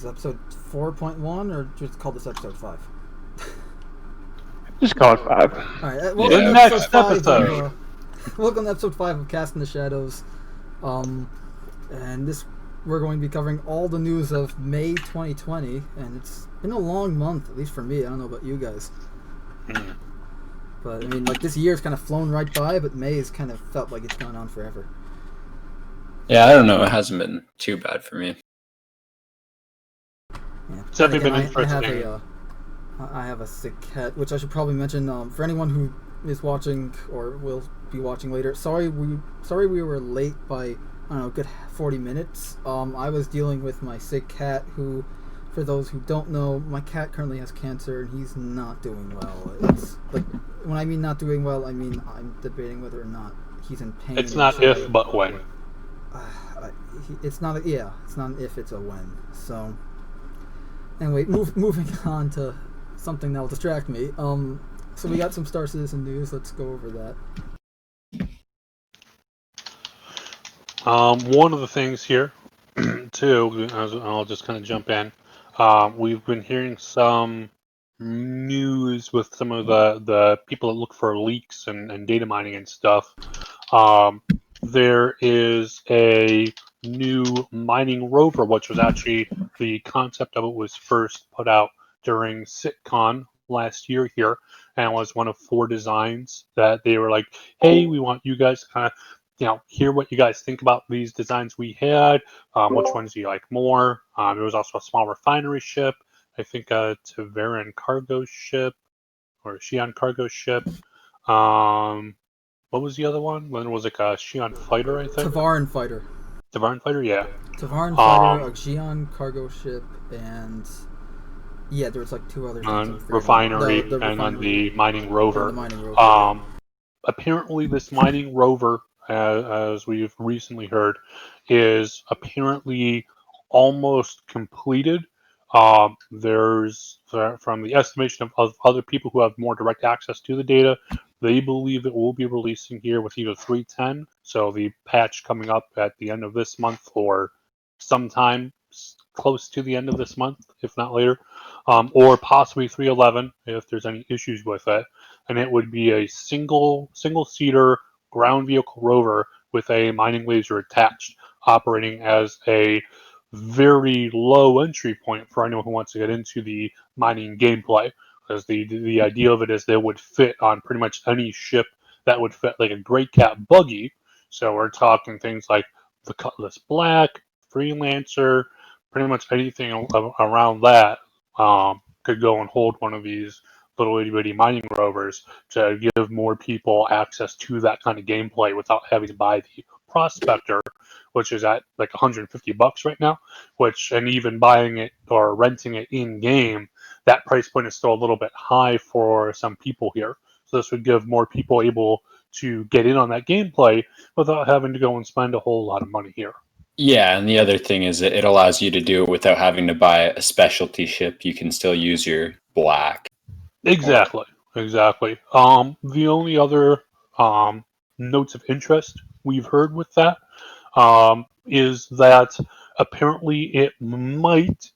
Is episode 4.1 or just call this episode 5? Just call it 5. Alright, welcome to next episode 5 episode. welcome to episode 5 of Cast in the Shadows. And this we're going to be covering all the news of May 2020, and it's been a long month, at least for me. I don't know about you guys. But I mean, like, this year's kind of flown right by, but May has kind of felt like it's gone on forever. Yeah, I don't know. It hasn't been too bad for me. Yeah. It's definitely been interesting. I have a sick cat, which I should probably mention for anyone who is watching or will be watching later. Sorry we were late by, I don't know, a good 40 minutes. I was dealing with my sick cat who, for those who don't know, my cat currently has cancer and he's not doing well. It's like, when I mean not doing well, I mean I'm debating whether or not he's in pain. It's not if, but when. It's not an if, it's a when. So anyway, moving on to something that will distract me. So we got some Star Citizen news. Let's go over that. One of the things here, too, I'll just kind of jump in. We've been hearing some news with some of the people that look for leaks and data mining and stuff. There is a new mining rover, which was actually the concept of it was first put out during SitCon last year here, and was one of 4 designs that they were like, hey, we want you guys to kind of hear what you guys think about these designs we had, which ones do you like more. There was also a small refinery ship, I think a Tavaran cargo ship, or a Xi'an cargo ship. What was the other one? Then it was like a Xi'an fighter, I think. Tavaran fighter, yeah. Tavaran fighter, a Xi'an cargo ship, and yeah, there was like 2 other things. Refinery, the and then refinery. the mining rover. The mining rover. Apparently, this mining rover, as we've recently heard, is apparently almost completed. There's, from the estimation of other people who have more direct access to the data, they believe it will be releasing here with either 3.10, so the patch coming up at the end of this month, or sometime close to the end of this month, if not later, or possibly 3.11 if there's any issues with it. And it would be a single-seater ground vehicle rover with a mining laser attached, operating as a very low entry point for anyone who wants to get into the mining gameplay. Because the idea of it is they would fit on pretty much any ship that would fit like a Great Cat buggy. So we're talking things like the Cutlass Black, Freelancer, pretty much anything around that could go and hold one of these little itty bitty mining rovers to give more people access to that kind of gameplay without having to buy the Prospector, which is at like $150 right now, and even buying it or renting it in game, that price point is still a little bit high for some people here. So this would give more people able to get in on that gameplay without having to go and spend a whole lot of money here. Yeah, and the other thing is that it allows you to do it without having to buy a specialty ship. You can still use your black. Exactly. The only other notes of interest we've heard with that is that apparently it might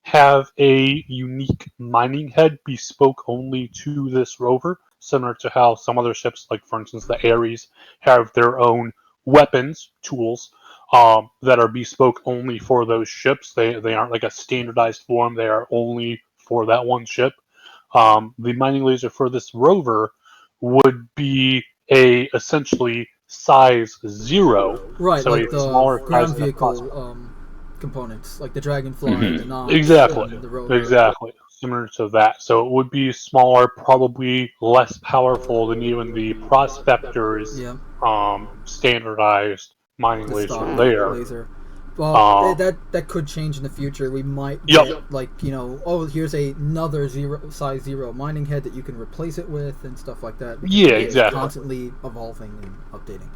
have a unique mining head bespoke only to this rover, similar to how some other ships, like for instance the Ares, have their own weapons, tools, that are bespoke only for those ships. They aren't like a standardized form, they are only for that one ship. The mining laser for this rover would be essentially size 0. Right, so like a the smaller ground vehicle components, like the Dragonfly, Mhm. the Nox, Exactly. and the rover. Exactly. Similar to that. So it would be smaller, probably less powerful than even the Prospector's Yeah, standardized mining the laser stock there. laser. Well, Um, that could change in the future. We might Yep. get, like, here's another size 0 mining head that you can replace it with and stuff like that. Yeah, It's exactly. constantly evolving and updating.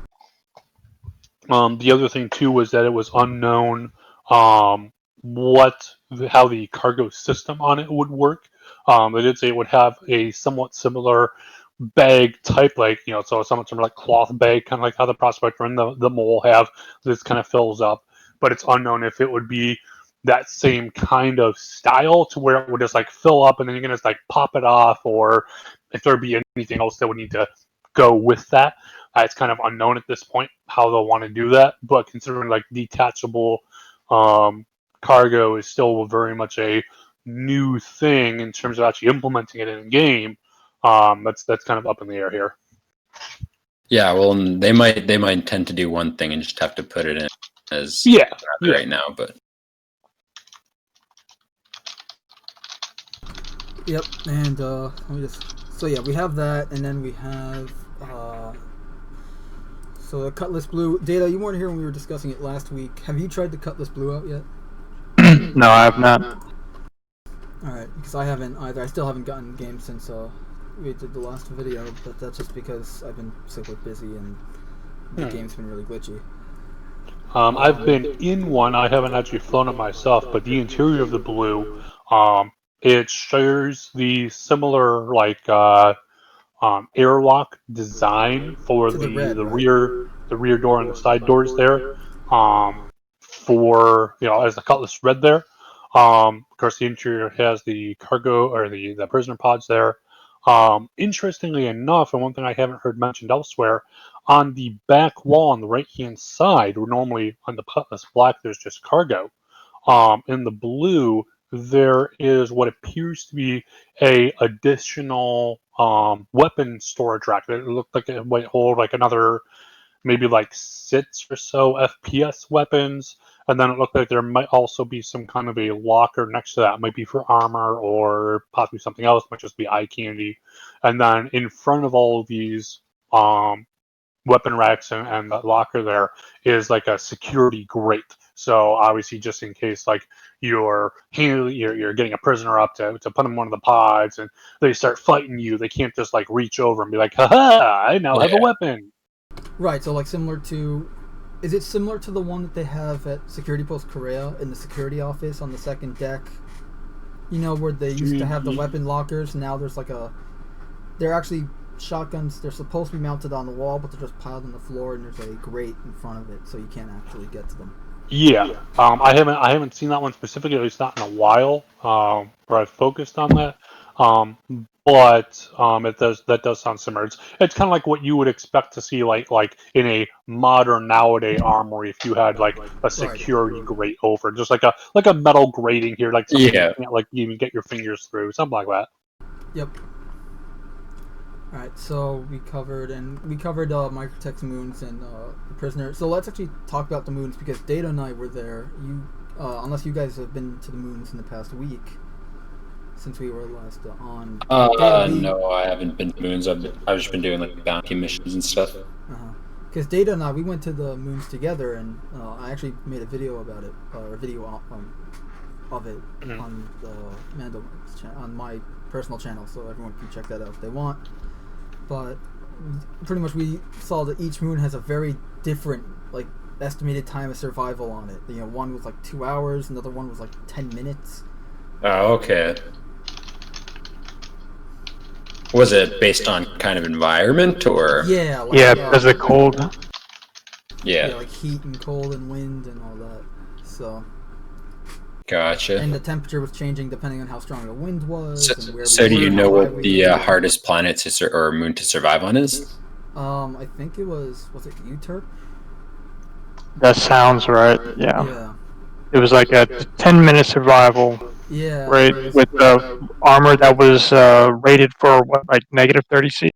The other thing too was that it was unknown how the cargo system on it would work. They did say it would have a somewhat similar bag type, like so somewhat similar like cloth bag, kind of like how the Prospector and the Mole have. This kind of fills up, but it's unknown if it would be that same kind of style to where it would just like fill up and then you can just like pop it off, or if there'd be anything else that would need to go with that. It's kind of unknown at this point how they'll want to do that, but considering like detachable cargo is still very much a new thing in terms of actually implementing it in game, that's kind of up in the air here. Yeah, well, and they might tend to do one thing and just have to put it in as right now, but. Yep, and let me just. So yeah, we have that, and then we have. So the Cutlass Blue. Data, you weren't here when we were discussing it last week. Have you tried the Cutlass Blue out yet? No, I have not. Alright, because I haven't either. I still haven't gotten the game since we did the last video, but that's just because I've been super busy and the game's been really glitchy. I've been in one. I haven't actually flown it myself, but the interior of the Blue, it shares the similar like airlock design for the rear door and the side doors there. For as the Cutlass Red there. Of course, the interior has the cargo or the prisoner pods there. Interestingly enough, and one thing I haven't heard mentioned elsewhere, on the back wall on the right-hand side, where normally on the Cutlass Black there's just cargo, in the Blue there is what appears to be a additional weapon storage rack. It looked like it might hold like another maybe like 6 or so FPS weapons, and then it looked like there might also be some kind of a locker next to that. It might be for armor or possibly something else, might just be eye candy. And then in front of all of these weapon racks and the locker there is like a security grate. So obviously, just in case like you're getting a prisoner up to put them in one of the pods and they start fighting you, they can't just like reach over and be like, haha, I now have a weapon. Right, so like similar to... Is it similar to the one that they have at Security Post Korea in the security office on the second deck? You know, where they used to have the weapon lockers, now there's like a... They're actually shotguns, they're supposed to be mounted on the wall, but they're just piled on the floor and there's a grate in front of it, so you can't actually get to them. Yeah, I haven't seen that one specifically, at least not in a while, where I've focused on that. But that does sound similar. It's kind of like what you would expect to see like in a modern nowadays armory if you had like a security grate over, just like a metal grating here, like something you can't like even get your fingers through, something like that. Yep. All right, so we covered Microtech's moons and the prisoner. So let's actually talk about the moons because Data and I were there. Unless you guys have been to the moons in the past week, since we were last on. No, I haven't been to moons. I've just been doing like bounty missions and stuff. Because Data and I, we went to the moons together, and I actually made a video about it, or a video of it on the Mando on my personal channel, so everyone can check that out if they want. But pretty much we saw that each moon has a very different like estimated time of survival on it. You know, one was like 2 hours, another one was like 10 minutes. Oh, okay. Was it based on kind of environment or? Yeah. Because of cold. Yeah, like heat and cold and wind and all that. So. Gotcha. And the temperature was changing depending on how strong the wind was. So do you know what the hardest planet or moon to survive on is? I think it was it Uterp? That sounds right. Yeah. It was like a 10-minute survival. Yeah. Right, with the armor that was rated for what, like -30°C.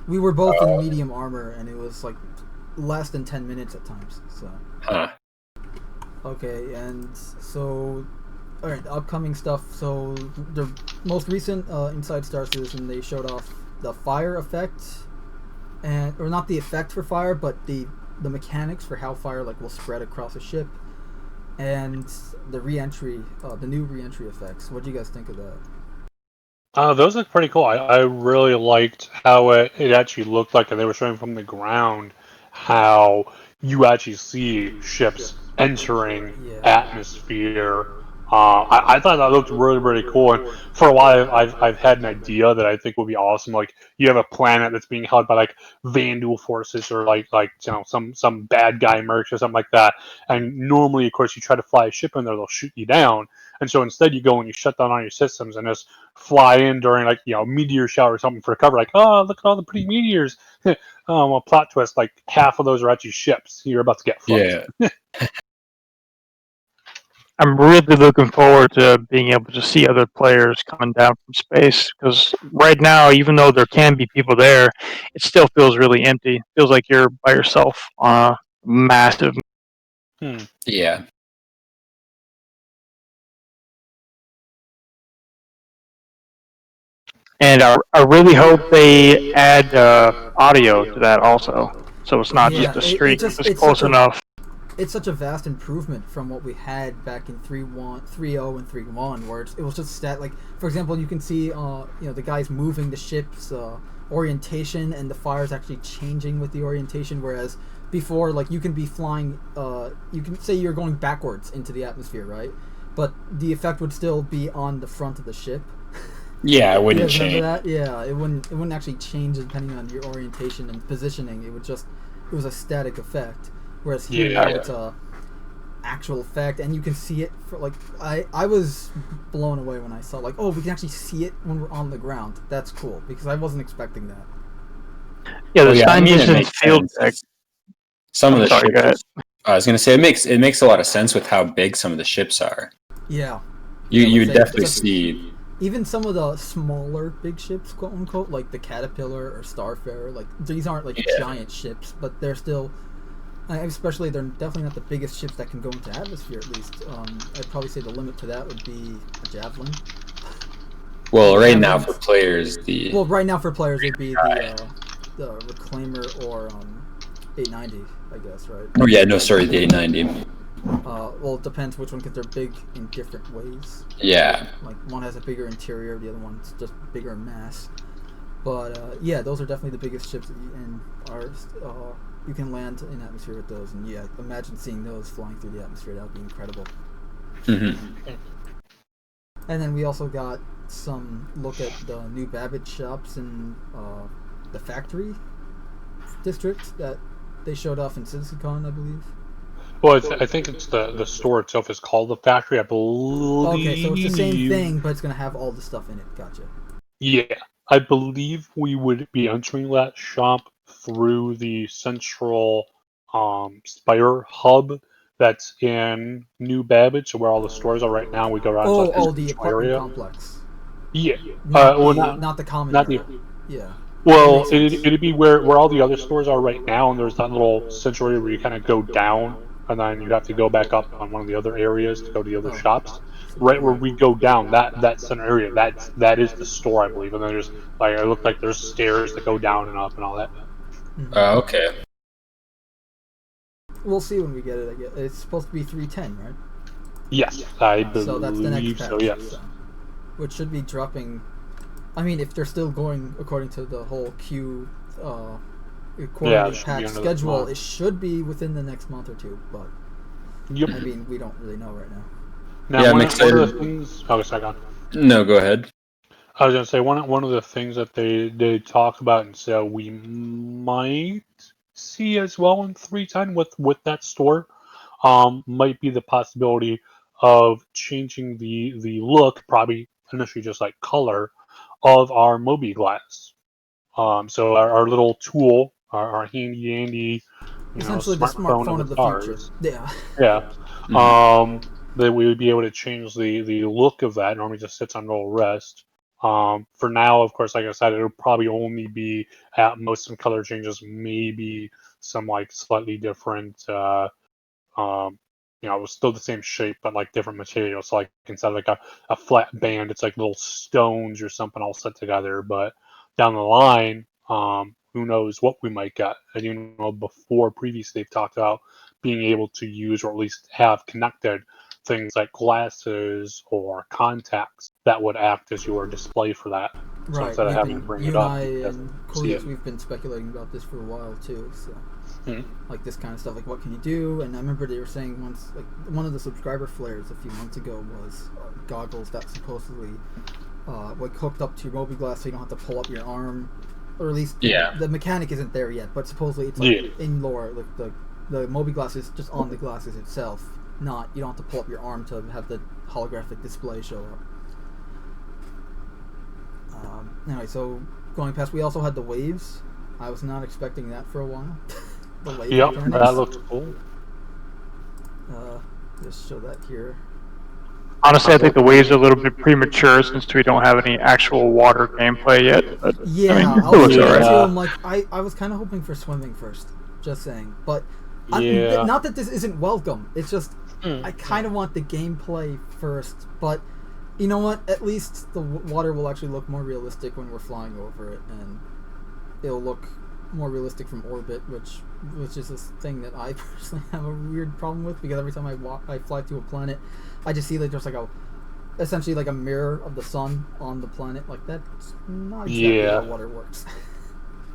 We were both in medium armor, and it was like less than 10 minutes at times. So. Huh. Okay, and so, all right, upcoming stuff. So the most recent Inside Star Citizen, they showed off the fire effect, or not the effect for fire, but the mechanics for how fire like will spread across a ship, and the re-entry, the new re-entry effects. What do you guys think of that? Those look pretty cool. I really liked how it actually looked like, and they were showing from the ground how you actually see ships entering atmosphere I thought that looked really, really cool, and for a while I've had an idea that I think would be awesome. Like you have a planet that's being held by like Vandal forces or like some bad guy mercs or something like that, and normally of course you try to fly a ship in there, they'll shoot you down, and so instead you go and you shut down all your systems and just fly in during like meteor shower or something for cover. Like, oh, look at all the pretty meteors. Oh, well, plot twist, like half of those are actually ships. You're about to get fucked. Yeah. I'm really looking forward to being able to see other players coming down from space, because right now, even though there can be people there, it still feels really empty. It feels like you're by yourself on a massive. Yeah. And I really hope they add audio to that also, so it's not just a streak. It's close enough. It's such a vast improvement from what we had back in 3.0 and 3.1, where it was just like, for example, you can see the guys moving the ship's orientation, and the fire's actually changing with the orientation, whereas before, like, you can be flying, you can say you're going backwards into the atmosphere, right? But the effect would still be on the front of the ship. Yeah, it wouldn't change. Remember that? Yeah, it wouldn't actually change depending on your orientation and positioning. It was a static effect. Whereas here now it's a actual effect, and you can see it for like I was blown away when I saw like, oh, we can actually see it when we're on the ground. That's cool, because I wasn't expecting that. Yeah, the Stein field tech. Some of the ships. I was gonna say it makes a lot of sense with how big some of the ships are. Yeah. You would definitely see. Even some of the smaller big ships, quote unquote, like the Caterpillar or Starfarer, like these aren't like giant ships, but they're still. Especially, they're definitely not the biggest ships that can go into atmosphere, at least. I'd probably say the limit to that would be a Javelin. Well, right now for players, it'd be the Reclaimer or 890, I guess, right? Oh yeah, no, sorry, the 890. Well, it depends which one, because they're big in different ways. Yeah. Like, one has a bigger interior, the other one's just bigger in mass. But, yeah, those are definitely the biggest ships, and you can land in atmosphere with those, and yeah, imagine seeing those flying through the atmosphere. That would be incredible. Mm-hmm. And then we also got some look at the new Babbage shops in the factory district that they showed off in CitizenCon, I believe. Well, I think it's the store itself is called the factory, I believe. Okay, so it's the same thing, but it's going to have all the stuff in it. Gotcha. Yeah, I believe we would be entering that shop through the central Spire hub that's in New Babbage, so where all the stores are right now. We go around the apartment complex. Yeah. Not the common area. Yeah. Well, it'd be where all the other stores are right now, and there's that little central area where you kind of go down, and then you have to go back up on one of the other areas to go to the other shops. Right where we go down, that center area, that is the store, I believe. And then there's it looked like there's stairs that go down and up and all that. Okay. We'll see when we get it. I guess it's supposed to be 310, right? Yes, I believe so. That's the next patch, so. Yes. Which should be dropping. I mean, if they're still going according to the whole Q quarterly patch schedule, it should be within the next month or two. But I mean, we don't really know right now. Now, one of the things. Oh, second. No, go ahead. I was gonna say one of the things that they talk about, and so we might see as well in 310 with that store, might be the possibility of changing the look, probably initially just like color, of our Moby glass. So our little tool, our handy dandy, essentially the smartphone of the future. Yeah. Yeah. Mm-hmm. That we would be able to change the look of that. It normally just sits on roll rest. For now, of course, like I said, it'll probably only be at most some color changes, maybe some like slightly different, it was still the same shape, but like different materials. So like instead of like a flat band, it's like little stones or something all set together. But down the line, who knows what we might get. And before previously they've talked about being able to use or at least have connected things like glasses or contacts that would act as your display for that. Right. So instead of having to bring it up, and Coolius, we've been speculating about this for a while too. So like this kind of stuff. Like, what can you do? And I remember they were saying once, like one of the subscriber flares a few months ago was goggles that supposedly like hooked up to your mobi-glass, so you don't have to pull up your arm, or at least the mechanic isn't there yet. But supposedly it's like in lore, like the mobi-glass is just on the glasses itself. Not you don't have to pull up your arm to have the holographic display show up. Anyway, so going past, we also had the waves. I was not expecting that for a while. The wave mechanics. That looks cool. Just show that here. Honestly, I think the waves are a little bit premature since we don't have any actual water gameplay yet. But, yeah, I mean, I was alright. I'm like, I was kind of hoping for swimming first. Just saying, but not that this isn't welcome. It's just I kind of want the gameplay first. But you know what? At least the water will actually look more realistic when we're flying over it, and it'll look more realistic from orbit, which is a thing that I personally have a weird problem with, because every time I fly to a planet, I just see like just like essentially like a mirror of the sun on the planet. Like that's not exactly how water works.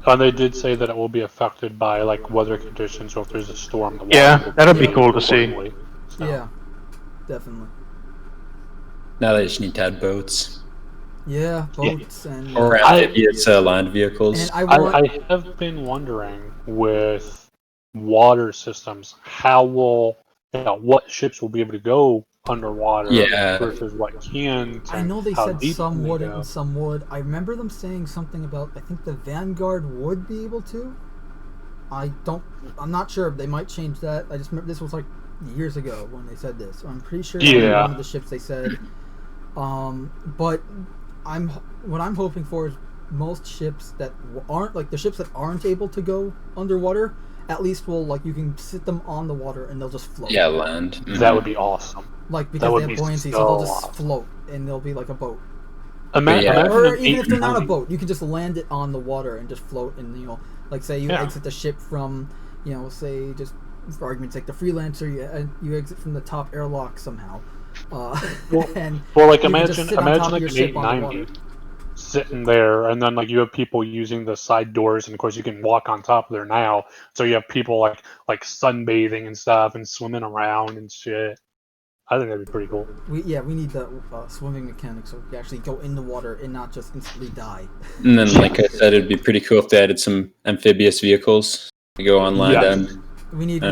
And they did say that it will be affected by like weather conditions, or if there's a storm. The water Yeah, will that'll be cool to see. So. Yeah, definitely. Now they just need to add boats. Yeah, boats and Or amphibious land vehicles. And I have been wondering with water systems, how will what ships will be able to go underwater versus what can't. I know they said some would go. and some would. I remember them saying something about, I think the Vanguard would be able to. I'm not sure. They might change that. I just remember this was like years ago when they said this. I'm pretty sure one of the ships they said. But what I'm hoping for is most ships that aren't, like the ships that aren't able to go underwater, at least will, like, you can sit them on the water and they'll just float. Yeah, land. Mm-hmm. That would be awesome. Like, because they have buoyancy, so they'll just float and they'll be like a boat. Imagine or even if they're not a boat, you can just land it on the water and just float, and like say you exit the ship from, say just for argument's sake, the Freelancer, you exit from the top airlock somehow. Imagine like an 890 sitting there, and then like you have people using the side doors, and of course you can walk on top of there now. So you have people like sunbathing and stuff and swimming around and shit. I think that'd be pretty cool. We need the swimming mechanics so we actually go in the water and not just instantly die. And then, like I said, it'd be pretty cool if they added some amphibious vehicles to go on land and we need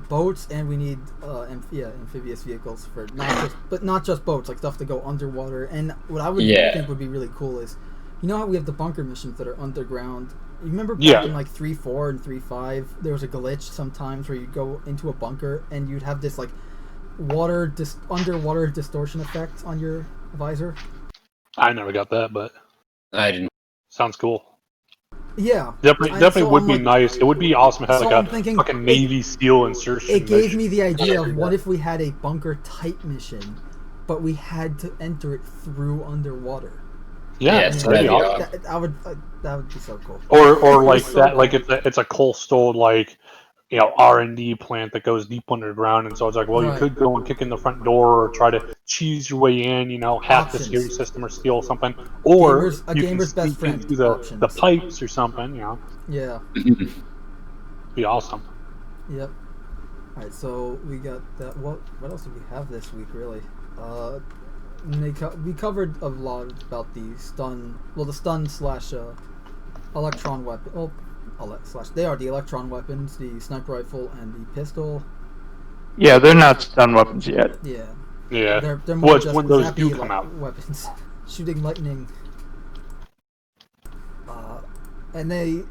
boats, and we need amphibious vehicles for not just boats, like stuff to go underwater. And what I would think would be really cool is, how we have the bunker missions that are underground. You remember back in like 3.4 and 3.5, there was a glitch sometimes where you'd go into a bunker and you'd have this like underwater distortion effect on your visor. I never got that, but I didn't. Sounds cool. Yeah, definitely would be nice. It would be awesome to have like a Navy SEAL insertion. It gave me the idea of what if we had a bunker type mission, but we had to enter it through underwater. Yeah, that would be so cool. Or like so that, cool. Like it's a coal stowed like R&D plant that goes deep underground, and so it's like, well, you could go and kick in the front door or try to cheese your way in, hack the security system or steal something, or a gamer's best friend through the pipes or something, Yeah. Be awesome. Yep. All right, so we got that. What else did we have this week, really? We covered a lot about the stun. Well, the stun / electron weapon. Well, they are the electron weapons, the sniper rifle, and the pistol. Yeah, they're not stun weapons yet. Yeah. Yeah. They're more just when those do come out. Weapons, shooting lightning. And they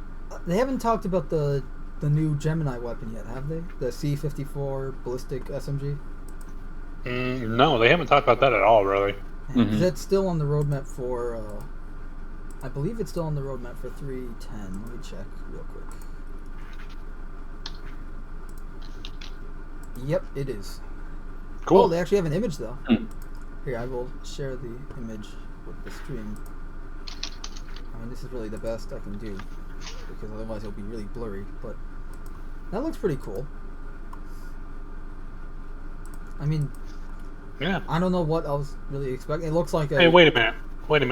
haven't talked about the new Gemini weapon yet, have they? The C-54 ballistic SMG. No, they haven't talked about that at all, really. Is that still on the roadmap for? I believe it's still on the roadmap for 310. Let me check real quick. Yep, it is. Cool. Oh, they actually have an image though. Here, I will share the image with the stream. I mean, this is really the best I can do, because otherwise it'll be really blurry, but that looks pretty cool. I mean, I don't know what I was really expecting. It looks like a... Hey, wait a minute. Let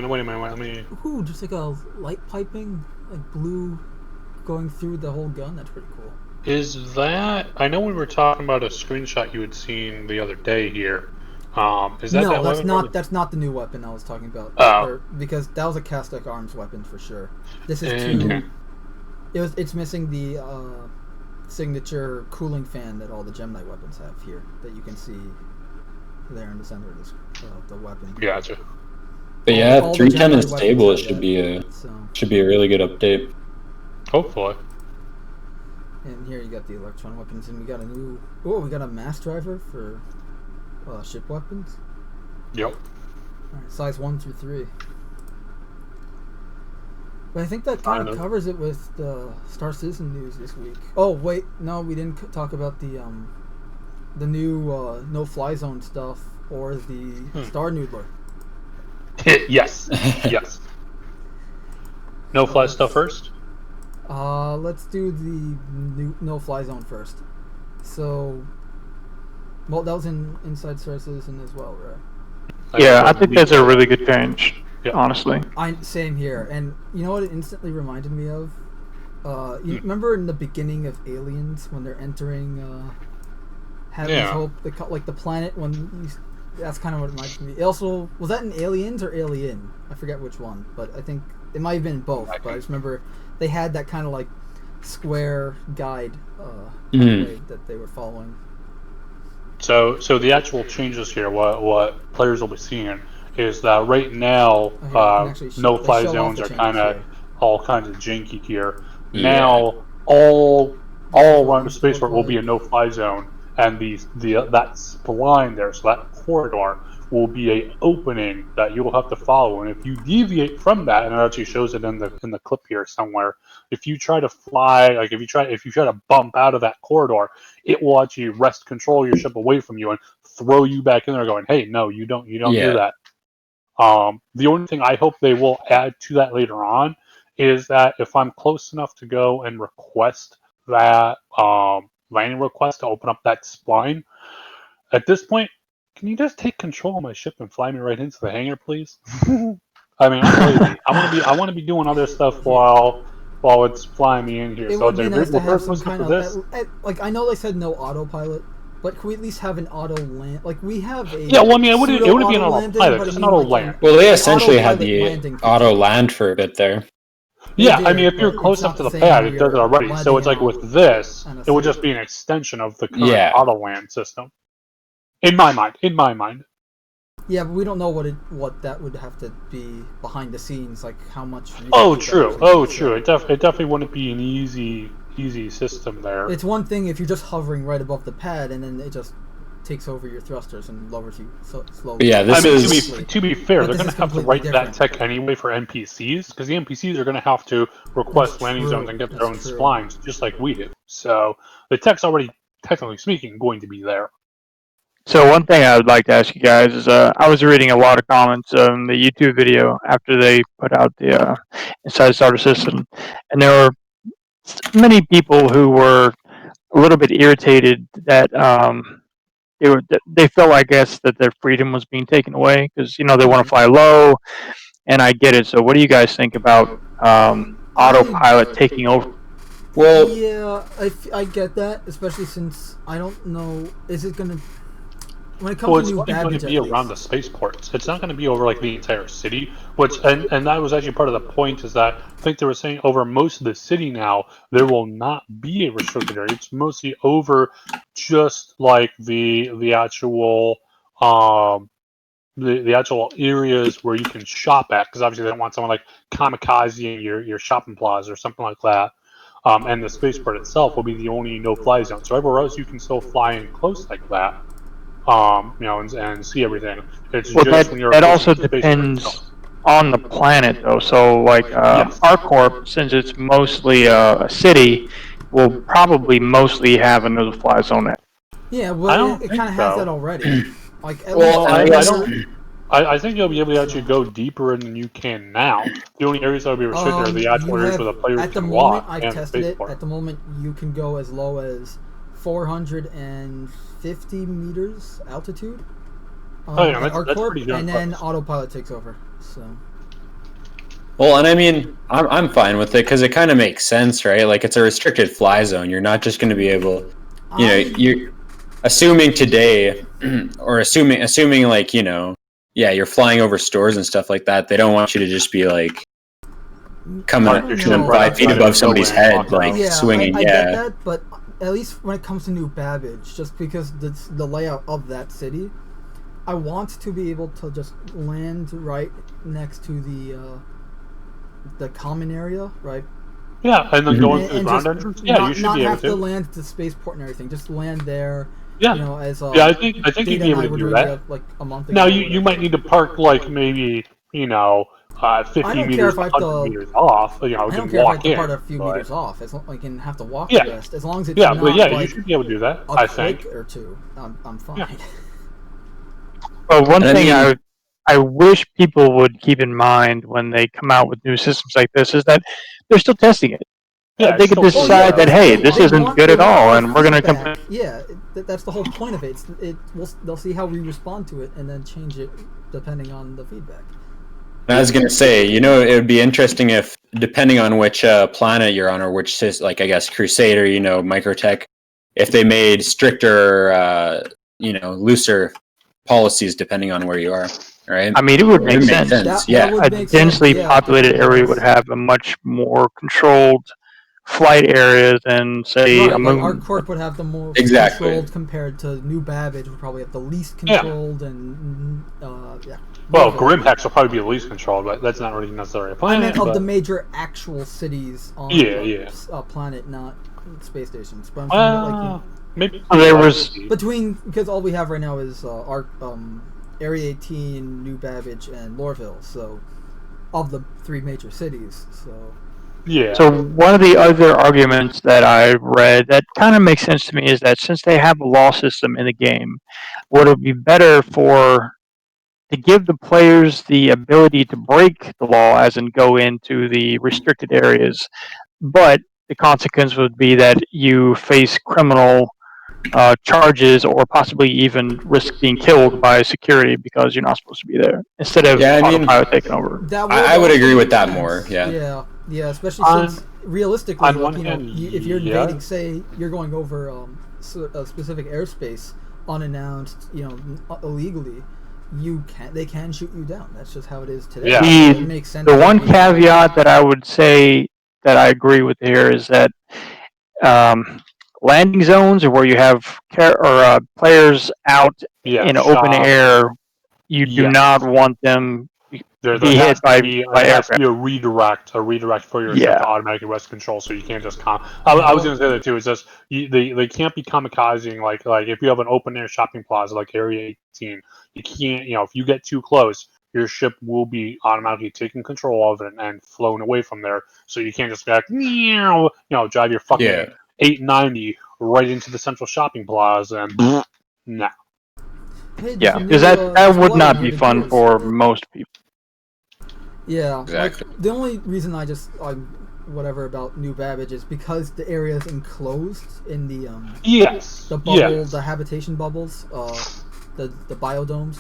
me... Ooh, just like a light piping, like blue going through the whole gun. That's pretty cool. Is that? I know we were talking about a screenshot you had seen the other day here. Is that No, that that's weapon? not. That's not the new weapon I was talking about. Oh. Because that was a Castec Arms weapon for sure. This is And- too. It's missing the signature cooling fan that all the Gem Knight weapons have here. That you can see there in the center of this, the weapon. Gotcha. But yeah, All the 310 Gem is Knight stable. It weapons have should that, be a really good update. Hopefully. And here you got the Electron weapons, and we got a new. Oh, we got a mass driver for ship weapons. Yep. Alright, size 1 through 3. But I think that kind of covers it with the Star Citizen news this week. Oh wait, no, we didn't talk about the new no fly zone stuff or the Star Noodler. Yes. Yes. No fly stuff first. Let's do the new no fly zone first. So, well, that was in Inside Star Citizen as well, right? Yeah, I think that's a really good change. Yeah. Honestly. Same here, and you know what it instantly reminded me of? You remember in the beginning of Aliens when they're entering Heaven's Hope, like the planet when you, that's kind of what it reminded me. It also was that in Aliens or Alien? I forget which one, but I think it might have been both. But I just remember they had that kind of like square guide way that they were following. So the actual changes here, what players will be seeing is that right now, no-fly zones are kind of all kinds of janky here. Yeah. Now, all around the spaceport will be a no-fly zone, and that spline there, so that corridor, will be a opening that you will have to follow. And if you deviate from that, and it actually shows it in the clip here somewhere, if you try to fly, like if you try to bump out of that corridor, it will actually wrest control of your ship away from you and throw you back in there, going, "Hey, no, you don't do that." The only thing I hope they will add to that later on is that if I'm close enough to go and request that landing request to open up that spline, at this point, can you just take control of my ship and fly me right into the hangar, please? I mean, I'm lazy. I want to be doing other stuff while it's flying me in here. It so would be nice to have some kind of this. like I know they said no autopilot, but can we at least have an auto land? Like we have a Yeah, well, I mean, it wouldn't be an autopilot, just an auto land. Well, they essentially had the auto land for a bit there. Yeah, I mean, if you're close enough to the pad, it does it already. So it's like with this, it would just be an extension of the current auto land system. In my mind. Yeah, but we don't know what that would have to be behind the scenes, like how much. True. It definitely wouldn't be an easy system there. It's one thing if you're just hovering right above the pad and then it just takes over your thrusters and lowers you slowly. Yeah, to be fair, they're going to have to write that tech anyway for NPCs, because the NPCs are going to have to request landing zones and get their own splines, just like we do. So the tech's already, technically speaking, going to be there. So one thing I would like to ask you guys is, I was reading a lot of comments on the YouTube video after they put out the Inside Starter System, and there were many people who were a little bit irritated that they felt, I guess, that their freedom was being taken away because they want to fly low, and I get it. So what do you guys think about autopilot taking over? Well, yeah, I get that, especially since I don't know, is it going to. When it comes it's to going to be around the spaceports. It's not going to be over like the entire city. And that was actually part of the point, is that I think they were saying over most of the city now there will not be a restricted area. It's mostly over just like the actual the actual areas where you can shop at, because obviously they don't want someone like kamikaze your shopping plaza or something like that. And the spaceport itself will be the only no-fly zone. So everywhere else you can still fly in close like that. And see everything. It's well, just when you're that also depends on the planet, though. So, like, ArcCorp, since it's mostly a city, will probably mostly have a no-fly zone. Yeah, well, it kind of has that already. Like, I think you'll be able to actually go deeper in than you can now. The only areas that will be restricted are the actual areas where the players can walk. I've tested it. At the moment, you can go as low as 450 meters altitude. That's pretty darn and then close. autopilot takes over. So. Well, and I mean, I'm fine with it because it kind of makes sense, right? Like it's a restricted fly zone. You're not just going to be able, you're assuming today, or assuming like yeah, you're flying over stores and stuff like that. They don't want you to just be like coming Park your ship 5 feet above somebody's head, like swinging. I get that, but at least when it comes to New Babbage, just because the layout of that city, I want to be able to just land right next to the common area, right? Yeah, and then go into the and ground just entrance. Yeah, you should be able not have to. to land at the spaceport and everything. Just land there. Yeah, as I think you'd be able to do that. Like a month ago. Now you might need to park like maybe 50 meters, 100 meters off. I don't care if I have to park a few meters off. As long as I can have to walk the rest. As long as it's not you should be able to do that. I think or two. I'm fine. Yeah. Well, one thing I wish people would keep in mind when they come out with new systems like this is that they're still testing it. Yeah, they could decide that, hey, this isn't good at all, and we're going to... Yeah, that's the whole point of it. They'll see how we respond to it, and then change it depending on the feedback. I was going to say, it would be interesting if, depending on which planet you're on, or which, like, I guess, Crusader, Microtech, if they made stricter, looser policies depending on where you are, right? I mean, it would make sense. That a densely populated area would have a much more controlled flight area than, say, a moon. Our Corp would have the most controlled compared to New Babbage would probably have the least controlled and Well, Grimhex will probably be the least controlled, but that's not really necessarily a planet. I meant of the major actual cities on the planet, not space stations. But I'm maybe there was because all we have right now is our Area 18, New Babbage, and Lorville. So of the three major cities, Yeah. So one of the other arguments that I read that kind of makes sense to me is that since they have a law system in the game, would it be better to give the players the ability to break the law, as in go into the restricted areas, but the consequence would be that you face criminal charges or possibly even risk being killed by security because you're not supposed to be there, instead of autopilot taking over. I would agree with that more. Yeah. Yeah, especially since realistically, if you're invading, say you're going over a specific airspace unannounced, illegally, they can shoot you down. That's just how it is today. Yeah. It makes sense. The one caveat that I would say that I agree with here is that landing zones, or where you have players out in open air, you do not want them there be hit by aircraft. Has to be a redirect for your ship to automatically rest control, so you can't just I was going to say that too. It's just they can't be kamikazing like if you have an open air shopping plaza like Area 18, you can't if you get too close, your ship will be automatically taking control of it and flown away from there. So you can't just be like drive your fucking 890 right into the central shopping plaza and nah. Yeah, because that would not be fun for most people. Yeah, exactly. The only reason I whatever about New Babbage is because the area is enclosed in the the habitation bubbles, the biodomes.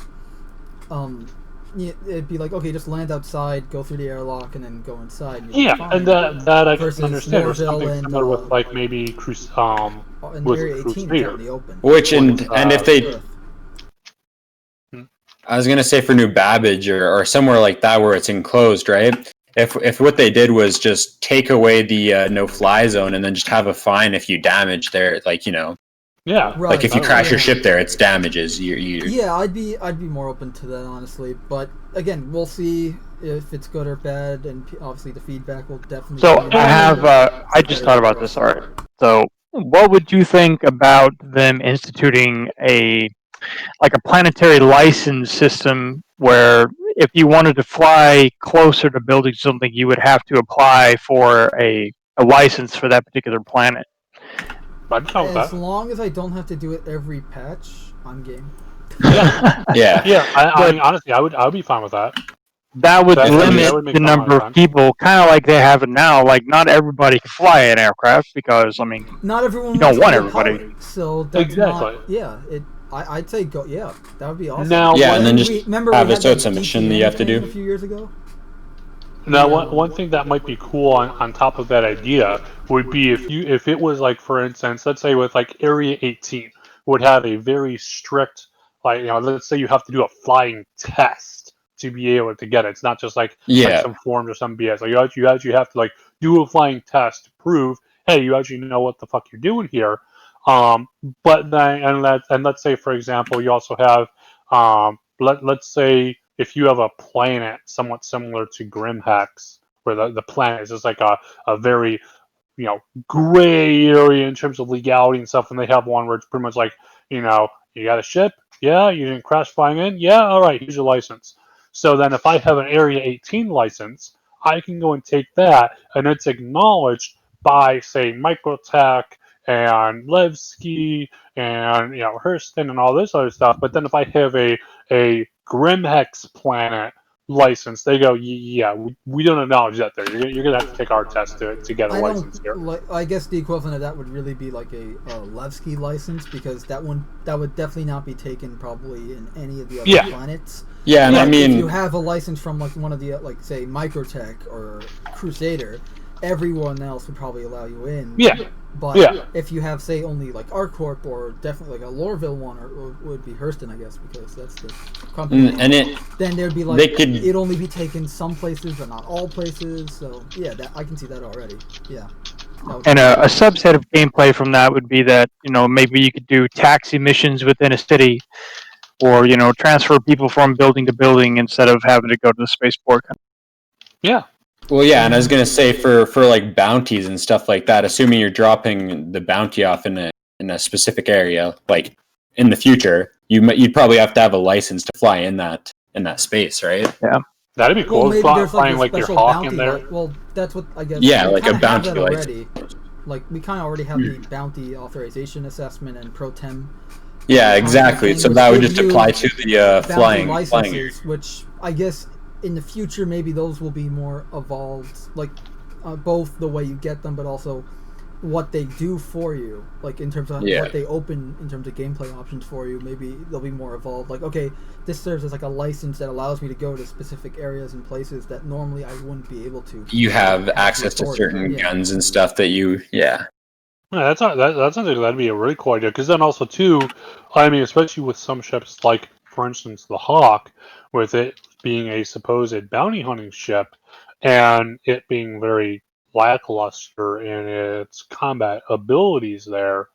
It'd be like, okay, just land outside, go through the airlock, and then go inside. And that I can understand. Or something similar with like maybe with Area 18 in the open. Which and if they. I was going to say for New Babbage or somewhere like that where it's enclosed, right? If what they did was just take away the no-fly zone and then just have a fine if you damage there, Yeah. Right. Like if you crash your ship there, it's damages. Yeah, I'd be more open to that, honestly. But again, we'll see if it's good or bad, and obviously the feedback will definitely. So I just thought about this. All right. So what would you think about them instituting a planetary license system where if you wanted to fly closer to building something, you would have to apply for a license for that particular planet? As long as I don't have to do it every patch, I'm game. Yeah. I mean, honestly, I would be fine with that. That would limit the number of people, kind of like they have it now. Like, not everybody can fly an aircraft because, not everyone. You don't want everybody. Pilot, so that's I'd say go. Yeah, that would be awesome. And then just have it so it's a mission that you have to do. A few years ago. Now, one thing that might be cool on top of that idea would be if it was like, for instance, let's say with like Area 18 would have a very strict, like, let's say you have to do a flying test to be able to get it. It's not just like Yeah. some forms or some BS. Like you actually have to like do a flying test to prove, hey, you actually know what the fuck you're doing here. But then and let's say, for example, you also have let's say if you have a planet somewhat similar to Grimhex, where the planet is just like a very gray area in terms of legality and stuff, and they have one where it's pretty much like, you got a ship, yeah, you didn't crash flying in, yeah, all right, here's your license. So then if I have an Area 18 license, I can go and take that, and it's acknowledged by, say, Microtech and Levski and Hurston and all this other stuff. But then if I have a Grimhex planet license, they go, yeah, we don't acknowledge that there. You're gonna have to take our test to get a license here. I guess the equivalent of that would really be like a Levski license, because that would definitely not be taken probably in any of the other planets. Yeah, and but I mean, if you have a license from like one of the say Microtech or Crusader, everyone else would probably allow you in. Yeah. But if you have, say, only like ArcCorp or definitely like a Lorville one, or would be Hurston, I guess, because that's the company. Then there'd be like it'd only be taken some places, but not all places. So yeah, I can see that already. Yeah. And a subset of gameplay from that would be that maybe you could do taxi missions within a city, or transfer people from building to building instead of having to go to the spaceport. Yeah. Well, yeah, and I was gonna say for like bounties and stuff like that, assuming you're dropping the bounty off in a specific area, like in the future, you'd probably have to have a license to fly in that space, right? Yeah, that'd be cool. Well, flying like your hawk in there. Well, that's what I guess. Yeah, like a bounty already. Like we kind of already have the bounty authorization assessment and pro tem. Yeah, exactly. So that would just apply to the flying licenses, which I guess in the future maybe those will be more evolved, like both the way you get them, but also what they do for you, like in terms of what they open in terms of gameplay options for you. Maybe they'll be more evolved, like, okay, this serves as like a license that allows me to go to specific areas and places that normally I wouldn't be able to. You have access to certain guns and stuff that Yeah, that sounds like that'd be a really cool idea. Because then also too, I mean, especially with some ships, like for instance the Hawk, with it being a supposed bounty hunting ship, and it being very lackluster in its combat abilities there,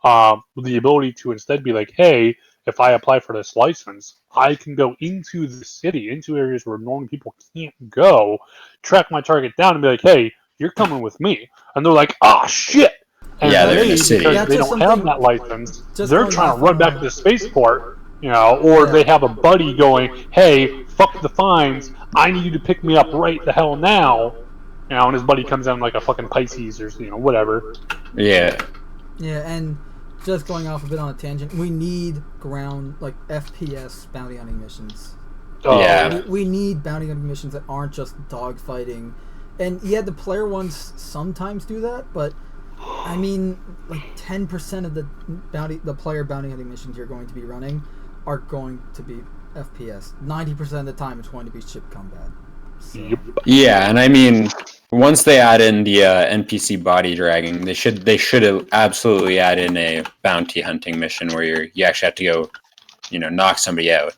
the ability to instead be like, hey, if I apply for this license, I can go into the city, into areas where normal people can't go, track my target down and be like, hey, you're coming with me. And they're like, oh shit! And they're in the city. Because they don't have that license, they're trying to run back to the spaceport, or they have a buddy going, hey, fuck the fines, I need you to pick me up right the hell now. And his buddy comes in like a fucking Pisces or whatever. Yeah. Yeah, and just going off a bit on a tangent, we need ground, like FPS bounty hunting missions. Yeah. We need bounty hunting missions that aren't just dogfighting. And yeah, the player ones sometimes do that, but I mean, like 10% of the player bounty hunting missions you're going to be running are going to be FPS. 90% of the time it's going to be ship combat. So. Yep. Yeah, and I mean, once they add in the NPC body dragging, they should absolutely add in a bounty hunting mission where you actually have to go, knock somebody out.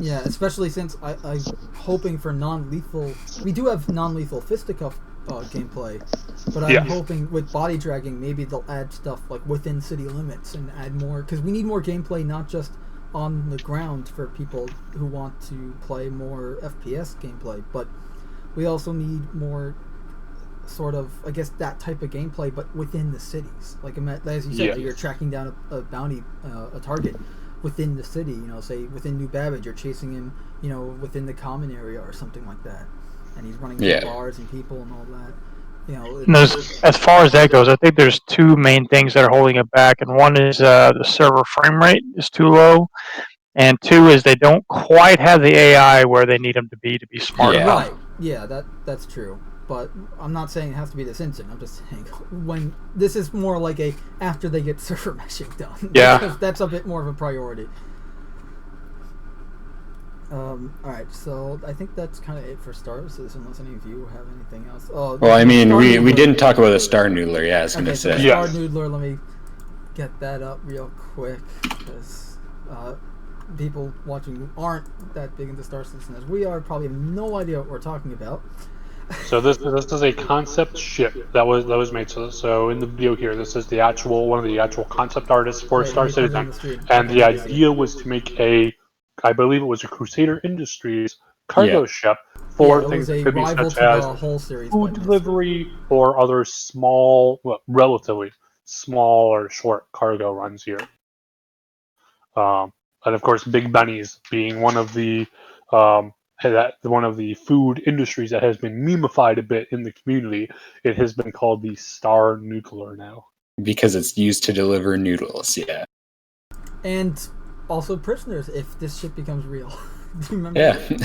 Yeah, especially since I'm hoping for non-lethal. We do have non-lethal fisticuff gameplay, but I'm hoping with body dragging maybe they'll add stuff like within city limits and add more, because we need more gameplay, not just on the ground for people who want to play more FPS gameplay, but we also need more sort of, I guess, that type of gameplay, but within the cities. Like, as you said, you're tracking down a bounty, a target within the city, say within New Babbage, you're chasing him, within the common area or something like that, and he's running through bars and people and all that. As far as that goes, I think there's two main things that are holding it back, and one is the server frame rate is too low, and two is they don't quite have the AI where they need them to be smart. Yeah. Right. Yeah, that's true. But I'm not saying it has to be this instant. I'm just saying when this is more like after they get server meshing done. Yeah. Because that's a bit more of a priority. Alright, so I think that's kind of it for Starses, unless any of you have anything else. Oh, Well, I mean, Star we Noodler. didn't talk about the Star Noodler. Yeah, I was gonna Okay, so the say. Yeah. Star Noodler, let me get that up real quick, because people watching who aren't that big into Star Citizen as we are probably have no idea what we're talking about. So this is a concept ship that was made. So in the video here, this is the actual one of the actual concept artists for Wait, let Star me put it on Citizen, the screen. and Okay, the now I see it. idea was to make I believe it was a Crusader Industries Yeah. cargo ship Yeah, for it things was that a could be rival such to as the whole series. food but yes. delivery or other small, well, relatively small or short cargo runs here. And of course, Big Benny's being one of the food industries that has been memeified a bit in the community. It has been called the Star Nuclear now. Because it's used to deliver noodles. Yeah. And also prisoners, if this ship becomes real. Do you remember Yeah. that?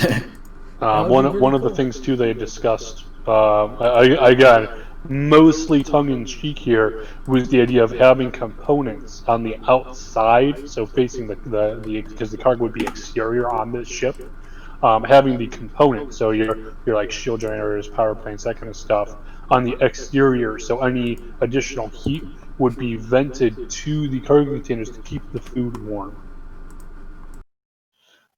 That would be pretty One of the cool. things too they discussed, again, mostly tongue in cheek here, was the idea of having components on the outside, so facing the because the cargo would be exterior on this ship, having the components, so your like shield generators, power plants, that kind of stuff, on the exterior, so any additional heat would be vented to the cargo containers to keep the food warm.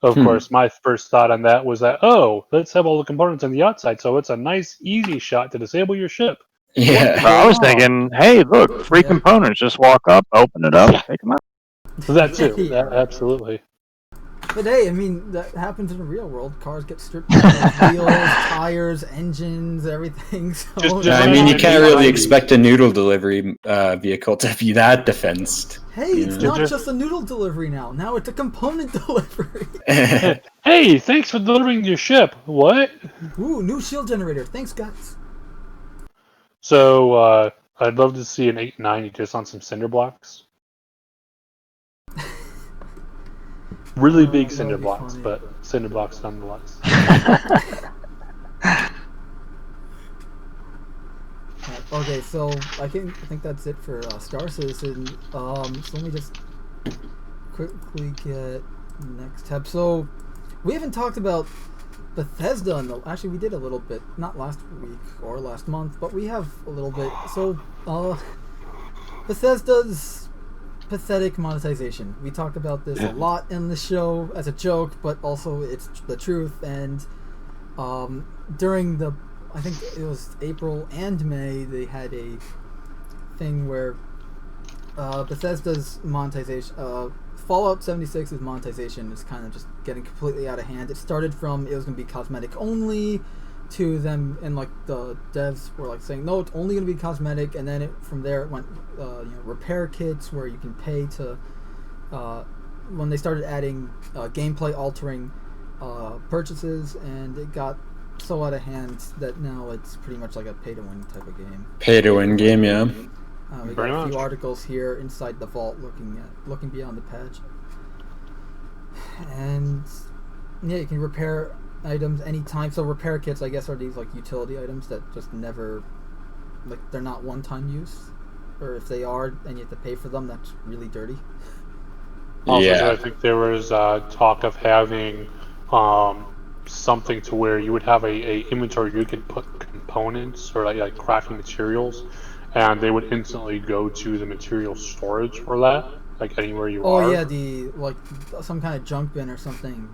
Of course, my first thought on that was that, oh, let's have all the components on the outside, so it's a nice, easy shot to disable your ship. What Yeah. could Well, go I was wrong? thinking, hey, look, free Yeah. components. Just walk up, open it up, Yeah. take them out. That too. Yeah, right. Absolutely. But hey, I mean, that happens in the real world. Cars get stripped down of wheels, tires, engines, everything. So Just I mean, you imagine can't the really 90s. expect a noodle delivery vehicle to be that defensed. hey, you it's know? not Just- just a noodle delivery now. Now it's a component delivery. Hey, thanks for delivering your ship. What? Ooh, new shield generator. Thanks, guys. So, I'd love to see an 890 just on some cinder blocks. Really big That cinder would be blocks, funny. but cinder blocks nonetheless. Okay, so I think that's it for Star Citizen. So let me just quickly get next tab. So we haven't talked about Bethesda. Actually, we did a little bit, not last week or last month, but we have a little bit. So Bethesda's pathetic monetization. We talk about this a lot in the show as a joke, but also it's the truth. And during I think it was April and May, they had a thing where Bethesda's monetization, Fallout 76's monetization is kind of just getting completely out of hand. It started from it was going to be cosmetic only, to them, and like the devs were like saying no, it's only going to be cosmetic, and then from there it went repair kits where you can pay to. When they started adding gameplay altering purchases, and it got so out of hand that now it's pretty much like a pay to win type of game. Pay to win game, yeah. We got Very a few much. articles here inside the vault looking beyond the patch, and yeah, you can repair items anytime. So repair kits, I guess, are these like utility items that just never, like, they're not one-time use, or if they are and you have to pay for them, that's really dirty. Also, Yeah. I think there was talk of having something to where you would have a inventory you could put components or like crafting materials, and they would instantly go to the material storage for that, like anywhere you Oh are. yeah, the like some kind of junk bin or something.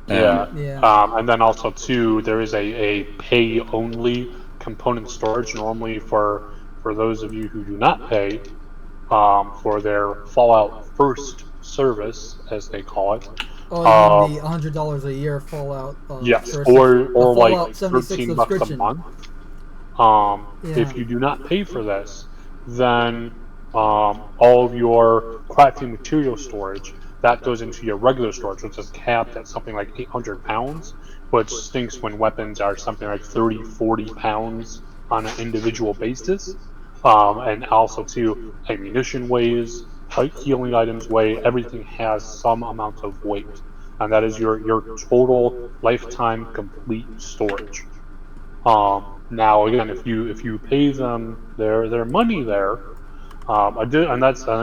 Yeah. Yeah. And then also too, there is a pay only component storage normally for those of you who do not pay for their Fallout first service, as they call it. Oh, you mean the $100 a year Fallout? Yes, first or Fallout like 76 $13 a subscription. month. Yeah. If you do not pay for this, then all of your crafting material storage that goes into your regular storage, which is capped at something like 800 pounds, which stinks when weapons are something like 30, 40 pounds on an individual basis. And also too, ammunition weighs, healing items weigh, everything has some amount of weight, and that is your total lifetime complete storage. Now again, if you pay them their money there, and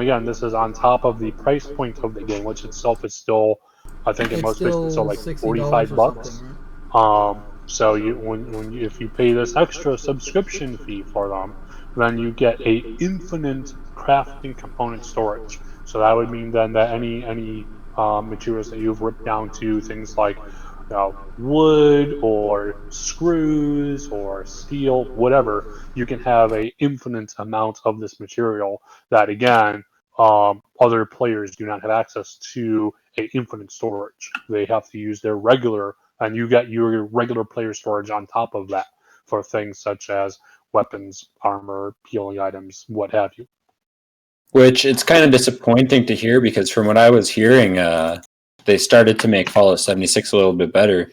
again, this is on top of the price point of the game, which itself is still I think in It's most places it's still like $60 or $45. something, right? So if you pay this extra subscription fee for them, then you get a infinite crafting component storage. So that would mean then that any materials that you've ripped down to things like wood or screws or steel, whatever, you can have a infinite amount of this material that again other players do not have access to a infinite storage. They have to use their regular, and you get your regular player storage on top of that for things such as weapons, armor, healing items, what have you. Which it's kind of disappointing to hear because from what I was hearing, they started to make Fallout 76 a little bit better.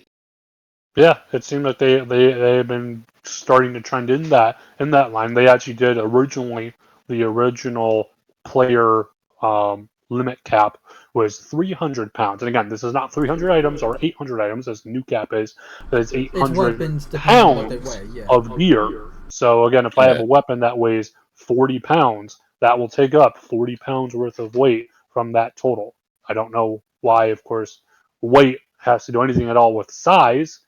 Yeah, it seemed like they have been starting to trend in that line. They actually did originally the original player limit cap was 300 pounds. And again, this is not 300 items or 800 items as the new cap is. It's It's 800 weapons depending on what they pounds weigh, yeah. of gear. So again, if I have Yeah. a weapon that weighs 40 pounds, that will take up 40 pounds worth of weight from that total. I don't know why, of course, weight has to do anything at all with size.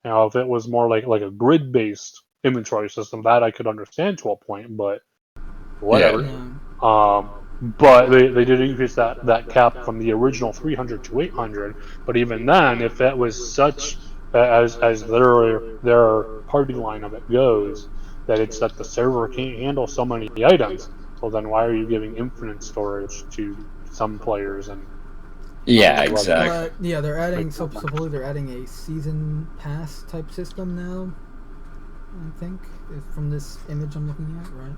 If it was more like a grid-based inventory system, that I could understand to a point, but whatever. Yeah. But they did increase that cap from the original 300 to 800. But even then, if that was such as their party line of it goes, that it's that the server can't handle so many items, well then why are you giving infinite storage to some players and Yeah, to others? exactly. Yeah, they're adding. Makes no sense. Supposedly they're adding a season pass type system now. I think from this image I'm looking at, right?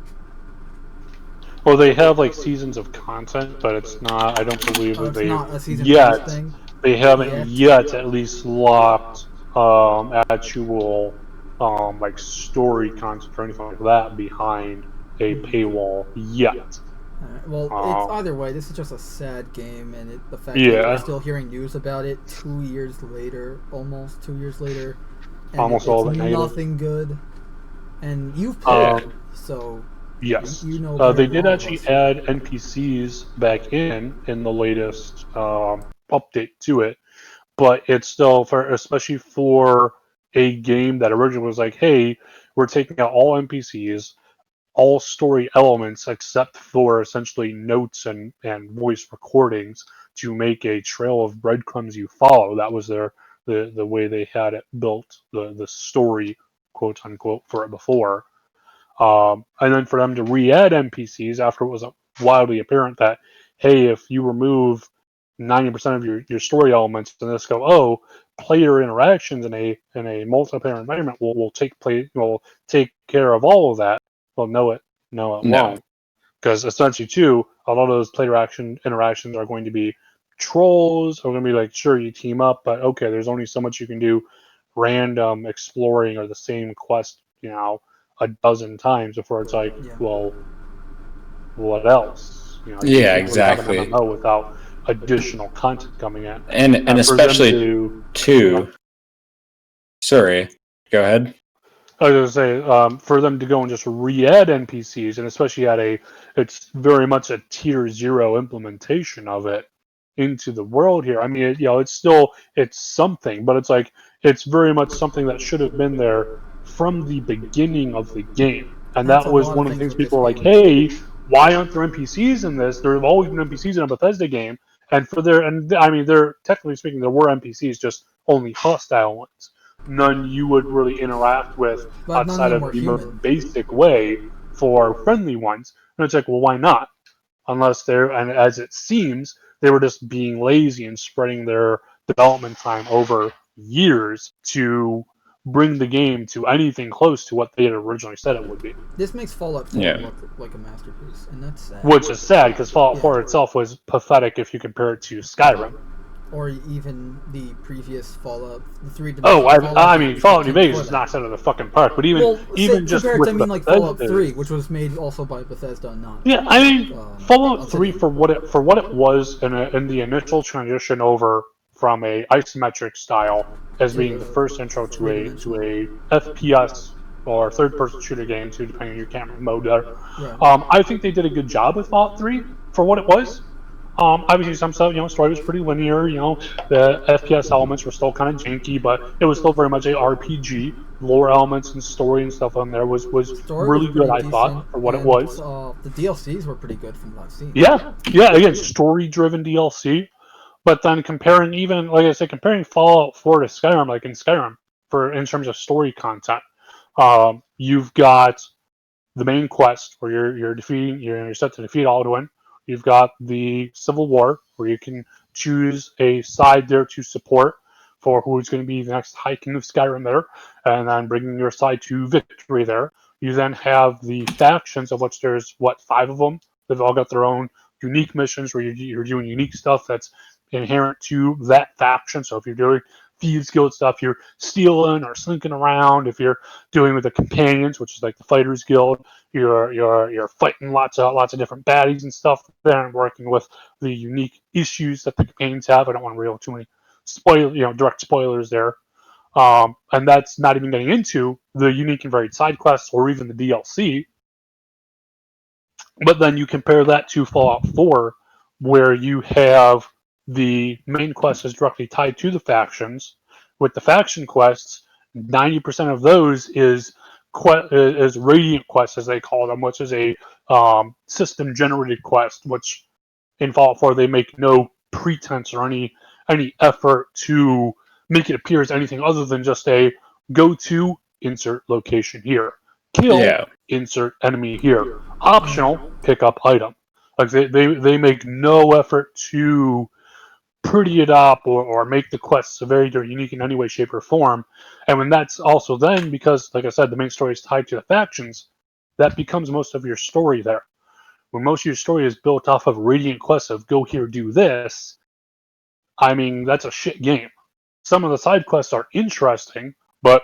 Well, they have like seasons of content, but it's not. I don't believe that It's they not a season yet. pass thing. They haven't yet at least locked actual like story content or anything like that behind a paywall yet. Alright, well, it's either way. This is just a sad game, and the fact that we're Yeah, still hearing news about it 2 years later, almost 2 years later, and almost all of it's it negative. nothing good. And you've played, it, so Yes, you know better they than did all of actually us. add NPCs back in the latest update to it, but it's still for especially for a game that originally was like, hey, we're taking out all NPCs, all story elements except for essentially notes and voice recordings to make a trail of breadcrumbs you follow. That was the way they had it built, the story, quote unquote, for it before. And then for them to re-add NPCs after it was wildly apparent that, hey, if you remove 90% of your story elements and this go, oh, player interactions in a multiplayer environment will take care of all of that. Well, no, it No. won't, because essentially too, a lot of those player interactions are going to be trolls. Are going to be like, sure, you team up, but okay, there's only so much you can do, random exploring or the same quest, a dozen times before it's like, Yeah. well, what else? You Yeah, can't really have an exactly. MMO without additional content coming in. And for them especially too. Sorry, go ahead. I was going to say, for them to go and just re-add NPCs, and especially it's very much a tier 0 implementation of it into the world here. I mean, it's something, but it's very much something that should have been there from the beginning of the game. And That's that a was lot of one of the things things with this people were like, game. hey, why aren't there NPCs in this? There have always been NPCs in a Bethesda game, and I mean, they're technically speaking, there were NPCs, just only hostile ones. None you would really interact with But none of outside them of were the most human. basic way for friendly ones. And it's like, well, why not? Unless and as it seems, they were just being lazy and spreading their development time over years to bring the game to anything close to what they had originally said it would be. This makes Fallout 4 Yeah. look like a masterpiece, and that's sad. Which is sad because Fallout Yeah. 4 itself was pathetic if you compare it to Skyrim. Or even the previous Fallout, the Oh, three-dimensional I mean, games Fallout that New came Vegas before is that. knocked out of the fucking park. But Well, even just compared with to, I mean, like Fallout Bethesda's- 3, which was made also by Bethesda, not. Yeah, I mean, Fallout 3 Obsidian. for what it was in the initial transition over from a isometric style as being the first intro to a FPS or third person shooter game, too, depending on your camera mode there. Right. I think they did a good job with Fallout 3 for what it was. Obviously, some stuff, story was pretty linear. The FPS elements were still kind of janky, but it was still very much a RPG. Lore elements and story and stuff on there was Story was really good. pretty I thought decent, for what it and was. the DLCs were pretty good from what I've seen. Yeah, yeah. Again, story-driven DLC. But then comparing, even like I said, comparing Fallout 4 to Skyrim, like in Skyrim, in terms of story content, you've got the main quest where you're set to defeat Alduin. You've got the Civil War where you can choose a side there to support for who's going to be the next High King of Skyrim there, and then bringing your side to victory there. You then have the factions, of which there's what, 5 of them. They've all got their own unique missions where you're doing unique stuff that's inherent to that faction. So if you're doing Thieves Guild stuff, you're stealing or slinking around. If you're doing with the companions, which is like the Fighters Guild, you're fighting lots of different baddies and stuff there, and working with the unique issues that the companions have. I don't want to reveal too many direct spoilers there. And that's not even getting into the unique and varied side quests or even the DLC. But then you compare that to Fallout 4, where you have the main quest is directly tied to the factions. With the faction quests, 90% of those is Radiant quests, as they call them, which is a system generated quest, which in Fallout 4 they make no pretense or any effort to make it appear as anything other than just a go to insert location here, kill Yeah. insert enemy here, optional pick up item. Like they make no effort to pretty it up or make the quests very unique in any way, shape, or form. And when that's also then, because like I said, the main story is tied to the factions, that becomes most of your story there. When most of your story is built off of Radiant quests of go here, do this, I mean, that's a shit game. Some of the side quests are interesting, but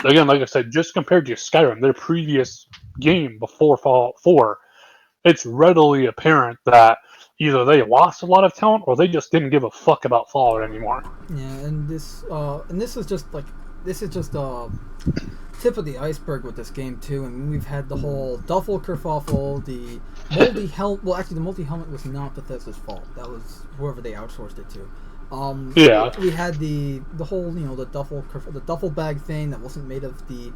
again, like I said, just compared to Skyrim, their previous game before Fallout 4, it's readily apparent that either they lost a lot of talent or they just didn't give a fuck about Fallout anymore. Yeah, and this is just tip of the iceberg with this game too. And we've had the whole duffel kerfuffle, the multi helmet. Well, actually, the multi helmet was not Bethesda's fault. That was whoever they outsourced it to. Yeah. We had the whole the duffel bag thing that wasn't made of the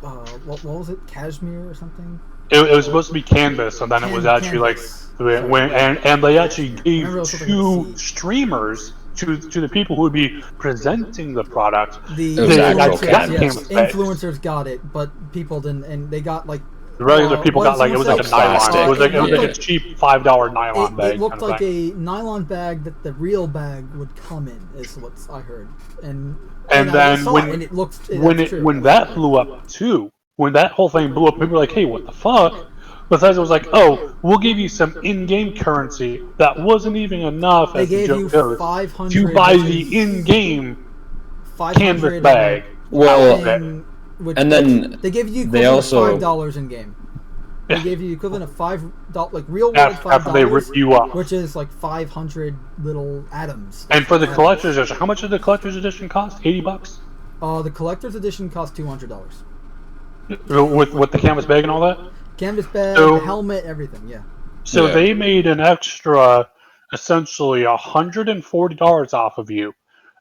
what was it, cashmere or something. It was supposed to be canvas, and then it was actually canvas. and they actually gave Remember, it was something two with a C. streamers to the people who would be presenting the product. The It was actual influencers, canvas. influencers got it, but people didn't, and they got like The regular people what got did like it was someone like a say? nylon. Plastic. It was like Yeah. a cheap $5 nylon bag. It looked kind of like thing. a nylon bag that the real bag would come in, is what I heard. And And I then saw when it, and it looked when that blew up too, when that whole thing blew up, people were like, "Hey, what the fuck?" Bethesda was like, "Oh, we'll give you some in-game currency that wasn't even enough they as the gave joke you goes, 500 to buy the in-game 500 canvas bag." Well, thing, which, and then they gave you the they equivalent also- of $5 in game. They gave you the equivalent of $5, like real world After they $5, rip you up. which is like 500 little atoms. And for the collector's edition, how much did the collector's edition cost? $80? The collector's edition cost $200. With the canvas bag and all that? Canvas bag, So- the helmet, everything. Yeah. So Yeah. they made an extra, essentially $140 off of you,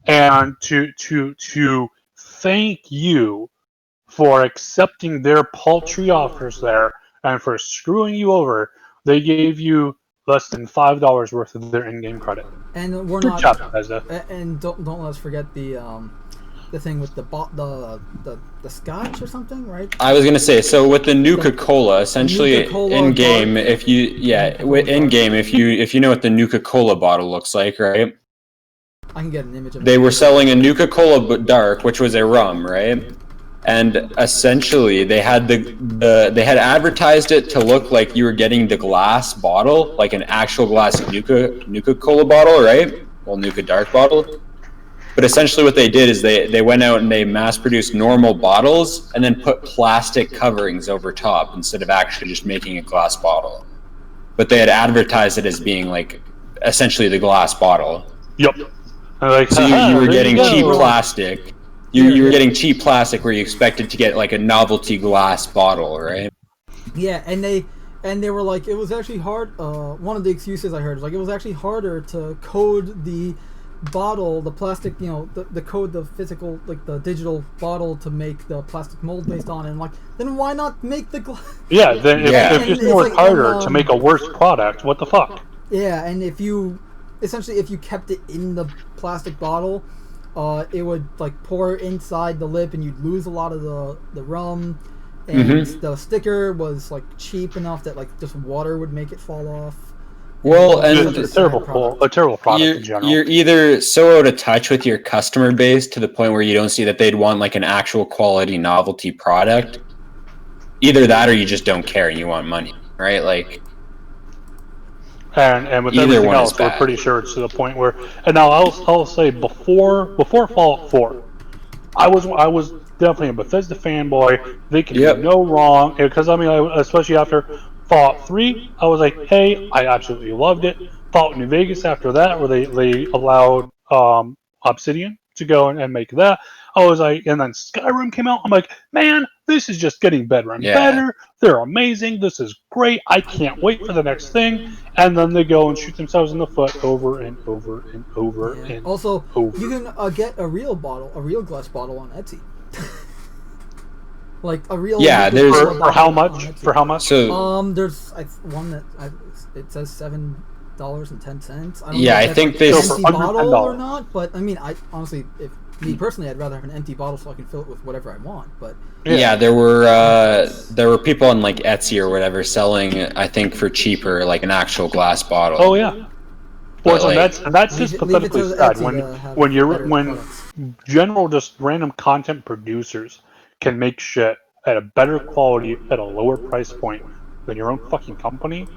and to thank you for accepting their paltry offers there and for screwing you over, they gave you less than $5 worth of their in-game credit. And we're Good not. job, Bethesda. And don't let us forget the thing with the scotch or something, right? I was gonna say, so with the Nuka-Cola, essentially Nuka-Cola in game, dark. if you in game, if you know what the Nuka-Cola bottle looks like, right? I can get an image of it. They were selling a Nuka-Cola Dark, which was a rum, right? And essentially, they had they had advertised it to look like you were getting the glass bottle, like an actual glass Nuka-Cola bottle, right? Well, Nuka Dark bottle. But essentially, what they did is they went out and they mass-produced normal bottles and then put plastic coverings over top instead of actually just making a glass bottle. But they had advertised it as being like essentially the glass bottle. Yep. Like, So you were getting cheap go. plastic. You were getting cheap plastic where you expected to get like a novelty glass bottle, right? Yeah, and And they were like, it was actually hard. One of the excuses I heard was like, it was actually harder to code the bottle, the plastic, the code, the physical, like the digital bottle to make the plastic mold based on it. And like, then why not make the glass? Yeah, then if it's more like, harder to make a worse product, what the fuck? Yeah, and if you kept it in the plastic bottle, it would like pour inside the lip, and you'd lose a lot of the rum. And the sticker was like cheap enough that like just water would make it fall off. Well, and it's a terrible product in general. You're either so out of touch with your customer base to the point where you don't see that they'd want like an actual quality novelty product. Either that, or you just don't care and you want money, right? Like, and with everything else, we're pretty sure it's to the point where. And now I'll say before Fallout 4, I was definitely a Bethesda fanboy. They can do no wrong, because I mean, especially after Fallout 3, I was like, hey, I absolutely loved it. Fallout New Vegas after that, where they allowed Obsidian to go and make that, I was like, and then Skyrim came out. I'm like, man, this is just getting better and better. They're amazing. This is great. I can't wait for the next thing. And then they go and shoot themselves in the foot over and over and over and also, over. you can get a real glass bottle on Etsy. Like a real for how much? For how much? So there's one that it says $7.10. I don't know I if think they they empty bottle or not, but I mean, I honestly, if me personally, I'd rather have an empty bottle so I can fill it with whatever I want. But there were people on like Etsy or whatever selling, I think, for cheaper, like an actual glass bottle. Oh yeah. Well, like, that's just pathetically sad when general just random content producers can make shit at a better quality at a lower price point than your own fucking company.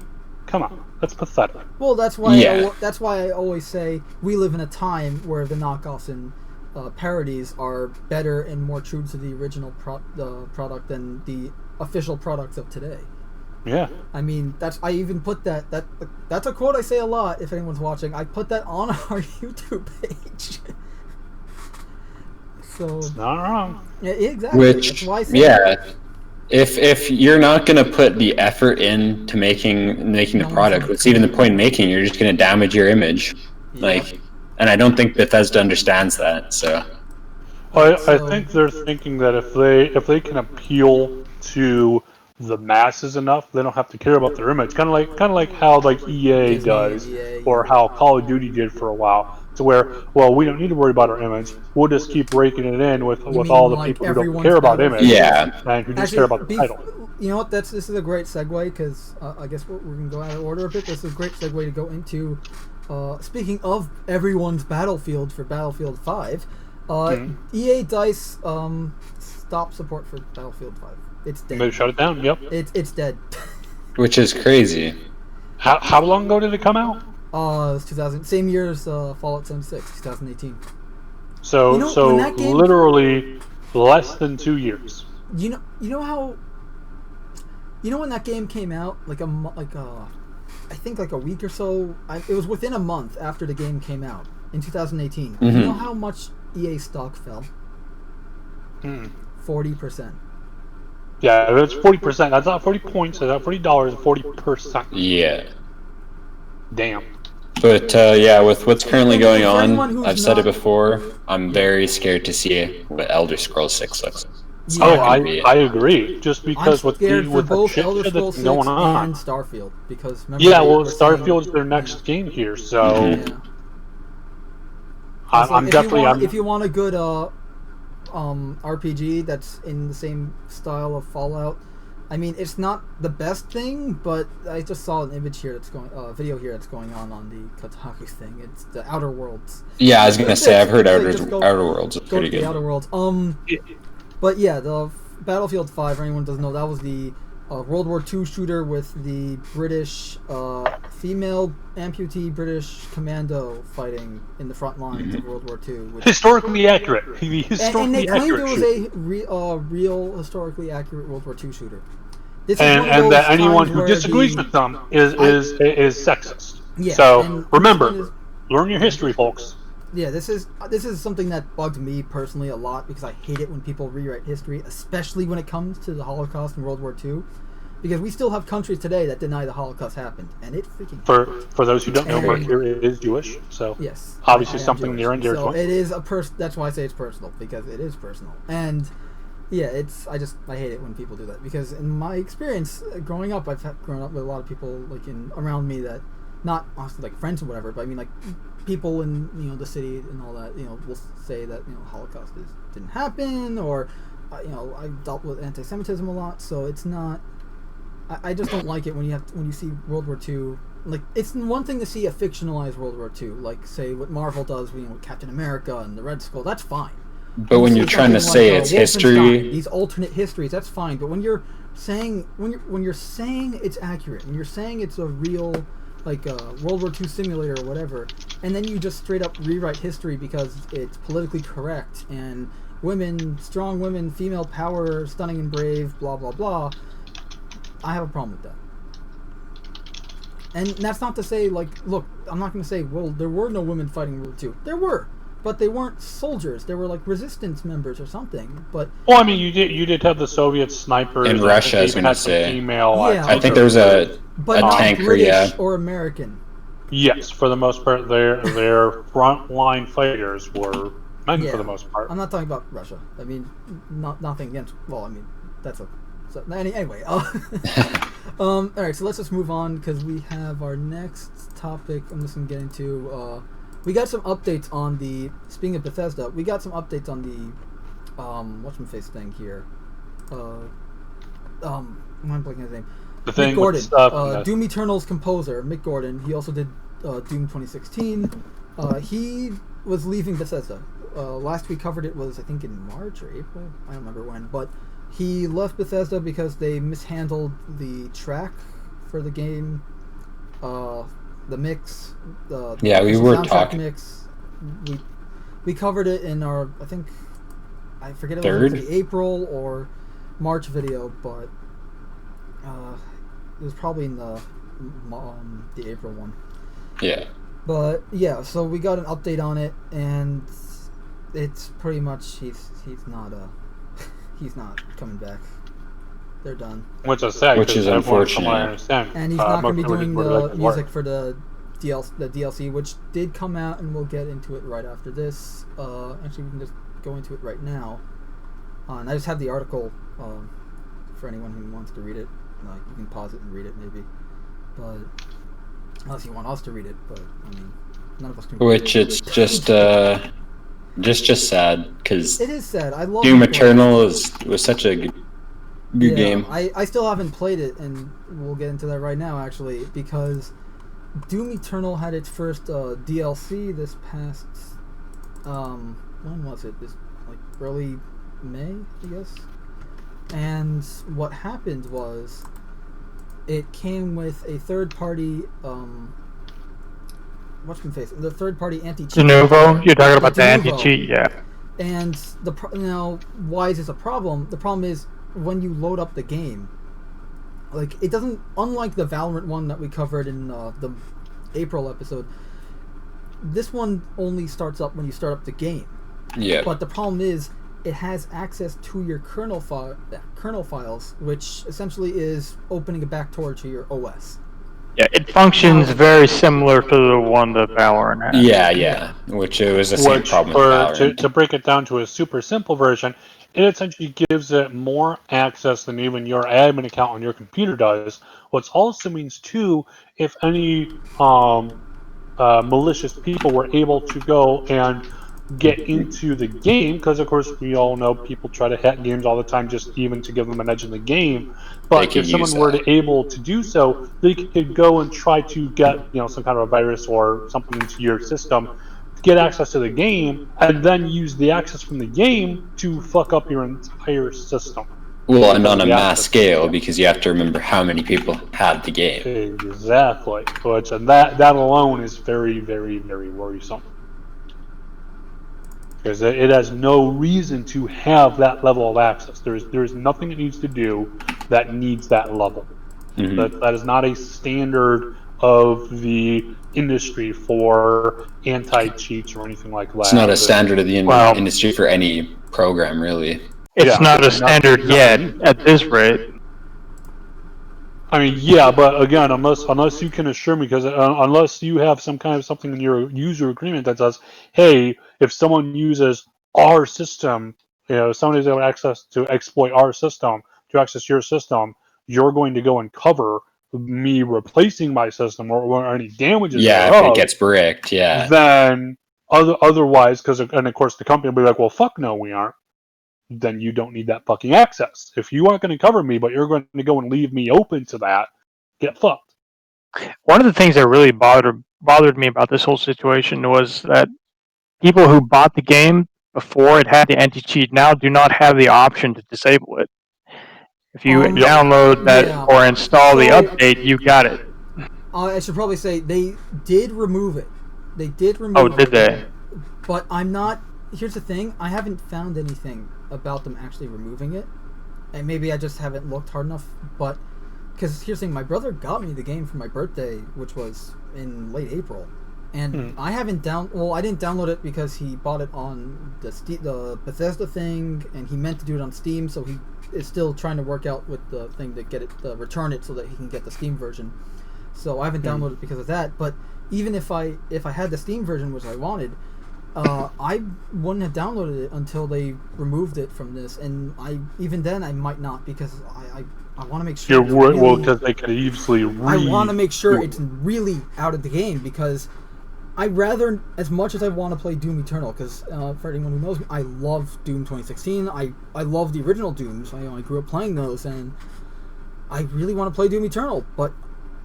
Come on, that's pathetic. Well, that's why I always say we live in a time where the knockoffs and parodies are better and more true to the original product than the official products of today. Yeah. I mean, I even put that's a quote I say a lot if anyone's watching. I put that on our YouTube page. So it's not wrong. Yeah, exactly. Which, if you're not going to put the effort into making the product, what's even the point in making? You're just going to damage your image. Like, and I don't think Bethesda understands that. So, I think they're thinking that if they can appeal to the masses enough, they don't have to care about their image. Kind of like how like EA does, or how Call of Duty did for a while. To where, well, we don't need to worry about our image. We'll just keep raking it in with all the people who don't care about image, and who just care about the title. You know what? This is a great segue, because I guess we're gonna go out of order a bit. This is a great segue to go into. Speaking of everyone's Battlefield for Battlefield 5, EA DICE stopped support for Battlefield 5. It's dead. They shut it down. Yep. It's dead. Which is crazy. How long ago did it come out? It was 2000, same year as Fallout 76, 2018. So literally less than 2 years. You know how. You know when that game came out, I think like a week or so. It was within a month after the game came out in 2018. You know how much EA stock fell? 40%. Yeah, it's 40%. That's not 40 points. That's not $40. 40%. Yeah. Damn. But with what's currently going on, I've said it before. I'm very scared to see what Elder Scrolls 6 looks like. I agree. Just because with the shit that's going on. And Starfield, because Starfield's their next game here, so I'm definitely. If you want a good RPG that's in the same style of Fallout, I mean, it's not the best thing, but I just saw an image here video here that's going on the Kotaku thing. It's the Outer Worlds. Yeah, I was gonna say I've heard Outer Worlds is pretty good. The Outer Worlds. But yeah, the Battlefield 5. For anyone who doesn't know, that was the World War II shooter with the British female amputee British commando fighting in the front lines of World War II. Historically accurate. And they claimed it was a real historically accurate World War II shooter. And that anyone who disagrees with them is sexist. Yeah, so remember, learn your history, folks. Yeah, this is something that bugs me personally a lot, because I hate it when people rewrite history, especially when it comes to the Holocaust and World War II. because we still have countries today that deny the Holocaust happened, and it freaking For those who don't know, Merc here is Jewish, so yes, obviously I am something Jewish. near and dear to So him. it is that's why I say it's personal, because it is personal. And yeah, I hate it when people do that, because in my experience growing up, I've grown up with a lot of people like around me that, not honestly like friends or whatever, but I mean like people in the city and all that, will say that Holocaust didn't happen, or I've dealt with anti-Semitism a lot, so it's not. I just don't like it when you see World War II. Like, it's one thing to see a fictionalized World War II, like say what Marvel does, with Captain America and the Red Skull. That's fine. But when you're trying to say it's history, these alternate histories, that's fine. But when you're saying it's accurate, and you're saying it's a real World War II simulator or whatever, and then you just straight up rewrite history because it's politically correct and strong women, female power, stunning and brave, blah blah blah. I have a problem with that. And that's not to say, look, I'm not going to say, well, there were no women fighting World War II. There were. But they weren't soldiers. They were resistance members or something. But well, I mean, you did have the Soviet snipers in Russia. I was going to say, female. Yeah, I think there was a tanker, British or American. Yes, for the most part, their frontline fighters were men for the most part. I'm not talking about Russia. I mean, nothing against. Well, I mean, that's a. So, anyway, all right. So let's just move on, because we have our next topic. I'm just gonna get into. We got some updates on the. Speaking of Bethesda, we got some updates on the. What's-my-face thing here? I'm blanking his name. The thing Mick Gordon, stuff, Doom Eternal's composer, Mick Gordon. He also did Doom 2016. He was leaving Bethesda. Last we covered it was, I think, in March or April. I don't remember when, but he left Bethesda because they mishandled the track for the game, the mix. We were talking. Mix. We covered it in our, I forget if it was the April or March video, but it was probably in the April one. Yeah. But yeah, so we got an update on it, and it's pretty much he's not coming back. They're done. Which is sad. Which is unfortunate. And he's not going to be doing the music for the DLC, which did come out, and we'll get into it right after this. Actually, we can just go into it right now. And I just have the article for anyone who wants to read it. You can pause it and read it, maybe. But unless you want us to read it, but I mean, none of us can. Which it's just sad, because it is sad. I love Doom Eternal was such a good game. I still haven't played it, and we'll get into that right now, actually, because Doom Eternal had its first DLC this past when was it? This early May, I guess. And what happened was, it came with a third-party the third-party anti-cheat. Denuvo? You're talking about the anti-cheat, yeah. And now, why is this a problem? The problem is when you load up the game, it doesn't. Unlike the Valorant one that we covered in the April episode, this one only starts up when you start up the game. Yeah. But the problem is, it has access to your kernel files, which essentially is opening a backdoor to your OS. Yeah, it functions very similar to the one that Valorant has. Yeah, which it was the same problem with Valorant. To break it down to a super simple version, it essentially gives it more access than even your admin account on your computer does. What also means, too, if any malicious people were able to go and get into the game, because of course we all know people try to hack games all the time just even to give them an edge in the game, but if someone were able to do so, they could go and try to get some kind of a virus or something into your system, get access to the game, and then use the access from the game to fuck up your entire system. Well, and on a mass scale, because you have to remember how many people had the game. Exactly. And that alone is very, very, very worrisome. Because it has no reason to have that level of access. There's nothing it needs to do that needs that level. Mm-hmm. That is not a standard of the industry for anti-cheats or anything like that. It's not a standard of the industry for any program, really. It's not a standard yet, at this rate. I mean, yeah, but again, unless you can assure me, because unless you have some kind of something in your user agreement that says, hey, if someone uses our system, somebody's able to access to exploit our system to access your system, you're going to go and cover me replacing my system or any damages Yeah, if it thereof. gets bricked, yeah. Then otherwise, and of course the company will be like, well, fuck no, we aren't. Then you don't need that fucking access. If you aren't going to cover me, but you're going to go and leave me open to that, get fucked. One of the things that really bothered me about this whole situation was that people who bought the game before it had the anti-cheat now do not have the option to disable it. If you Yep. download that Yeah. or install the So- update, you got it. I should probably say they did remove it. They did remove Oh, it. did they? But I'm not. Here's the thing. I haven't found anything about them actually removing it, and maybe I just haven't looked hard enough. But because here's the thing, my brother got me the game for my birthday, which was in late April, and I haven't I didn't download it because he bought it on the Bethesda thing, and he meant to do it on Steam, so he is still trying to work out with the thing to get it, return it, so that he can get the Steam version. So I haven't downloaded it because of that. But even if I had the Steam version, which I wanted, I wouldn't have downloaded it until they removed it from this, and even then I might not, because I want to make sure. Because they could easily. I want to make sure it's really out of the game, because I rather, as much as I want to play Doom Eternal, because for anyone who knows me, I love Doom 2016. I love the original Dooms. I grew up playing those, and I really want to play Doom Eternal, but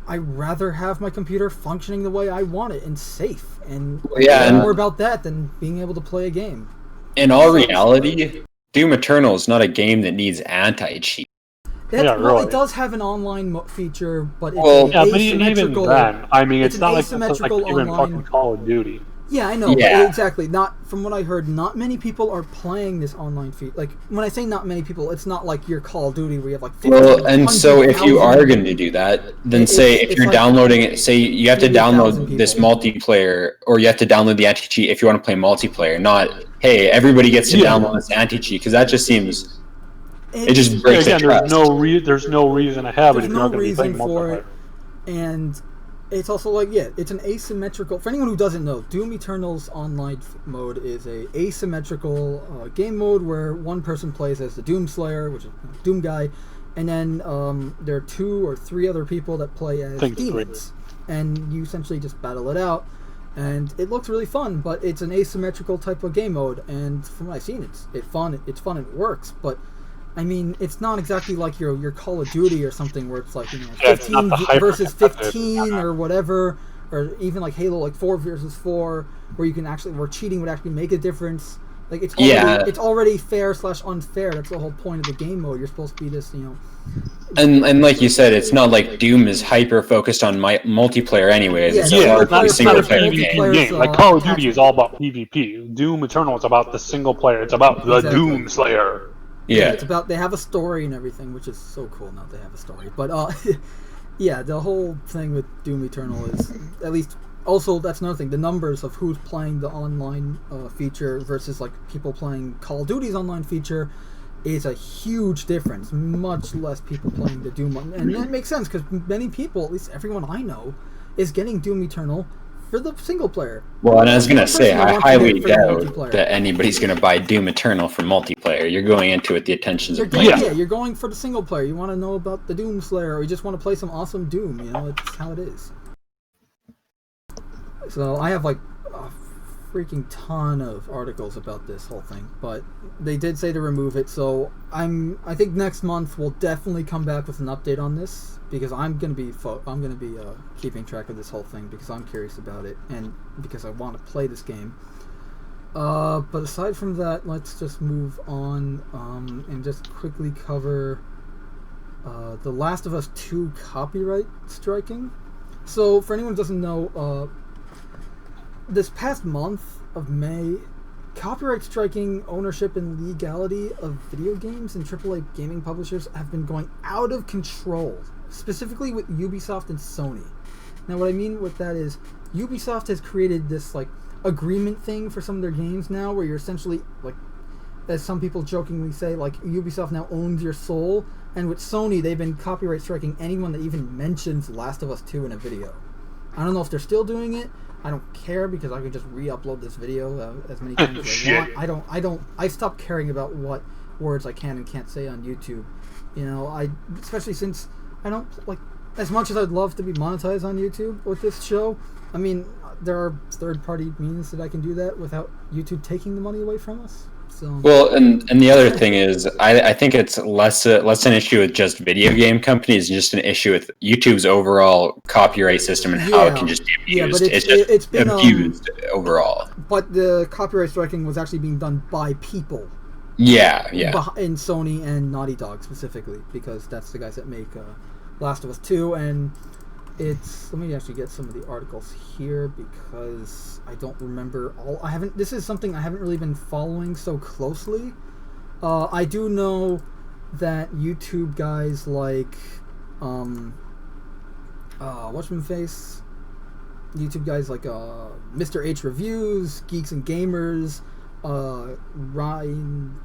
I'd rather have my computer functioning the way I want it and safe, and more about that than being able to play a game. In all reality, Doom Eternal is not a game that needs anti-cheat. It does have an online feature, but it's but even then, I mean, it's not like even fucking Call of Duty. Yeah, I know. But exactly. Not from what I heard, not many people are playing this online feature. Like, when I say not many people, it's not like your Call of Duty where you have like 50, well, and so if you are going to do that, then if you're downloading it, say you have to download this multiplayer, or you have to download the anti-cheat if you want to play multiplayer, not, hey, everybody gets to download this anti-cheat, because that just seems... It just breaks the trust. There's no reason to have it if you're not going to be playing multiplayer. And it's also like, it's an asymmetrical... For anyone who doesn't know, Doom Eternal's online mode is a asymmetrical game mode where one person plays as the Doom Slayer, which is Doom guy, and then there are 2 or 3 other people that play as demons. And you essentially just battle it out. And it looks really fun, but it's an asymmetrical type of game mode. And from what I've seen, it's fun, it works, but... I mean, it's not exactly like your Call of Duty or something where it's like 15 versus 15 or whatever, or even like Halo, like 4 versus 4, where you can where cheating would actually make a difference. Like it's already fair / unfair. That's the whole point of the game mode. You're supposed to be this, And like you said, it's not like Doom is hyper focused on multiplayer anyways. It's not a single player game. Like Call of Duty is all about PvP. Doom Eternal is about the single player. It's about the Doom Slayer. Yeah, it's about, they have a story and everything, which is so cool now they have a story. But the whole thing with Doom Eternal is, at least, also that's another thing, the numbers of who's playing the online feature versus like people playing Call of Duty's online feature is a huge difference. Much less people playing the Doom one, and that makes sense because many people, at least everyone I know, is getting Doom Eternal for the single player. Well, and I was gonna say, I highly doubt that anybody's gonna buy Doom Eternal for multiplayer. You're going into it the intentions of playing. Yeah, you're going for the single player. You want to know about the Doom Slayer, or you just want to play some awesome Doom. It's how it is. So I have like a freaking ton of articles about this whole thing, but they did say to remove it. So I think next month we'll definitely come back with an update on this, because I'm gonna be keeping track of this whole thing because I'm curious about it and because I want to play this game. But aside from that, let's just move on and just quickly cover The Last of Us 2 copyright striking. So for anyone who doesn't know, this past month of May, copyright striking, ownership, and legality of video games and AAA gaming publishers have been going out of control, specifically with Ubisoft and Sony. Now what I mean with that is, Ubisoft has created this like agreement thing for some of their games now, where you're essentially like, as some people jokingly say, like Ubisoft now owns your soul, and with Sony, they've been copyright striking anyone that even mentions Last of Us 2 in a video. I don't know if they're still doing it. I don't care because I can just re-upload this video as many times as I want. I stopped caring about what words I can and can't say on YouTube. You know, especially since I don't like, as much as I'd love to be monetized on YouTube with this show. I mean, there are third-party means that I can do that without YouTube taking the money away from us. So. Well, and the other thing is, I think it's less an issue with just video game companies, and just an issue with YouTube's overall copyright system and how it can just be abused. But it's been abused overall. But the copyright striking was actually being done by people. Yeah. In Sony and Naughty Dog specifically, because that's the guys that make Last of Us 2, and let me actually get some of the articles here because I don't remember all. This is something I haven't really been following so closely. I do know that YouTube guys like whatchamface? YouTube guys like Mr. H Reviews, Geeks and Gamers, Ryan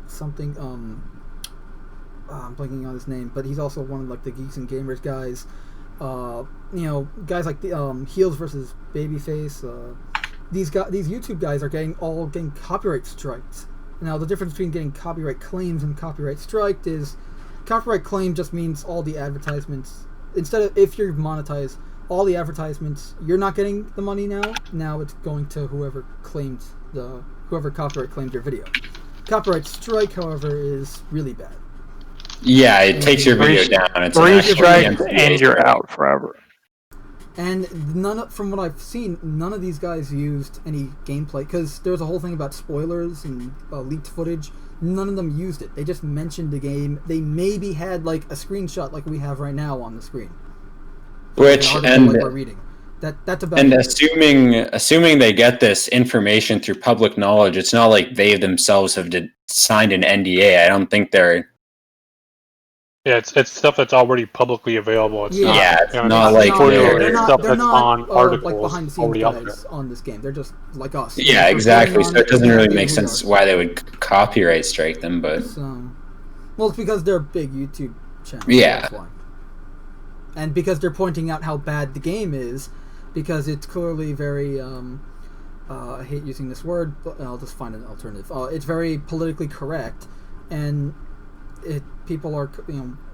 something, I'm blanking on his name, but he's also one of like the Geeks and Gamers guys. Guys like the Heels versus Babyface. These YouTube guys are getting copyright striked. Now the difference between getting copyright claims and copyright striked is copyright claim just means all the advertisements. Instead of if you're monetized, all the advertisements, you're not getting the money now. Now it's going to whoever copyright claimed your video. Copyright strike, however, is really bad. Yeah, it takes your video down. It's 3 strikes and you're out forever. And from what I've seen, none of these guys used any gameplay, because there was a whole thing about spoilers and leaked footage. None of them used it. They just mentioned the game. They maybe had like a screenshot like we have right now on the screen. Which and like we're reading. That's about and it. assuming they get this information through public knowledge, it's not like they themselves have signed an NDA. I don't think they're. Yeah, it's stuff that's already publicly available. It's not like stuff that's on articles like behind the ssit's already out there on this game. They're just like us. Yeah, exactly. So it doesn't really make sense why they would copyright strike them, but well, it's because they're a big YouTube channel. Yeah. That's why. And because they're pointing out how bad the game is, because it's clearly very I hate using this word, but I'll just find an alternative. It's very politically correct, and people are,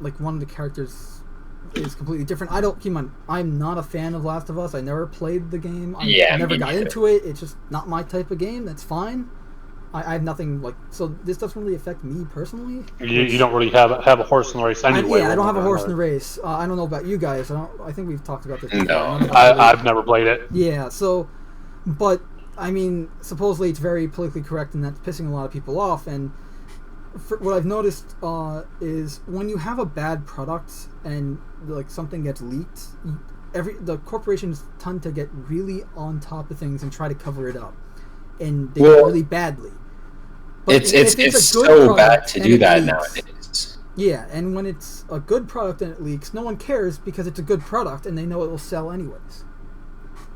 like one of the characters is completely different. I'm not a fan of Last of Us. I never played the game. I never got into it. It's just not my type of game. That's fine. I have nothing so this doesn't really affect me personally. You don't really have a horse in the race anyway. I don't have a horse in the race. I don't know about you guys. I think we've talked about this before. No, I've never played it. Yeah, but I mean, supposedly it's very politically correct, and that's pissing a lot of people off. And what I've noticed is when you have a bad product and like something gets leaked, the corporations tend to get really on top of things and try to cover it up, and they do it really badly. But it's so bad to do that nowadays. Yeah, and when it's a good product and it leaks, no one cares because it's a good product and they know it will sell anyways.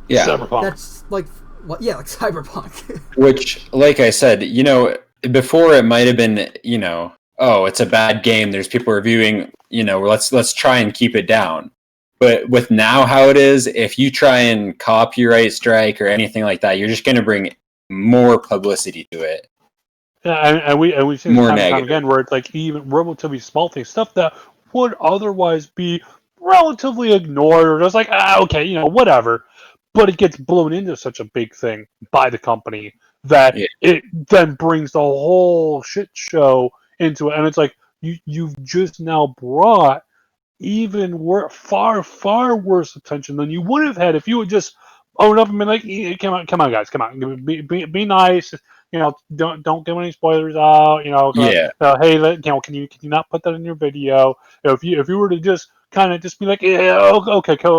Yeah, Cyberpunk. That's like Cyberpunk. Which, like I said, before it might have been, oh, it's a bad game. There's people reviewing, let's try and keep it down. But with now how it is, if you try and copyright strike or anything like that, you're just going to bring more publicity to it. Yeah, and we've seen more time negative. And time again where it's like even relatively small things, stuff that would otherwise be relatively ignored or just like, okay, whatever. But it gets blown into such a big thing by the company that it then brings the whole shit show into it. And it's like, you've just now brought even far, far worse attention than you would have had if you would just own up and be like, come on, guys, come on, be nice. Don't give any spoilers out. Hey, can you not put that in your video? If you were to just kind of just be like, okay, come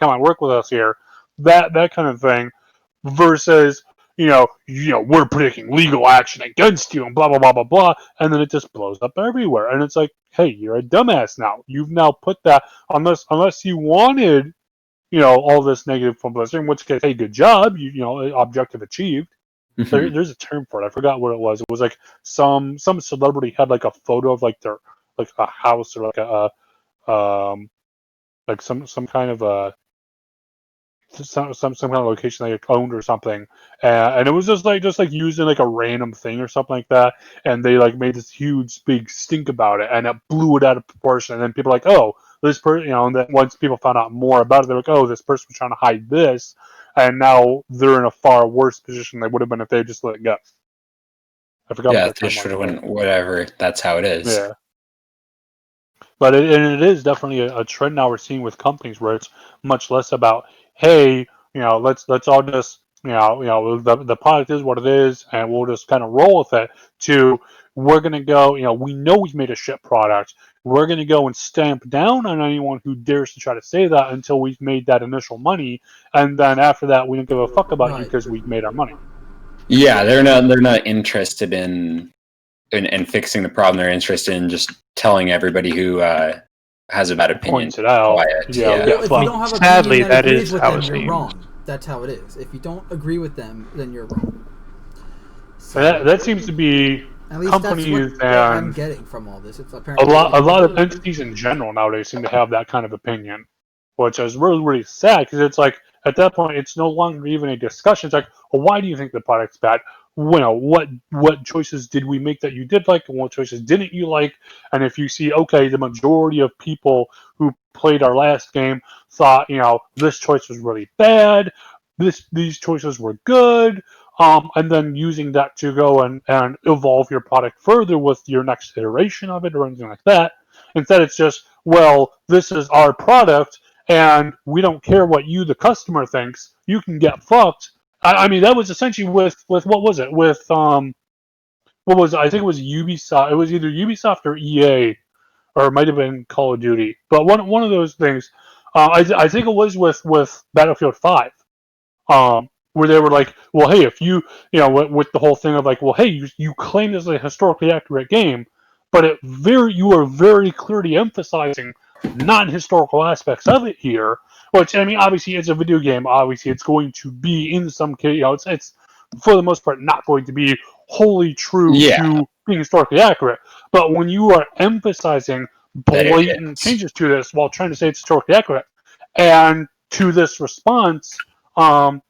on, work with us here, that kind of thing, versus we're predicting legal action against you and blah blah blah blah blah, and then it just blows up everywhere, and it's like, hey, you're a dumbass now. You've now put that unless you wanted, all this negative publicity, in which case, hey, good job, objective achieved. There's a term for it. I forgot what it was. It was like some celebrity had like a photo of like their like a house or like like some kind of a some kind of location they owned or something, and it was just like using like a random thing or something like that, and they like made this huge big stink about it, and it blew it out of proportion, and then people were like, oh, this person, you know, and then once people found out more about it, they're like, oh, this person was trying to hide this, and now they're in a far worse position than they would have been if they just let it go. I forgot Yeah, what they that should term have was. went whatever. That's how it is. Yeah. But it is definitely a trend now we're seeing with companies where it's much less about, hey, you know, let's all just, the product is what it is, and we'll just kind of roll with it. To we're gonna go, we know we've made a shit product. We're gonna go and stamp down on anyone who dares to try to say that until we've made that initial money, and then after that, we don't give a fuck about you Right. because we've made our money. Yeah, they're not interested in fixing the problem. They're interested in just telling everybody who has a bad opinion. Points it out. Quiet. Yeah, Yeah. Well, if fuck. you don't have an Sadly, opinion that that agrees is with how them, it you're seems. wrong. That's how it is. If you don't agree with them, then you're wrong. So, That seems to be at least companies that's what I'm and getting from all this. It's a apparently lot of entities in general nowadays seem to have that kind of opinion, which is really, really sad, because it's like at that point it's no longer even a discussion. It's like, well, why do you think the product's bad? What choices did we make that you did like, and what choices didn't you like? And if you see, okay, the majority of people who played our last game thought, this choice was really bad, these choices were good, and then using that to go and evolve your product further with your next iteration of it or anything like that. Instead, it's just, well, this is our product, and we don't care what you, the customer, thinks. You can get fucked. I mean, that was essentially with what was it? With what was it? I think it was Ubisoft. It was either Ubisoft or EA, or it might have been Call of Duty. But one of those things. I think it was with Battlefield 5. Where they were like, well, hey, if with the whole thing of like, well, hey, you claim this is a historically accurate game, but you are very clearly emphasizing non-historical aspects of it here. Which, I mean, obviously it's a video game. Obviously, it's going to be in some case, it's for the most part not going to be wholly true Yeah, to being historically accurate. But when you are emphasizing that it blatant is. changes to this while trying to say it's historically accurate, and to this response, again,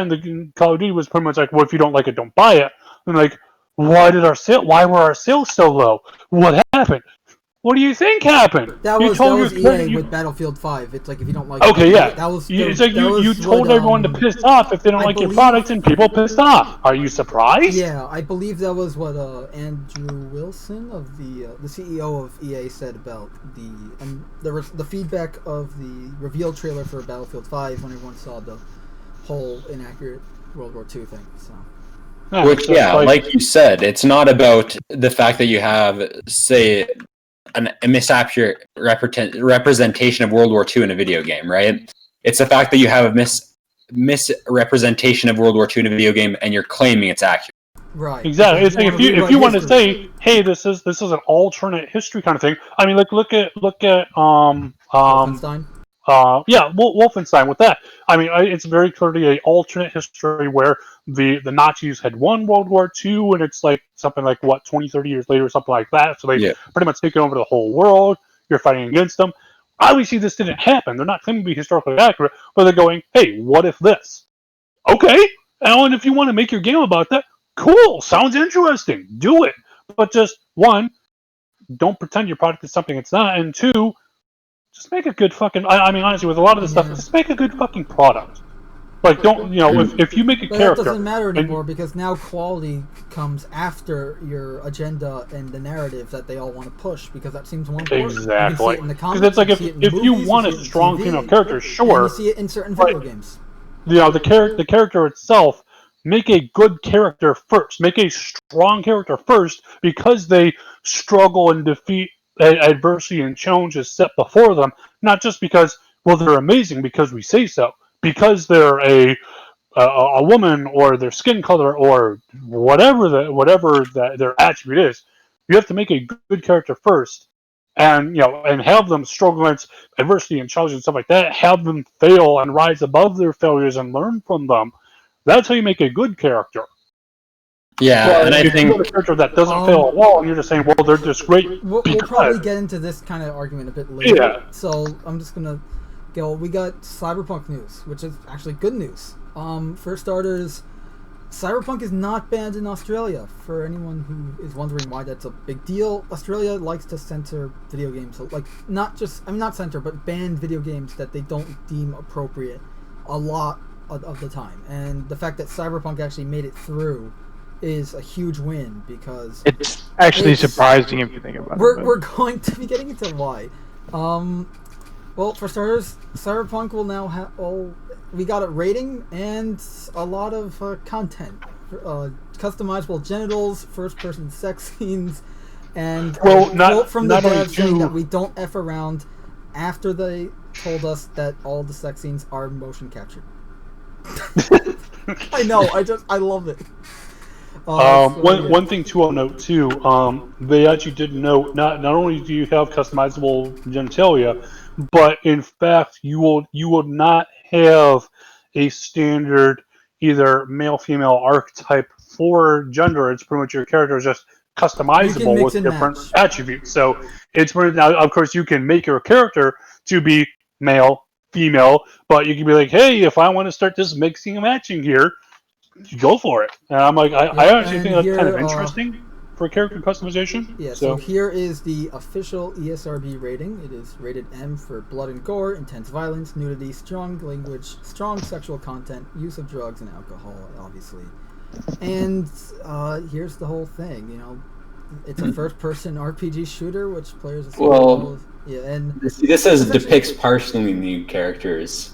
the Call of Duty was pretty much like, well, if you don't like it, don't buy it. And like, why were our sales so low? What happened? What do you think happened? that You was told EA with Battlefield 5. It's like if you don't like Okay, it, yeah. that was It's like that you was told what, everyone to piss off if they don't I like your believe- product, and people pissed off. Are you surprised? Yeah, I believe that was what Andrew Wilson of the CEO of EA said about the feedback of the reveal trailer for Battlefield 5 when everyone saw the whole inaccurate World War II thing. So Yeah, Which, it's just like you said, it's not about the fact that you have, say, a misaccurate representation of World War II in a video game, right? It's the fact that you have a misrepresentation of World War II in a video game, and you're claiming it's accurate. right, exactly. It's like if you want to history. say, hey, this is an alternate history kind of thing. I mean, like look at Wolfenstein. Yeah, Wolfenstein with that. I mean, it's very clearly an alternate history where the Nazis had won World War II, and it's like something like, what, 20, 30 years later, or something like that. So they've Yeah. pretty much taken over the whole world. You're fighting against them. Obviously, this didn't happen. They're not claiming to be historically accurate, but they're going, hey, what if this? Okay, and if you want to make your game about that, cool, sounds interesting. Do it. But just, one, don't pretend your product is something it's not, and two, just make a good fucking. I mean, honestly, with a lot of this stuff, just make a good fucking product. Like, don't if you make a But character, that doesn't matter anymore because now quality comes after your agenda and the narrative that they all want to push because that seems more important. Exactly. You can see it in the comics. Because it's like you see it in if you movies, want see a it in strong TV, female character, and sure. you see it in certain video games. The character itself, make a good character first. Make a strong character first because they struggle and defeat adversity and challenges set before them. Not just because, well, they're amazing because we say so. Because they're a woman or their skin color or whatever their attribute is. You have to make a good character first, and and have them struggle against adversity and challenges and stuff like that. Have them fail and rise above their failures and learn from them. That's how you make a good character. Yeah, Well, and I if you think got a character that doesn't fail at all, and you're just saying, well, they're just great. We'll because. probably get into this kind of argument a bit later. Yeah. So I'm just gonna go. We got Cyberpunk news, which is actually good news. For starters, Cyberpunk is not banned in Australia. For anyone who is wondering why that's a big deal, Australia likes to censor video games. So, like, not censor, but ban video games that they don't deem appropriate a lot of the time. And the fact that Cyberpunk actually made it through is a huge win because It's actually surprising if you think about it. we're going to be getting into why. Well, for starters, Cyberpunk will now have we got a rating and a lot of content, customizable genitals, first-person sex scenes, and Well, a not- quote from the not only devs saying do- that we don't f around after they told us that all the sex scenes are motion captured. I know. I love it. One thing too, I'll note too. They actually did note not only do you have customizable genitalia, but in fact you will not have a standard either male female archetype for gender. It's pretty much your character is just customizable mix with and different match. attributes. So it's now, of course, you can make your character to be male, female, but you can be like, hey, if I want to start this mixing and matching here, go for it. And I'm like, I actually think that's kind of interesting for character customization. Yeah, so here is the official ESRB rating. It is rated M for blood and gore, intense violence, nudity, strong language, strong sexual content, use of drugs and alcohol, obviously. And here's the whole thing, you know. It's a first-person RPG shooter, which players... Well, yeah, and this says depicts partially nude characters.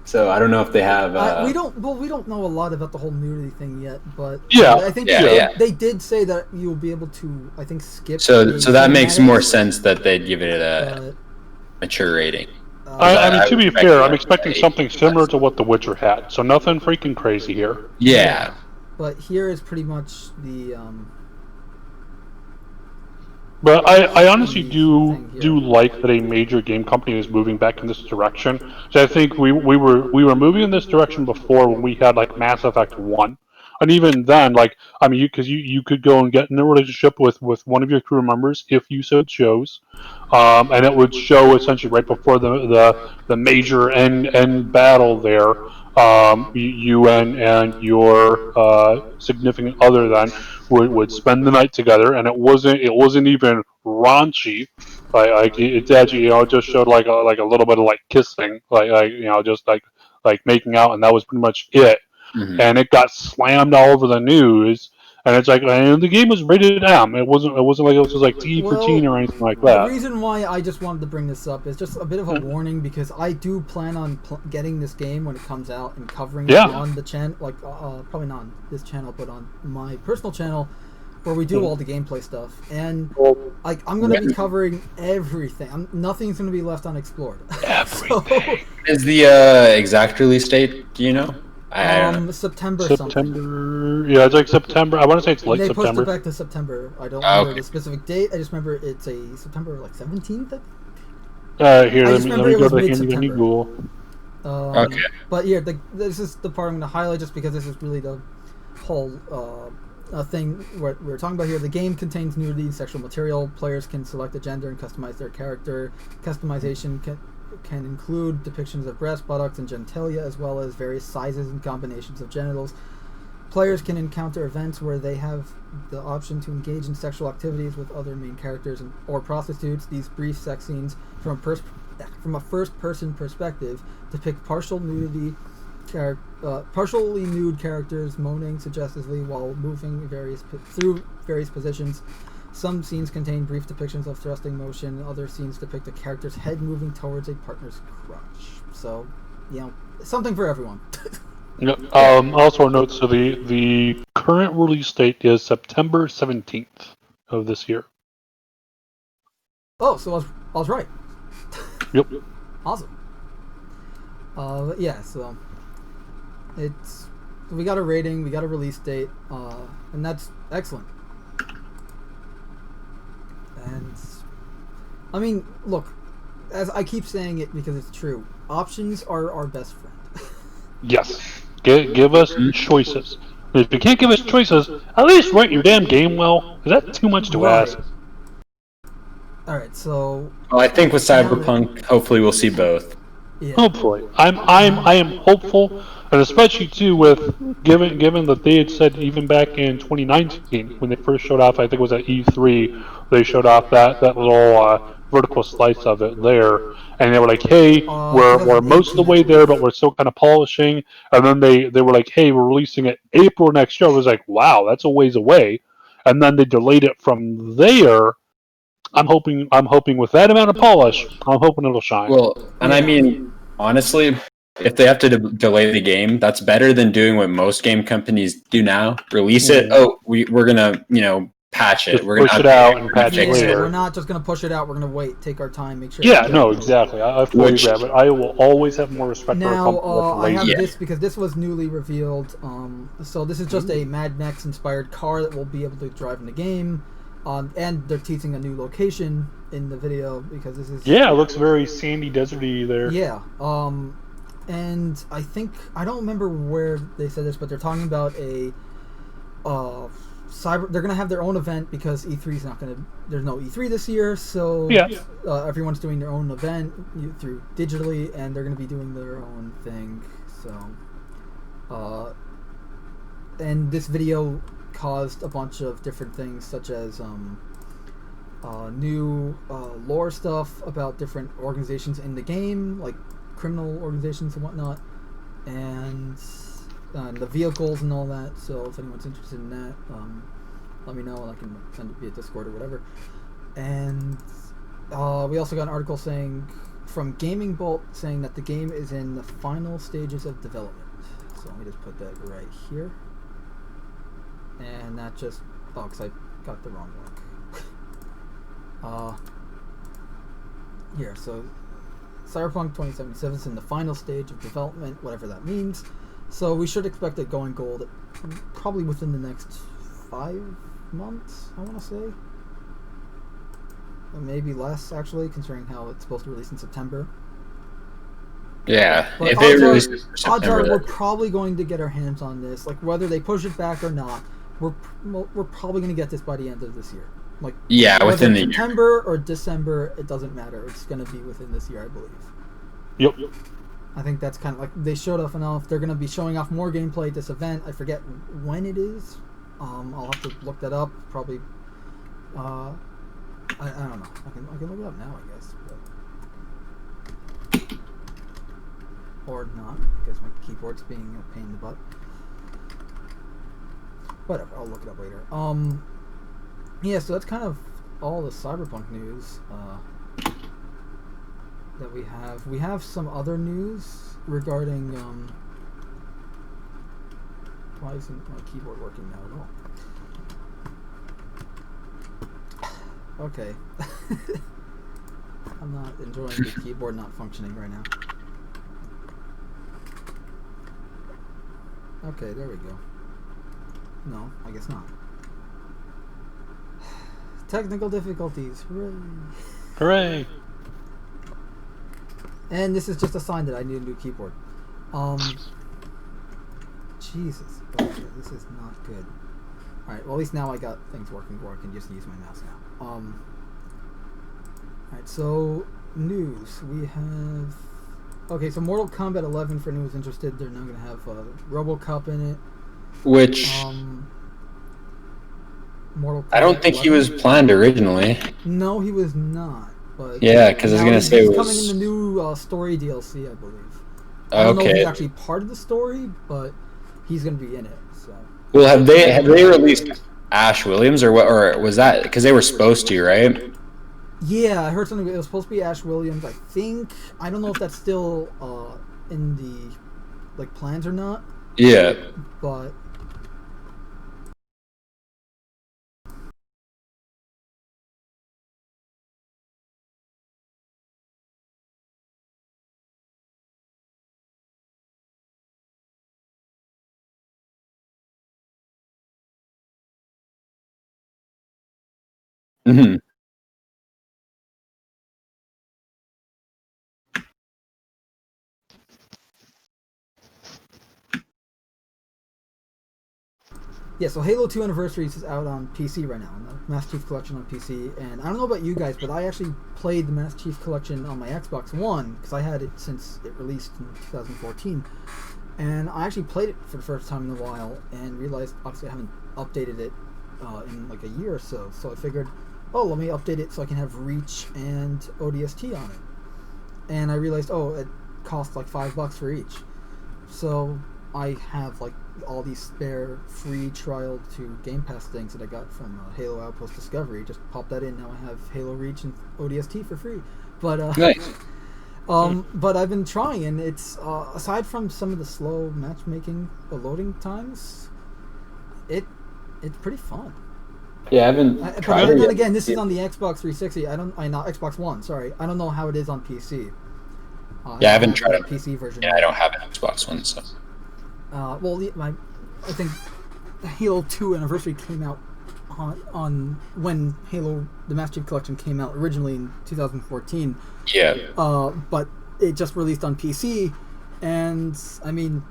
So I don't know if they have. we don't know a lot about the whole nudity thing yet, but yeah, I think they did say that you'll be able to, I think, skip. So that makes more sense that they'd give it a mature rating. I mean, to be fair, I'm expecting something similar to what The Witcher had, so nothing freaking crazy here. Yeah. But here is pretty much the. But I honestly do like that a major game company is moving back in this direction. So I think we were moving in this direction before when we had like Mass Effect 1. And even then, like, I mean, because you could go and get in a relationship with one of your crew members if you so chose, and it would show essentially right before the major end battle there. You and your significant other then would spend the night together, and it wasn't even raunchy. Like it actually just showed like a little bit of like kissing, like just like making out, and that was pretty much it. Mm-hmm. And it got slammed all over the news. And it's like, and the game was rated M. It wasn't like it was like T for teen or anything like that. The reason why I just wanted to bring this up is just a bit of a warning, because I do plan on getting this game when it comes out and covering it on the channel, like probably not on this channel, but on my personal channel, where we do all the gameplay stuff. And like I'm going to be covering everything. Nothing's going to be left unexplored. Everything. Is the exact release date? Do you know? September. Yeah, it's like September. I want to say it's late they September. pushed it back to September. I don't remember the specific date. I just remember it's a September like 17th. Here, let me go to the handy Google. Okay. But yeah, this is the part I'm going to highlight just because this is really the whole thing what we're talking about here. The game contains nudity and sexual material. Players can select a gender and customize their character. Customization can include depictions of breasts, buttocks, and genitalia, as well as various sizes and combinations of genitals. Players can encounter events where they have the option to engage in sexual activities with other main characters or prostitutes. These brief sex scenes from a first-person perspective depict partially nude characters moaning suggestively while moving through various positions. Some scenes contain brief depictions of thrusting motion. Other scenes depict a character's head moving towards a partner's crotch. So, something for everyone. Also a note, so the current release date is September 17th of this year. Oh, so I was right. Yep. Awesome. So we got a rating, we got a release date, and that's excellent. And I mean, look, as I keep saying it because it's true, options are our best friend. Yes. Give us choices. If you can't give us choices, at least write your damn game well. Is that too much to Right. ask? All right, so Well, I think with now that- Cyberpunk, hopefully we'll see both. yeah. Hopefully, I am hopeful, and especially too with given that they had said even back in 2019 when they first showed off, I think it was at E3, they showed off that little vertical slice of it there, and they were like, "Hey, we're most of the 2018, I way there, believe. but we're still kind of polishing." And then they were like, "Hey, we're releasing it April next year." I was like, "Wow, that's a ways away," and then they delayed it from there. I'm hoping with that amount of polish, I'm hoping it'll shine. Well, and I Yeah. mean, honestly, if they have to delay the game, that's better than doing what most game companies do now. Release it. Mhm. Oh, we're gonna, patch it. Just We're gonna push it update out it. and We're gonna patch it fix Yeah, it. we're later. not just gonna push it out. We're gonna wait, take our time, make sure. Yeah, it's no, good. exactly. I fully Which- agree. But I will always have more respect for a Now, company that's I have lazy. this because this was newly revealed. So this is just a Mad Max inspired car that we'll be able to drive in the game. And they're teasing a new location in the video because this is. Yeah, it looks very sandy, deserty there. Yeah. And I think I don't remember where they said this, but they're talking about a cyber. They're gonna have their own event because E3 is not gonna. There's no E3 this year, so Yeah. everyone's doing their own event through digitally, and they're gonna be doing their own thing. So, and this video caused a bunch of different things, such as new lore stuff about different organizations in the game, like criminal organizations and whatnot, and the vehicles and all that. So if anyone's interested in that, let me know and I can send it via Discord or whatever. And we also got an article saying from Gaming Bolt saying that the game is in the final stages of development. So let me just put that right here. And that just because I got the wrong link. Here, so Cyberpunk 2077 is in the final stage of development, whatever that means. So we should expect it going gold probably within the next 5 months, I want to say. Or maybe less, actually, considering how it's supposed to release in September. Yeah, But if they release it for odds September, are we're that- probably going to get our hands on this. Like, whether they push it back or not, we're probably going to get this by the end of this year. Like, yeah, whether within it's the year. September or December, it doesn't matter. It's going to be within this year, I believe. Yep. I think that's kind of like they showed off enough. They're going to be showing off more gameplay at this event. I forget when it is. I'll have to look that up. Probably. I don't know. I can look it up now, I guess. But... Or not, because my keyboard's being a pain in the butt. Whatever. I'll look it up later. Yeah. So that's kind of all the Cyberpunk news. That we have. We have some other news regarding why isn't my keyboard working now at all? Okay. I'm not enjoying the keyboard not functioning right now. Okay, there we go. No, I guess not. Technical difficulties. Hooray. Hooray! And this is just a sign that I need a new keyboard. Jesus. Okay, this is not good. Alright, well at least now I got things working where I can just use my mouse now. Alright, so news. We have... Okay, so Mortal Kombat 11, for anyone who's interested, they're now going to have RoboCop in it. Which Mortal Kombat I don't think he 11. was planned originally. No, he was not. But Yeah, because I was now gonna say he's it coming was in the new story DLC, I believe. I don't know if okay. he's actually part of the story, but he's going to be in it. So Well, have they released Ash Williams or what? Or was that because they were supposed to, right? yeah, I heard something. It was supposed to be Ash Williams. I think I don't know if that's still in the like plans or not, Yeah. but. Hmm. Yeah, so Halo 2 Anniversaries is out on PC right now, the Master Chief Collection on PC. And I don't know about you guys, but I actually played the Master Chief Collection on my Xbox One, because I had it since it released in 2014. And I actually played it for the first time in a while, and realized, obviously I haven't updated it in like a year or so. So I figured, oh, let me update it so I can have Reach and ODST on it. And I realized, oh, it costs like $5 for each. So I have like all these spare free trial to Game Pass things that I got from Halo Outpost Discovery. Just pop that in. Now I have Halo Reach and ODST for free. But Nice. but I've been trying, and it's aside from some of the slow matchmaking, the loading times, it's pretty fun. Yeah, I haven't But tried then it yet. again, this is on the Xbox 360. Not Xbox One. Sorry, I don't know how it is on PC. Yeah, I haven't tried the it. PC version. Yeah, I don't have an Xbox One, so. I think Halo 2 Anniversary came out on when Halo the Master Chief Collection came out originally in 2014. Yeah. But it just released on PC, and I mean,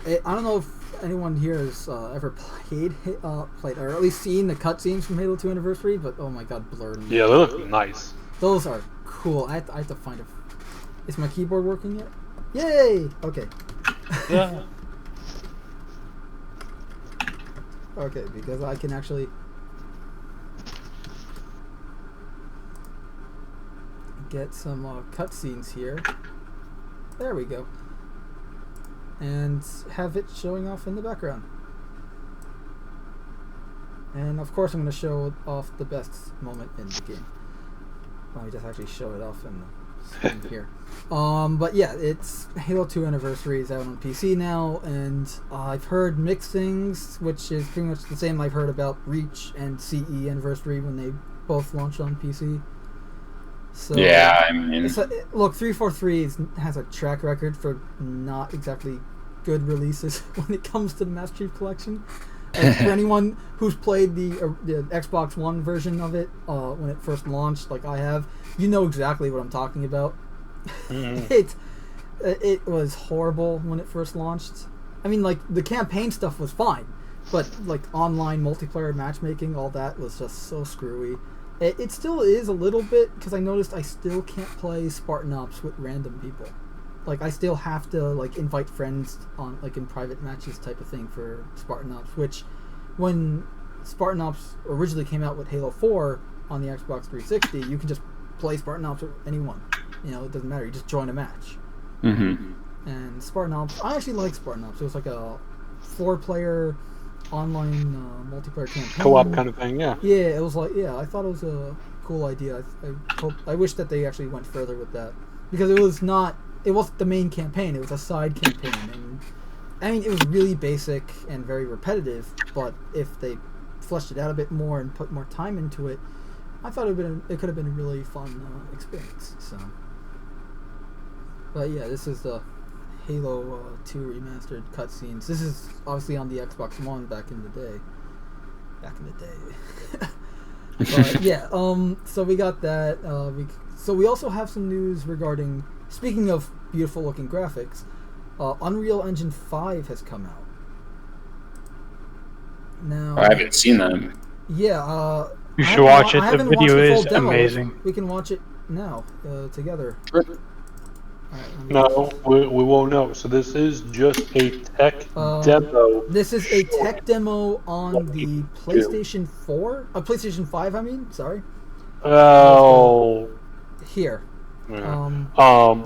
I don't know if anyone here has ever played or at least seen the cutscenes from Halo 2 Anniversary, but oh my god, blurred. Yeah, they look nice. Those are cool. I have to find it. Is my keyboard working yet? Yay! Okay. Yeah. Okay, because I can actually get some cutscenes here. There we go. And have it showing off in the background. And of course I'm going to show off the best moment in the game. Let me just actually show it off in the screen here. But yeah, it's Halo 2 Anniversary is out on PC now, and I've heard mixed things, which is pretty much the same I've heard about Reach and CE Anniversary when they both launched on PC. So, Yeah, I mean, look, 343 has a track record for not exactly good releases when it comes to the Master Chief Collection. Like, for anyone who's played the Xbox One version of it when it first launched, like I have, you know exactly what I'm talking about. It was horrible when it first launched. I mean, like, the campaign stuff was fine, but like online multiplayer matchmaking, all that was just so screwy. It still is a little bit, because I noticed I still can't play Spartan Ops with random people. Like, I still have to like invite friends on like in private matches type of thing for Spartan Ops, which when Spartan Ops originally came out with Halo 4 on the Xbox 360, you can just play Spartan Ops with anyone. You know, it doesn't matter. You just join a match. Mm-hmm. And Spartan Ops, I actually like Spartan Ops. It was like a 4-player online multiplayer campaign. Co-op kind of thing, yeah. Yeah, it was like, I thought it was a cool idea. I wish that they actually went further with that, because it wasn't the main campaign, it was a side campaign, and I mean, it was really basic and very repetitive, but if they fleshed it out a bit more and put more time into it, I thought it could have been a really fun experience. So, but yeah, this is the Halo 2 remastered cutscenes. This is obviously on the Xbox One back in the day. But yeah, so we got that. So we also have some news regarding, speaking of beautiful looking graphics, Unreal Engine 5 has come out. Now, I haven't seen that. Yeah, You should watch it. The video is demo. amazing. We can watch it now together. Sure. No, we won't know. So this is just a tech demo. This is a tech demo on the PlayStation 4, PlayStation 5. I mean, sorry. Oh. Here. Yeah.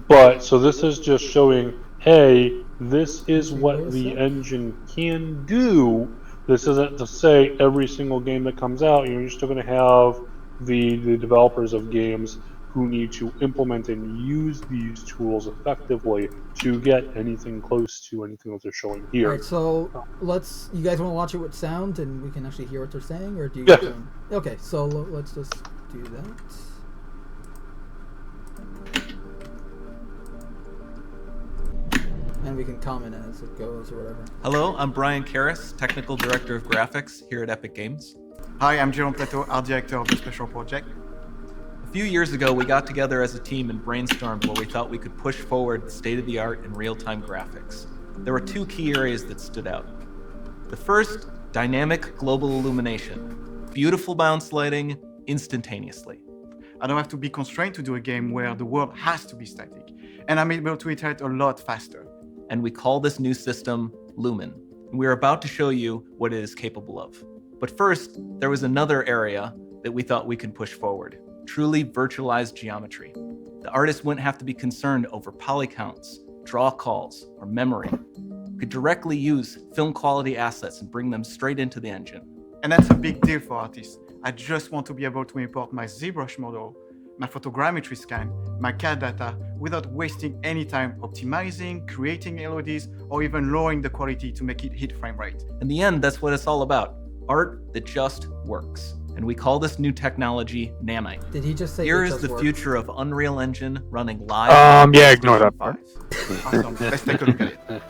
But so this is just showing, hey, this is what the engine can do. This isn't to say every single game that comes out, you're still going to have the developers of games who need to implement and use these tools effectively to get anything close to anything that they're showing here. Alright, so you guys want to watch it with sound and we can actually hear what they're saying, or do you? Yeah. Okay, so let's just do that. And we can comment as it goes or whatever. Hello, I'm Brian Karras, Technical Director of Graphics here at Epic Games. Hi, I'm Jérôme Plateau, Art Director of the Special Project. A few years ago, we got together as a team and brainstormed where we thought we could push forward the state-of-the-art in real-time graphics. There were two key areas that stood out. The first, dynamic global illumination. Beautiful bounce lighting instantaneously. I don't have to be constrained to do a game where the world has to be static, and I'm able to iterate a lot faster. And we call this new system Lumen. And we're about to show you what it is capable of. But first, there was another area that we thought we could push forward. Truly virtualized geometry. The artist wouldn't have to be concerned over poly counts, draw calls, or memory. We could directly use film quality assets and bring them straight into the engine. And that's a big deal for artists. I just want to be able to import my ZBrush model, my photogrammetry scan, my CAD data, without wasting any time optimizing, creating LODs, or even lowering the quality to make it hit frame rate. In the end, that's what it's all about. Art that just works. And we call this new technology Nanite. Did he just say Here it is just the works? future of Unreal Engine running live. Yeah, ignore that part. Awesome. Let's take a look at it.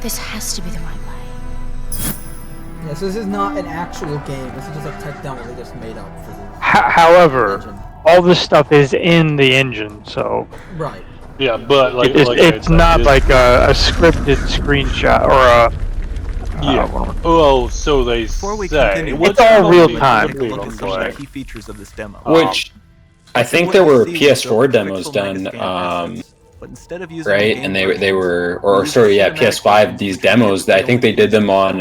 This has to be the right way. Yeah, so this is not an actual game. This is just a tech demo they just made up for the However, engine. all this stuff is in the engine, so Right. Yeah, but like it's not like a scripted screenshot or a. Yeah. Oh, so they Before we say. continue, What's all the real name? time. Take a look at some of Play. the key features of this demo. Which I think there were PS4 demos done, But instead of using right? And they were, or sorry, yeah, PS5. These demos, I think they did them on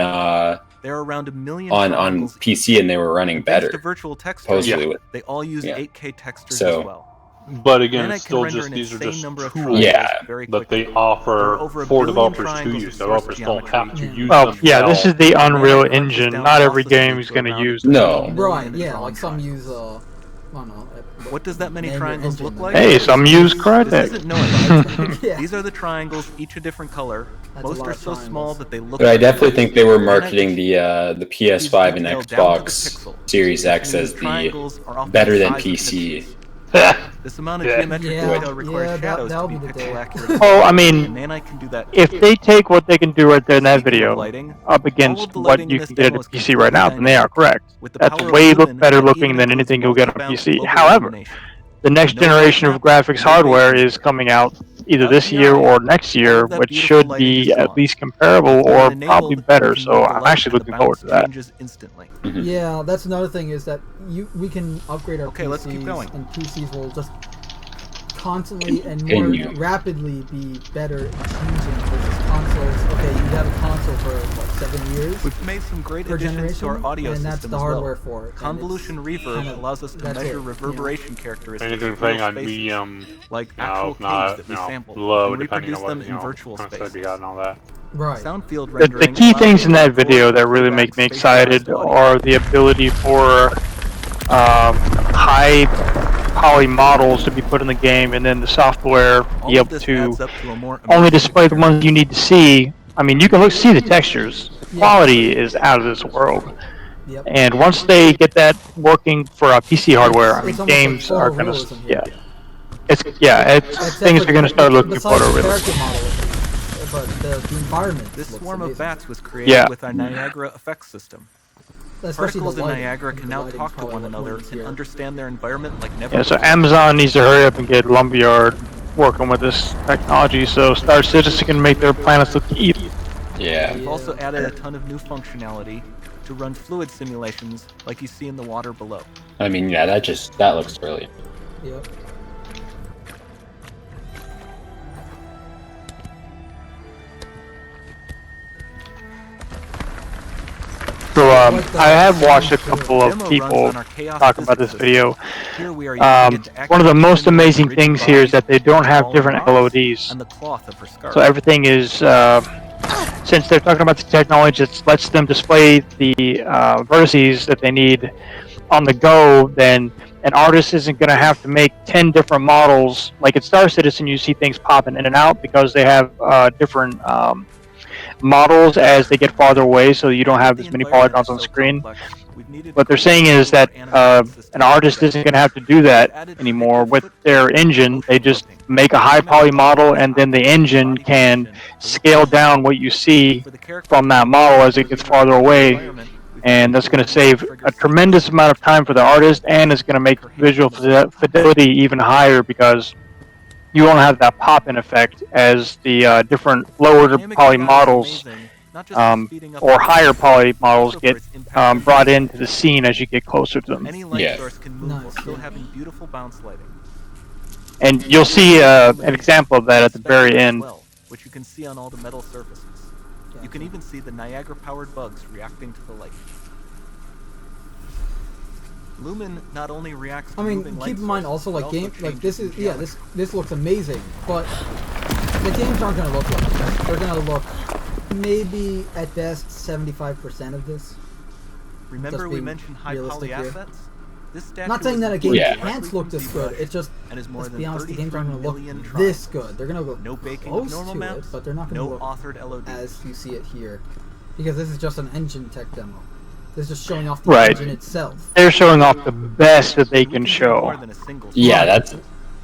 there are around 1 million on triangles PC, and they were running Thanks to better. virtual textures, Supposedly, with they all use Yeah. 8K textures So- as well. But again, Nanite it's can still render just an these are insane just number of tools triangles Yeah. very that they quickly. There are offer over a for billion developers to triangles use. of Developers source don't have to geometry. use Well, them. yeah, this is the Unreal Nanite crunches Engine. down Not every processing game to is going to around use. No. Right, million yeah, drawn like some triangles. use, I don't know. What does that many name your triangles engine look then. like? Hey, some use This Crytek. isn't noise. Yeah. These are the triangles, each a different color. That's a Most lot are of so triangles. small that they look But I like definitely noise. think they were Nanite marketing the PS5 and detail down to the Xbox pixel, Series which X means as the triangles are often better the than size of PC. pixels. This amount of Yeah. geometric Yeah, detail requires yeah, shadows that'll to be be the day. pixel accurate. Oh, I And mean, Nanite can do that. if too. they take what they can do right there in that Speaking of video lighting, up all against of the what lighting you in this can get at demo a is PC right completely now, then they are dynamic. correct. With the That's power of way Lumen, better that looking even than includes anything you'll get on multi-bounce PC. global However, illumination. the next No generation of light graphics map, no hardware latency. is coming out either Without this year DI, or next all year, of that which beautiful should lighting is be at gone. least comparable With or Lumen probably enabled, better. we can So move the I'm light actually and the looking forward bounce to that. changes instantly. Yeah, that's another thing is that we can upgrade our Okay, PCs, let's keep going. and PCs will just constantly and more Continue. rapidly be better at changing versus consoles. Okay, you have a console for what, 7 years We've made some great per additions generation, to our audio and system that's the as hardware well. for it. and Convolution it's reverb kind of- allows us to that's measure it, reverberation characteristics Anything of real playing on spaces, medium, like no, actual caves not that we no, sampled, low, and depending reproduce on what them you in know, virtual concept spaces. you got and all that. Right. Sound field The rendering key allows things us in to that record video and that really playback make me spatialized excited audio. are the ability for high poly models to be put in the game, and then the software be All of able this to adds up to a more only immersive display the ones you need to see. I mean, you can see the textures. Yeah. Quality is out of this world. Yep. And once they get that working for PC hardware, I mean, It's almost like games are gonna, photorealism here. it's things are gonna start looking besides the photorealistic. character model, but the environment. This looks swarm of amazing. bats was created Yeah. with our Niagara effects system. Especially Particles the in lighting. Niagara The can now lighting talk to probably one what another wins and here. understand their environment like never Yeah, so before. Amazon needs to hurry up and get Lumberyard working with this technology so Star Citizen can make their planets look evil. Yeah. We've also added a ton of new functionality to run fluid simulations like you see in the water below. I mean, yeah, that looks brilliant. Yep. So I have watched a couple of Demo people runs on our chaos talk about physics this video. system. Here we are using it to One of the accurately most simulate amazing rigid things here is that they bodies, don't have fallen different rocks, LODs. and the cloth of her scarf. So everything is, since they're talking about the technology that lets them display the vertices that they need on the go, then an artist isn't going to have to make 10 different models. Like at Star Citizen, you see things popping in and out because they have different models as they get farther away, so you don't have as many polygons on the screen. What they're saying is that an artist isn't going to have to do that anymore with their engine. They just make a high poly model, and then the engine can scale down what you see from that model as it gets farther away. And that's going to save a tremendous amount of time for the artist, and it's going to make visual fidelity even higher because you won't have that pop-in effect as the different lower Dynamic poly AI is models amazing, not just for speeding up or the higher game, poly but models also get for its impact on brought gameplay. into the scene as you get closer to them. Any light Yeah. source can move while Nice, still yeah. having beautiful bounce lighting. And you'll see an example of that at the very end. Well, which you can see on all the metal surfaces. You can even see the Niagara-powered bugs reacting to the light. Lumen not only reacts to I mean, moving light keep in mind sources, also, but like, game, like, changes this is, in yeah, geometry. this looks amazing, but the games aren't gonna look like this. They're gonna look, maybe, at best, 75% of this. Remember Just we being mentioned high poly realistic here. assets? This statue Not saying was that a imported game Yeah. can't directly look from this good, ZBrush it's just, and is more let's than be honest, the games aren't gonna 33 look million this trials. good. They're gonna go No baking close of normal to maps, it, but they're not gonna no look authored LODs. as you see it here. Because this is just an engine tech demo. This is just showing off the Right. engine itself. They're showing off the best that they And we can do show. more than a single Yeah, slide. that's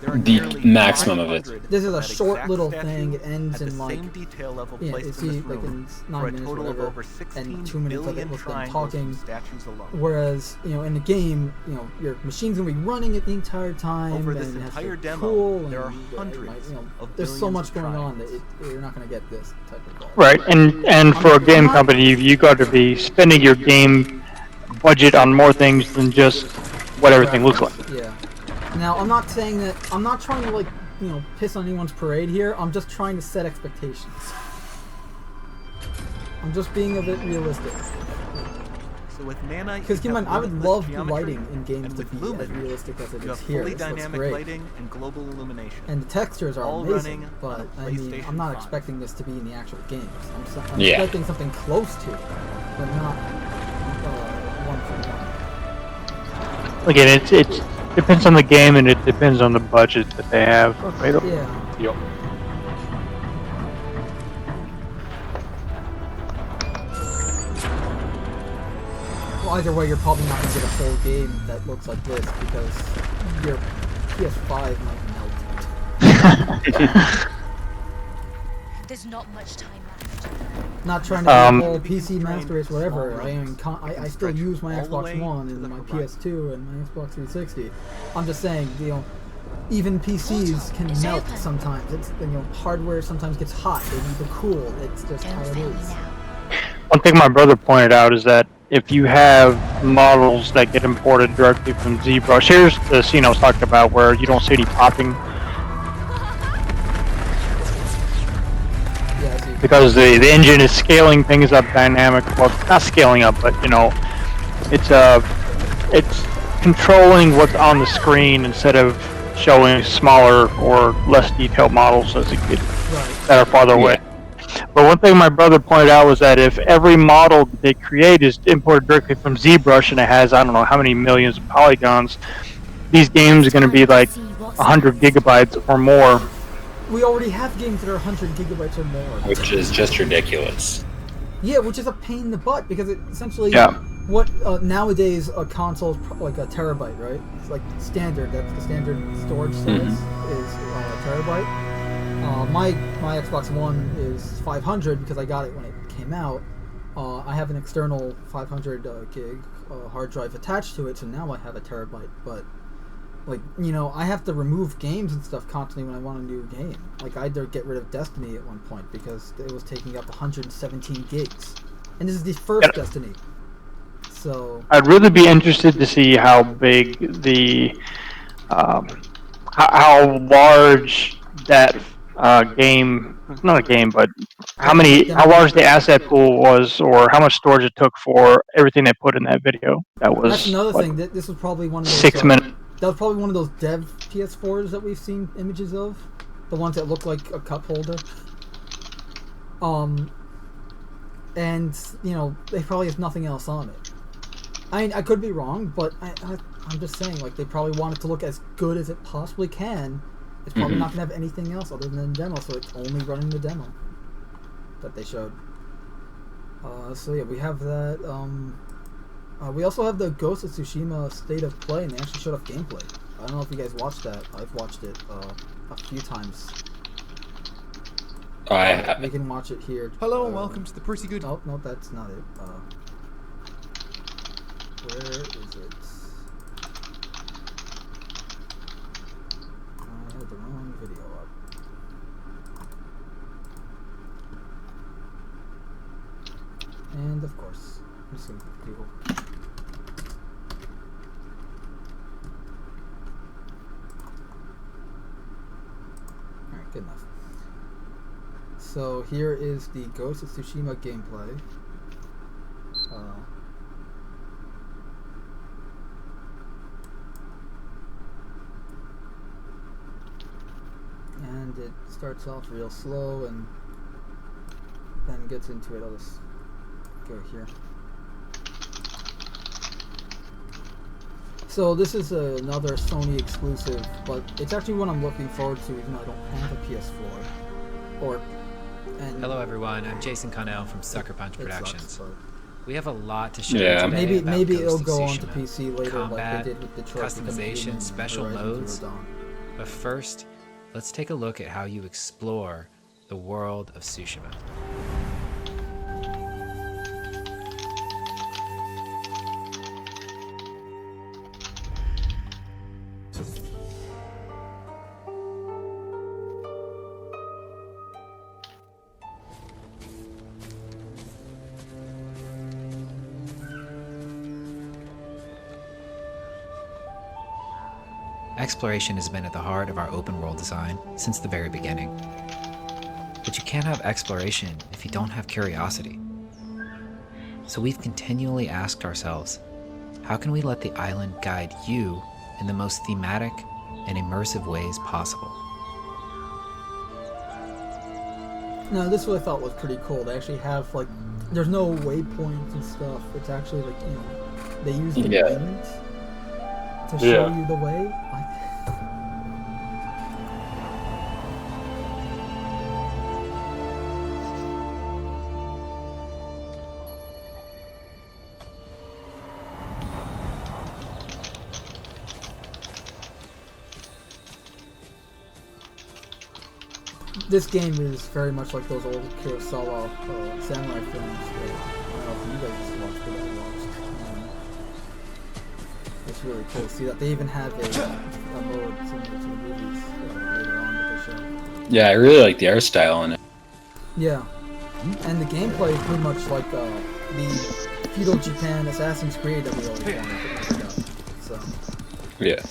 There are the nearly maximum of it. 500 This is of a that short exact little statue thing. It ends at in the like, same detail level yeah, placed it's in this like room in for 9 a minutes, total of whatever, over 16 and 2 minutes of it billion was them triangles talking. from statues alone. Whereas, you know, in the game, you know, your machine's gonna be running it the entire time. Over and this it has to entire be demo, cool, there are and, hundreds you know, of there's so billions much of going on that triangles. you're not gonna get this type of quality. Right, and for a game company, you got to be spending your game budget on more things than just what everything looks like. Yeah. Now, I'm not saying that, I'm not trying to, like, you know, piss on anyone's parade here. I'm just trying to set expectations. I'm just being a bit realistic. So with Nanite, Because keep in mind, I would love the lighting in games and to with be as Lumen, realistic as it you is have here. fully This looks dynamic great. lighting and global illumination. And the textures are all amazing, running but on a I mean, PlayStation I'm not 5. expecting this to be in the actual games. I'm Yeah. expecting something close to it, but not one for one. Again, it depends on the game and it depends on the budget that they have available. Yeah. Yep. Well, either way, you're probably not gonna get a full game that looks like this because your PS5 might melt. There's not much time left. Not trying to be a whole PC master race, whatever. Small I mean, rooms I still use my all the way Xbox One to and the my horizon. PS2 and my Xbox 360. I'm just saying, you know, even PCs can It's melt open. sometimes. It's, you know, hardware sometimes gets hot. They need to cool. It's just how Don't it fail me is. now. One thing my brother pointed out is that if you have models that get imported directly from ZBrush, here's the scene I was talking about where you don't see any popping Yeah, I see. because the engine is scaling things up dynamic. Well, not scaling up, but you know, it's controlling what's on the screen instead of showing smaller or less detailed models as it gets Right. that are farther away. But one thing my brother pointed out was that if every model that they create is imported directly from ZBrush and it has I don't know how many millions of polygons, these games are going to be like 100 gigabytes or more. We already have games that are 100 gigabytes or more. which is just ridiculous. Yeah, which is a pain in the butt because it essentially Yeah. what nowadays a console is like a terabyte, right? It's like standard. That's the standard storage size is a terabyte. My Xbox One is 500 because I got it when it came out. I have an external 500 gig hard drive attached to it, so now I have a terabyte. But like, you know, I have to remove games and stuff constantly when I want a new game. Like, I had to get rid of Destiny at one point because it was taking up 117 gigs. And this is the first Destiny. So... I'd really be interested to see how big the how large that game, not a game, but how large the asset pool was, or how much storage it took for everything they put in that video. That was That's another like thing. This was probably one of those 6 minutes. That was probably one of those dev PS4s that we've seen images of, the ones that look like a cup holder. And you know they probably have nothing else on it. I could be wrong, but I'm just saying, like, they probably want it to look as good as it possibly can. It's probably not gonna have anything else other than the demo, so it's only running the demo that they showed. So yeah, we have that. We also have the Ghost of Tsushima State of Play, and they actually showed off gameplay. I don't know if you guys watched that. I've watched it a few times. We can watch it here. Hello and welcome to the Pretty Good. Oh, no, that's not it. Where is it? I had the wrong video up. some people. Alright, good enough. So here is the Ghost of Tsushima gameplay. And it starts off real slow and then gets into it. I'll just go here. So this is another Sony exclusive, but it's actually one I'm looking forward to even though I don't have a PS4. Hello everyone, I'm Jason Connell from Sucker Punch Productions. Sucks, we have a lot to show Yeah. you today. maybe about it'll Ghost go of on to Tsushima. PC later Combat, like they did with Detroit Become customization, Human, special Horizon modes. Zero Dawn. But first, let's take a look at how you explore the world of Tsushima. Exploration has been at the heart of our open world design since the very beginning. But you can't have exploration if you don't have curiosity. So we've continually asked ourselves, how can we let the island guide you in the most thematic and immersive ways possible? No, this one I thought was pretty cool. They actually have like, there's no waypoints and stuff. It's actually like, you know, they use the wind to show you the way. This game is very much like those old Kurosawa samurai films. I don't know if you guys just watched, but I watched. It's really cool to see that. They even have a mode similar to the movies later on that they show. Yeah, I really like the art style in it. Yeah, and the gameplay is pretty much like the feudal Japan Assassin's Creed that we always wanted but never got. So. Yeah.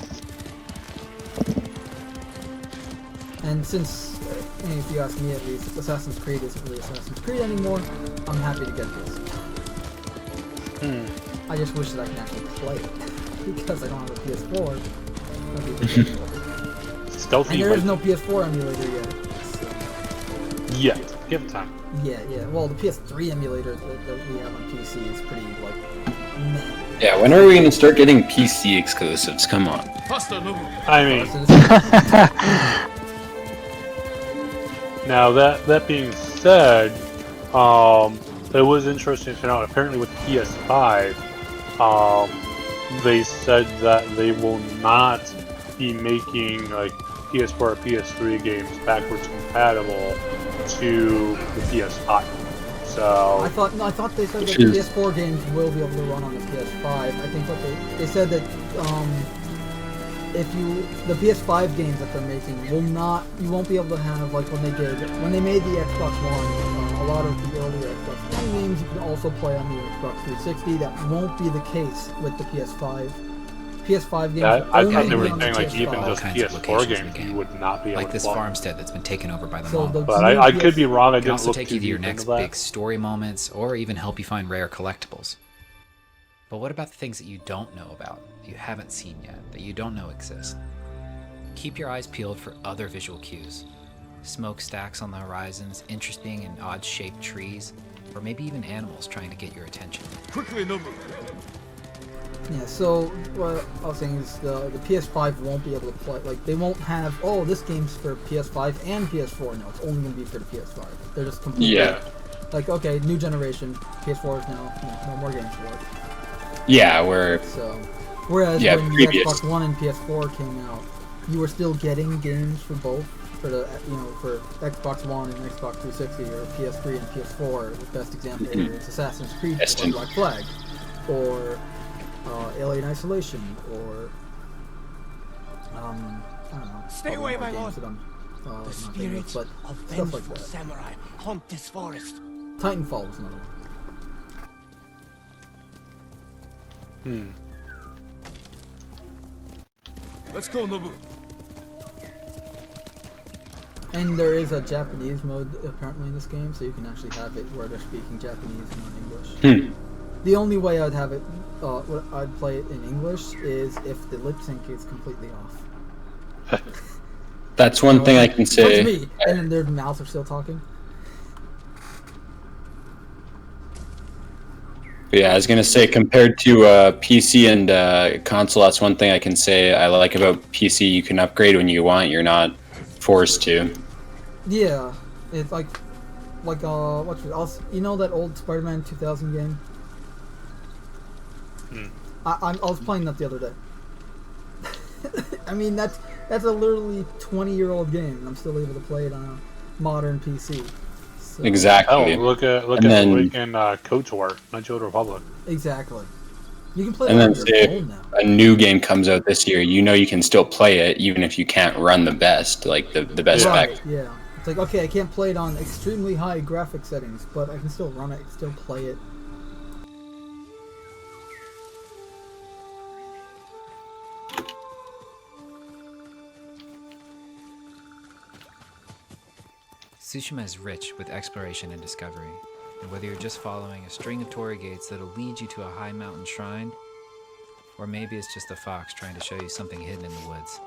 And since, if you ask me at least, Assassin's Creed isn't really Assassin's Creed anymore, I'm happy to get this. I just wish that I can actually play it, because I don't have a PS4. Stealthy. And there is no PS4 emulator yet. So. Yet. Give it time. Yeah. Well, the PS3 emulator that we have on PC is pretty, like, meh. Yeah, when are we going to start getting PC exclusives? Come on. I mean, now that being said, it was interesting to know. Apparently, with PS5, they said that they will not be making like PS4 or PS3 games backwards compatible to the PS5. So I thought they said that the PS4 games will be able to run on the PS5. I think that they said that the PS5 games that they're making you won't be able to have like when they made the Xbox One, a lot of the earlier Xbox One games you can also play on the Xbox 360. That won't be the case with the PS5. PS5 games. I thought they were on saying the like PS5. even just PS4 games you would not be able Like to this play. farmstead that's been taken over by the So mob. the But new I could be wrong. I It can didn't also look take too you to your deep next into that. big story moments, or even help you find rare collectibles. But what about the things that you don't know about, that you haven't seen yet, that you don't know exist? Keep your eyes peeled for other visual cues. Smokestacks on the horizons, interesting and odd-shaped trees, or maybe even animals trying to get your attention. Yeah, so what I was saying is the PS5 won't be able to play, like they won't have, oh, this game's for PS5 and PS4. No, it's only going to be for the PS5. They're just completely, like, okay, new generation, PS4 is now, no more games for it. Yeah, So, whereas when the Xbox One and PS4 came out, you were still getting games for both, for the, for Xbox One and Xbox 360, or PS3 and PS4. The best example is Assassin's Creed or Black Flag, or Alien Isolation, or I don't know. Stay away, my lord. The spirits of vengeful samurai haunt this forest. Titanfall was another one. Let's go, Nobu. And there is a Japanese mode apparently in this game, so you can actually have it where they're speaking Japanese and not English. The only way I'd have it, I'd play it in English is if the lip sync is completely off. That's one thing I can say. That's me, and then their mouths are still talking. Yeah, I was gonna say compared to PC and console, that's one thing I can say I like about PC. You can upgrade when you want. You're not forced to. Yeah, it's like what's it? You know that old Spider-Man 2000 game? I was playing that the other day. I mean that's a literally 20-year-old game, and I'm still able to play it on a modern PC. So. Exactly. Oh, look at the link in KOTOR, Knights of the Republic. Exactly. You can play and it then on say your phone now. a new game comes out this year, you know you can still play it even if you can't run the best, like the best Right, spec. yeah. It's like, okay, I can't play it on extremely high graphic settings, but I can still run it, still play it. Tsushima is rich with exploration and discovery, and whether you're just following a string of torii gates that'll lead you to a high mountain shrine, or maybe it's just a fox trying to show you something hidden in the woods.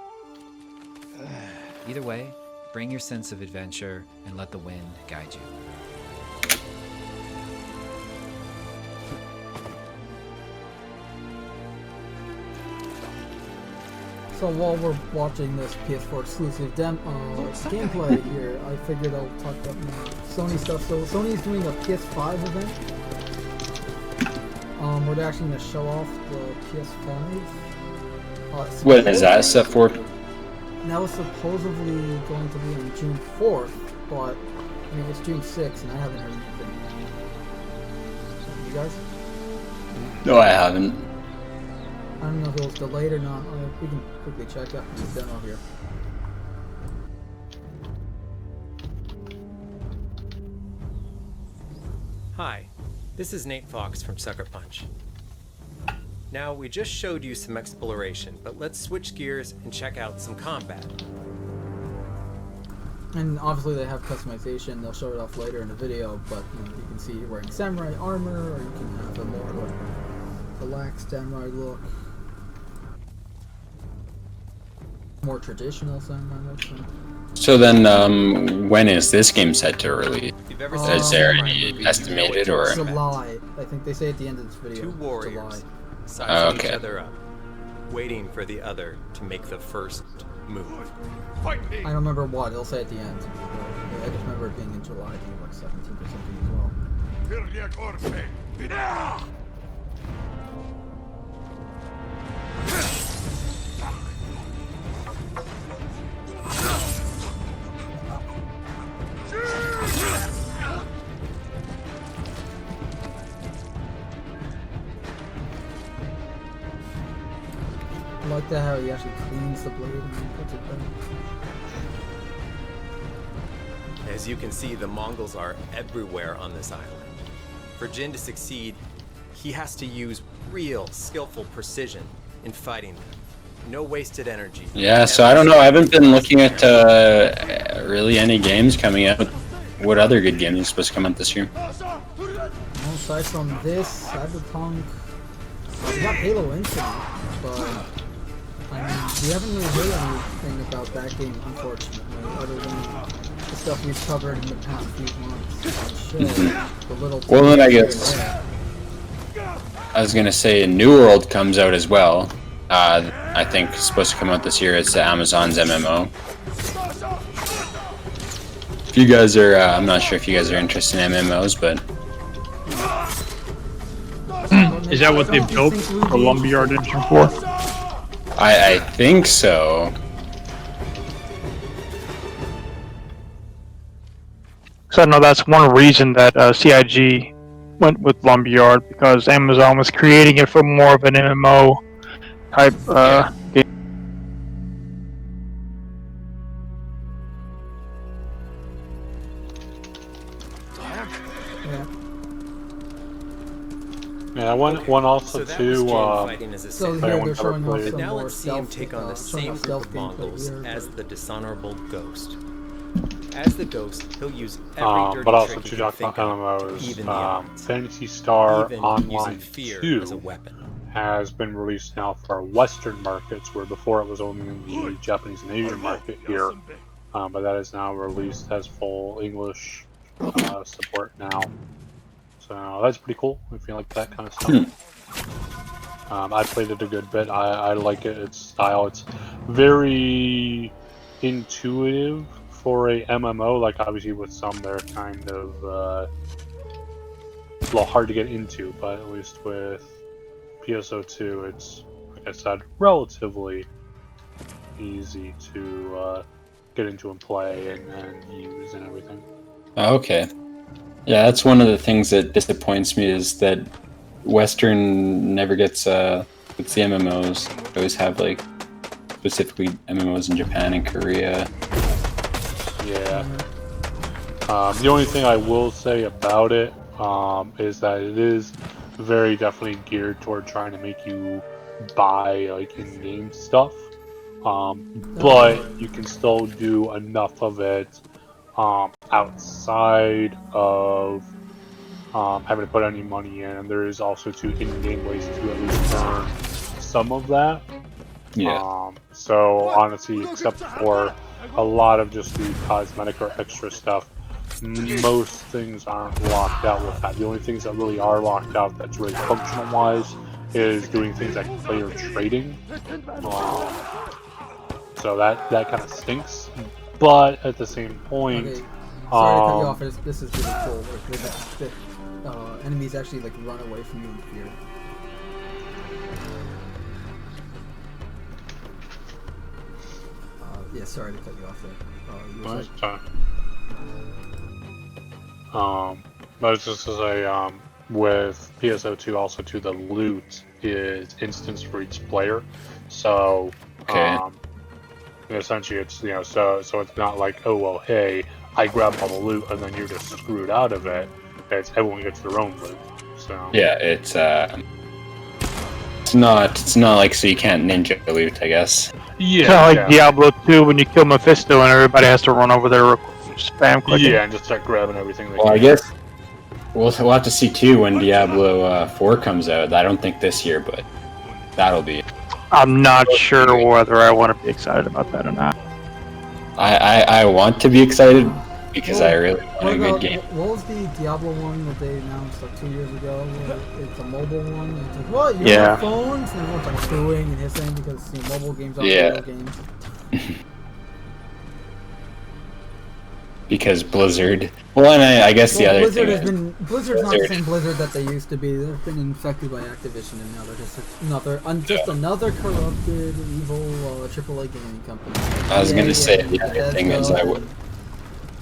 Either way, bring your sense of adventure and let the wind guide you. So while we're watching this PS4 exclusive gameplay here, I figured I'll talk about more Sony stuff. So Sony's doing a PS5 event, where they're actually going to show off the PS5. What is that set for? That was supposedly going to be on June 4th, but I mean it's June 6th, and I haven't heard anything. You guys? No, I haven't. I don't know if it was delayed or not. We can quickly check out the demo here. Hi, this is Nate Fox from Sucker Punch. Now, we just showed you some exploration, but let's switch gears and check out some combat. And obviously they have customization. They'll show it off later in the video, but you can see wearing samurai armor, or you can have a more like relaxed samurai look. More traditional samurai look. So then, when is this game set to release? Is there any estimated or? July. I think they say at the end of this video. Two warriors July. sizing each other up, waiting for the other to make the first move. I don't remember what. It'll say at the end. I just remember it being in July. I think like 17th or something as well. I like that how he actually cleans the blade and then puts it back. As you can see, the Mongols are everywhere on this island. For Jin to succeed, he has to use real, skillful precision in fighting them. No wasted energy. Yeah, so I don't know. I haven't been looking at really any games coming out. What other good games are supposed to come out this year? Aside from this, Cyberpunk, we got Halo Infinite, but I mean, we haven't really heard anything about that game, unfortunately, other than the stuff we've covered in the past few months. The little well, then I guess I was gonna say New World comes out as well. I think it's supposed to come out this year. It's Amazon's MMO. If you guys are, I'm not sure if you guys are interested in MMOs, but Is that what they built the Lumberyard engine for? I think so. So I know that's one reason that CIG went with Lumberyard, because Amazon was creating it for more of an MMO type game. Yeah, one also So that too. was Jin fighting as a So Sith. here Anyone they're ever showing off played- some Now more let's see him stealth, take on the showing same off group stealth of gameplay Mongols here, as but- the dishonorable Ghost. As the Ghost, he'll use every dirty but also trick he to can talk think about of to MMOs, even the odds. Fantasy Star Even Online using fear 2 as a weapon. has been released now for Western markets, where before it was only in the Japanese and Asian market here. But that is now released, has full English support now. So that's pretty cool if you like that kind of stuff. I played it a good bit. I like it. Its style. It's very intuitive for a MMO. Like obviously with some they're kind of a little hard to get into, but at least with PSO2, it's like I said, relatively easy to get into and play and use and everything. Okay. Yeah, that's one of the things that disappoints me is that Western never gets the MMOs. They always have like specifically MMOs in Japan and Korea. Yeah. The only thing I will say about it is that it is very definitely geared toward trying to make you buy like in-game stuff. But you can still do enough of it outside of having to put any money in. And there is also two in-game ways to at least earn some of that. Yeah. So honestly, except for a lot of just the cosmetic or extra stuff, most things aren't locked out with that. The only things that really are locked out that's really functional wise is doing things like player trading. So that kind of stinks. But at the same point, Okay. Sorry to cut you off. This is really cool. The enemies actually like run away from you in fear. Yeah, sorry to cut you off there. You were saying? But it's just to say, with PSO2 also too, the loot is instanced for each player. So, Okay. essentially it's, so it's not like, oh, well, hey, I grabbed all the loot and then you're just screwed out of it. It's everyone gets their own loot. So. Yeah, it's not like so you can't ninja loot, I guess. Yeah. It's not like Diablo 2 when you kill Mephisto and everybody has to run over there spam clicking. Yeah, and just start grabbing everything they Well, can. I guess we'll have to see too when Diablo 4 comes out. I don't think this year, but that'll be. I'm not sure whether I want to be excited about that or not. I want to be excited because I really want a good game. What was the Diablo one that they announced like 2 years ago? It's a mobile one. It's like, what? You have phones? And everyone's like booing and hissing because mobile games aren't real games. Because Blizzard. Well, and I guess the other Blizzard thing Blizzard's not the same Blizzard that they used to be. They've been infected by Activision, and now they're just another corrupted, evil AAA gaming company. I was gonna say the other thing is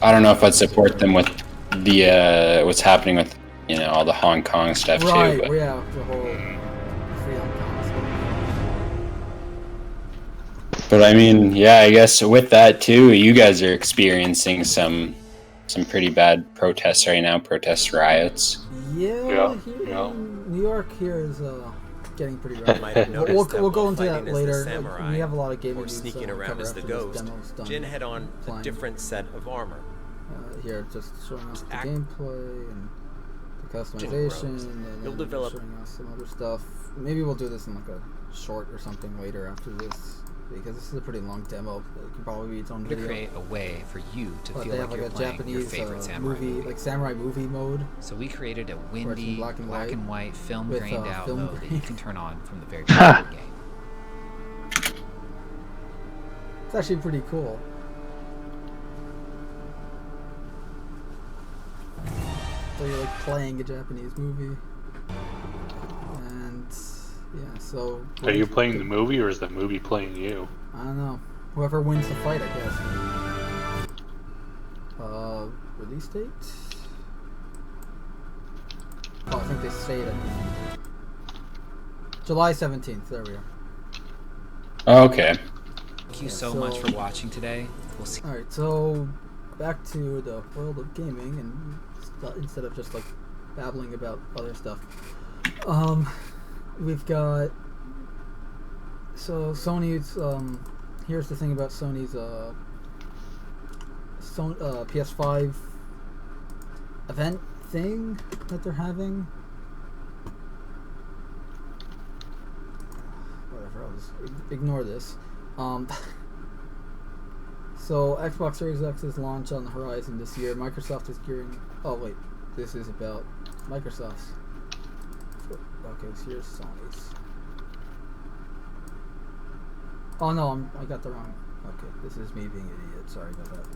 I don't know if I'd support them with the what's happening with all the Hong Kong stuff too. But... yeah, the whole free Hong Kong stuff. But I mean, yeah, I guess with that too, you guys are experiencing some pretty bad protests right now, protest riots. Yeah. New York here is getting pretty rough. We'll go into that later. We have a lot of gaming news sneaking around as the Ghost. Jin had on a different set of armor. Here, just showing us the gameplay and the customization, and You'll develop showing us some other stuff. Maybe we'll do this in like a short or something later after this, because this is a pretty long demo. It could probably be its own video. To create a way for you to feel they like have you're like a playing Japanese your favorite samurai movie, like samurai movie mode. So we created a windy, black and white, film grained out film mode that you can turn on from the very beginning of the game. It's actually pretty cool. So you're like playing a Japanese movie, and yeah. So are you playing the movie, or is the movie playing you? I don't know. Whoever wins the fight, I guess. Release date? Oh, I think they stayed at July 17th. There we are. Oh, okay. Thank you so much for watching today. We'll see. All right, so back to the world of gaming, and instead of just like babbling about other stuff. We've got. So Sony's. Here's the thing about Sony's. PS5 event thing that they're having. Whatever, I'll just ignore this. So Xbox Series X's launch on the horizon this year. Microsoft is gearing. Oh wait, this is about Microsoft's. Okay, so here's Sony's. Oh no, I got the wrong. Okay, this is me being an idiot. Sorry about that.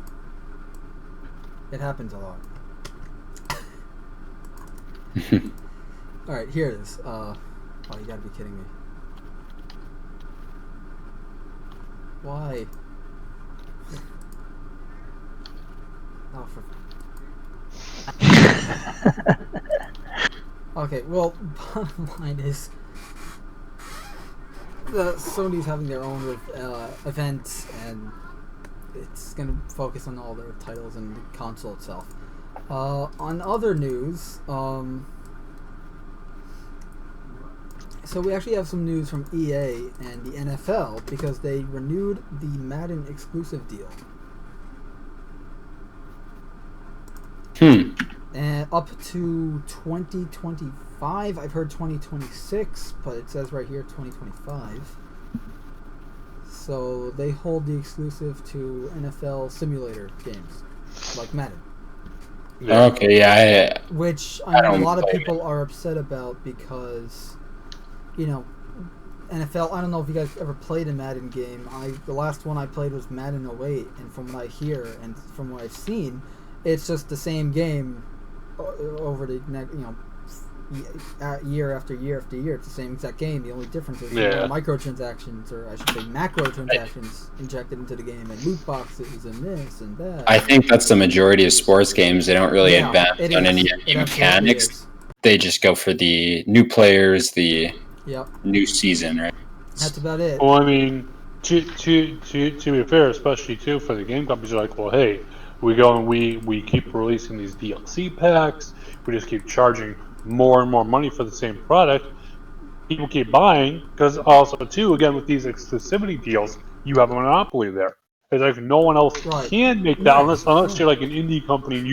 It happens a lot. Alright, here it is. Oh, you gotta be kidding me. Why? Oh, for... Okay, well, bottom line is... Sony's having their own event, and it's going to focus on all their titles and the console itself. On other news, so we actually have some news from EA and the NFL because they renewed the Madden exclusive deal. And up to 2025. I've heard 2026, but it says right here 2025. So they hold the exclusive to NFL simulator games, like Madden. Okay, yeah. Which I know a lot of people are upset about because, you know, NFL. I don't know if you guys ever played a Madden game. The last one I played was Madden 08, and from what I hear and from what I've seen, it's just the same game over the year after year after year. It's the same exact game. The only difference is microtransactions, or I should say macrotransactions, injected into the game, and loot boxes, and this and that. I think that's the majority of sports games. They don't really advance on any mechanics. They just go for the new players, the new season, right? That's about it. Well, I mean, to be fair, especially too for the game companies, are like, well, hey, we go and we keep releasing these DLC packs. We just keep charging more and more money for the same product. People keep buying because also too, again, with these exclusivity deals, you have a monopoly there. It's like no one else can make that unless you're like an indie company and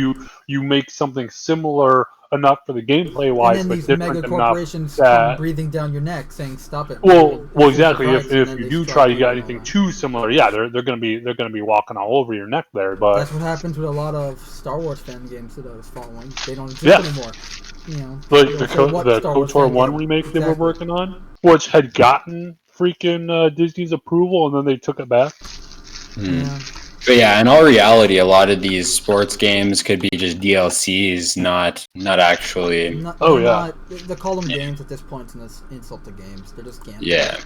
you make something similar enough for the gameplay wise, and then but these different mega enough corporations that come breathing down your neck saying stop it. well exactly. If you do try to get anything too similar, they're gonna be walking all over your neck there. But that's what happens with a lot of Star Wars fan games that I was following. They don't exist anymore. You know, like the KOTOR 1 remake they were working on, which had gotten freaking Disney's approval, and then they took it back. Yeah. But yeah, in all reality, a lot of these sports games could be just DLCs, not actually. They call them games at this point, and it's insult to games. They're just games. Yeah,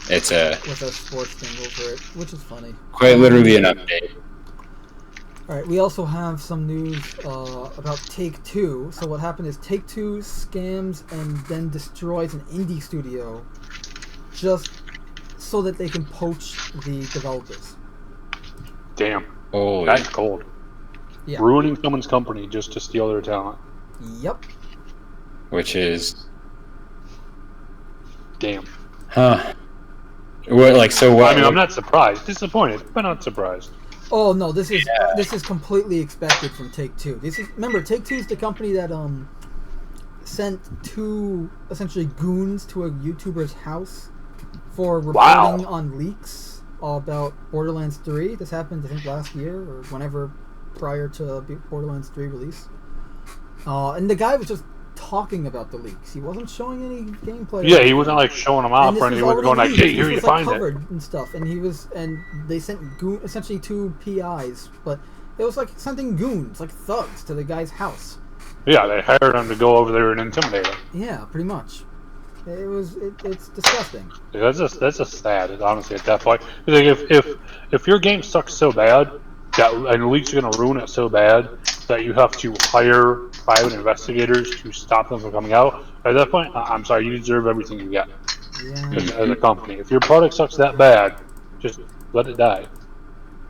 it's with a sports thing over it, which is funny. Quite literally an update. All right, we also have some news about Take-Two. So what happened is Take-Two scams and then destroys an indie studio just so that they can poach the developers. Damn. Oh, that's cold. Yeah. Ruining someone's company just to steal their talent. Yep. Which is... Damn. Huh. What, like, so what? I mean, I'm not surprised. Disappointed, but not surprised. Oh no, this is completely expected from Take-Two. Remember, Take-Two is the company that sent two essentially goons to a YouTuber's house for reporting on leaks about Borderlands 3. This happened, I think, last year or whenever prior to Borderlands 3 release. And the guy was just talking about the leaks. He wasn't showing any gameplay. Yeah, he wasn't like showing them off or anything. He was going like, "Hey, here you find it," and stuff. And they sent essentially two PIs, but it was like sending goons, like thugs, to the guy's house. Yeah, they hired him to go over there and intimidate him. Yeah, pretty much. It's disgusting. Yeah, that's just sad, honestly, at that point. Like if your game sucks so bad that and the leaks are going to ruin it so bad that you have to hire private investigators to stop them from coming out, at that point, I'm sorry, you deserve everything you get as a company. If your product sucks that bad, just let it die.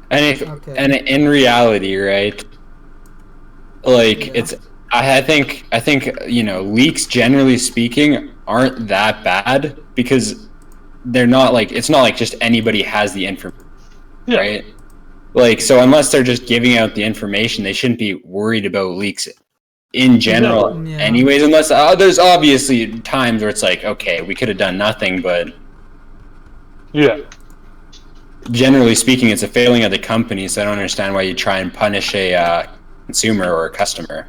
And in reality, right? Like I think leaks, generally speaking, aren't that bad because they're not like, it's not like just anybody has the information, right? Like, so unless they're just giving out the information, they shouldn't be worried about leaks in general, anyways. Unless there's obviously times where it's like, okay, we could have done nothing, but generally speaking, it's a failing of the company. So I don't understand why you try and punish a consumer or a customer.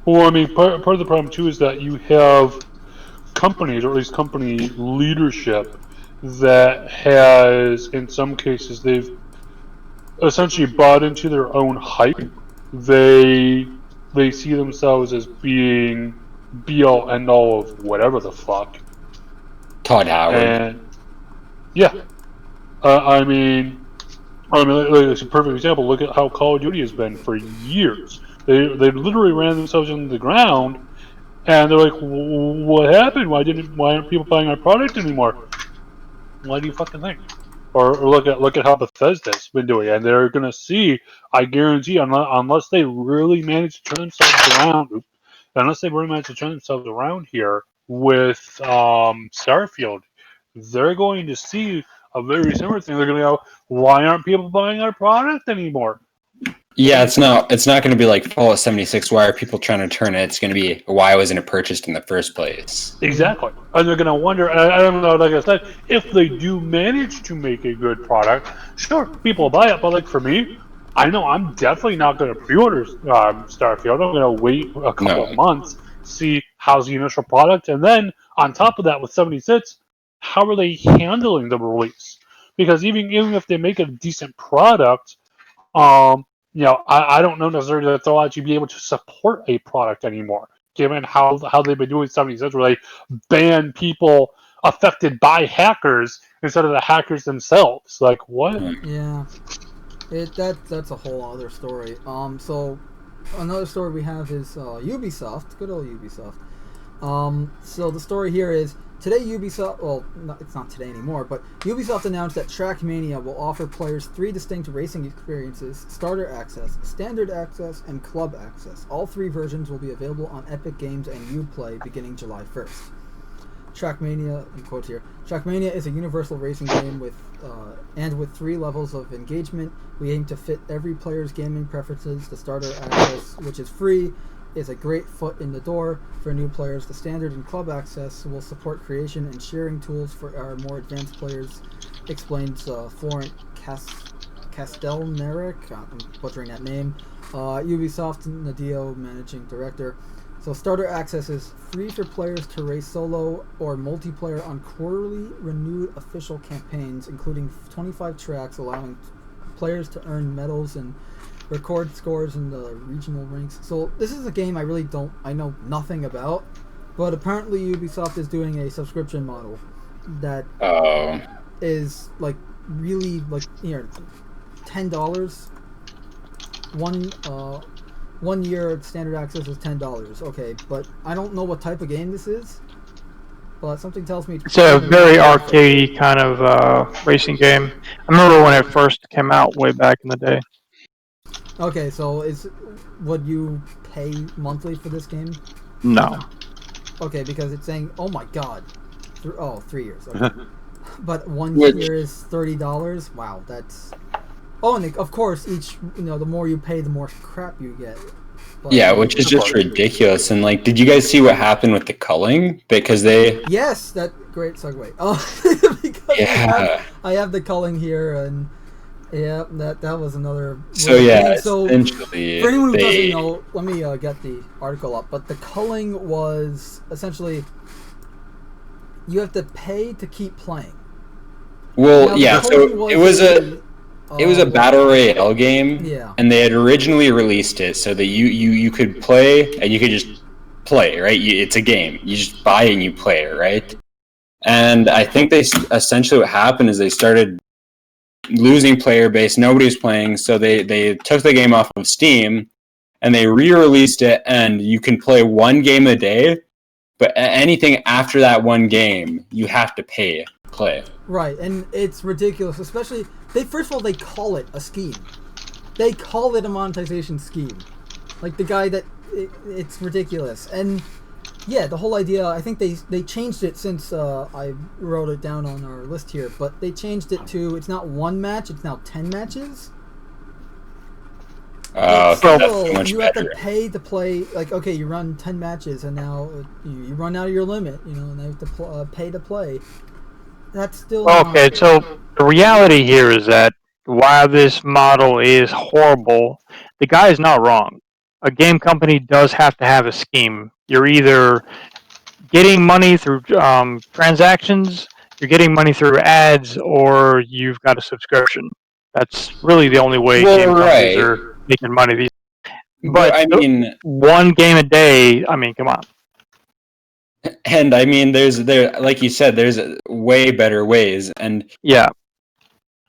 Well, I mean, part of the problem too is that you have companies, or at least company leadership, that has, in some cases, they've essentially bought into their own hype. They see themselves as being be all end all of whatever the fuck. Todd Howard. And I mean, it's a perfect example. Look at how Call of Duty has been for years. They literally ran themselves into the ground, and they're like, "What happened? Why aren't people buying our product anymore?" Why do you fucking think? Or look at how Bethesda's been doing, and they're gonna see. I guarantee, unless they really manage to turn themselves around, here with Starfield, they're going to see a very similar thing. They're gonna go, "Why aren't people buying our product anymore?" Yeah, it's not going to be like Fallout 76. Why are people trying to turn it? It's going to be, why wasn't it purchased in the first place? Exactly. And they're going to wonder, I don't know, like I said, if they do manage to make a good product, sure, people will buy it. But like for me, I know I'm definitely not going to pre-order Starfield. I'm going to wait a couple of months, see how's the initial product. And then on top of that, with 76, how are they handling the release? Because even if they make a decent product, I don't know necessarily that they'll actually be able to support a product anymore, given how they've been doing 76, where they ban people affected by hackers instead of the hackers themselves. Like, what? Yeah, that's a whole other story. So another story we have is Ubisoft, good old Ubisoft. So the story here is, today Ubisoft, it's not today anymore, but Ubisoft announced that Trackmania will offer players 3 distinct racing experiences: Starter Access, Standard Access, and Club Access. All 3 versions will be available on Epic Games and Uplay beginning July 1st. Trackmania, in quotes here, Trackmania is a universal racing game with 3 levels of engagement. We aim to fit every player's gaming preferences. The Starter Access, which is free, is a great foot in the door for new players. The Standard and Club Access will support creation and sharing tools for our more advanced players, explains Florent Castelneric, I'm butchering that name, Ubisoft Nadio managing director. So Starter Access is free for players to race solo or multiplayer on quarterly renewed official campaigns, including 25 tracks, allowing players to earn medals and record scores in the regional ranks. So this is a game I know nothing about, but apparently Ubisoft is doing a subscription model that is like really like $10. 1 year standard access is $10. Okay, but I don't know what type of game this is. But something tells me it's a very arcadey kind of racing game. I remember when it first came out way back in the day. Okay, so would you pay monthly for this game? No. Okay, because it's saying, oh my god, 3 years. Okay. But 1 year is $30. Wow, that's. Oh, and of course, the more you pay, the more crap you get. But yeah, which is just ridiculous. And like, did you guys see what happened with the culling? Because they. Yes, that great segue. Because I have the culling here, and. Yeah, that was another. So essentially, for anyone who doesn't know, let me get the article up. But the culling was essentially you have to pay to keep playing. Well, so it was a battle royale game, and they had originally released it so that you could play and you could just play, right? It's a game. You just buy and you play it, right? And I think essentially what happened is they started losing player base. Nobody was playing, so they took the game off of Steam and they re-released it, and you can play 1 game a day, but anything after that 1 game you have to play. Right, and it's ridiculous, especially first of all they call it a scheme. They call it a monetization scheme. Like the guy that it's ridiculous. And yeah, the whole idea, I think they changed it since I wrote it down on our list here, but they changed it to, it's not 1 match, it's now 10 matches. So you have to pay to play, like, okay, you run 10 matches and now you run out of your limit, and you have to pay to play. That's still okay. So the reality here is that while this model is horrible, the guy is not wrong. A game company does have to have a scheme. You're either getting money through transactions, you're getting money through ads, or you've got a subscription. That's really the only way game companies are making money. But I mean, 1 game a day. I mean, come on. And I mean, like you said, there's way better ways, and yeah,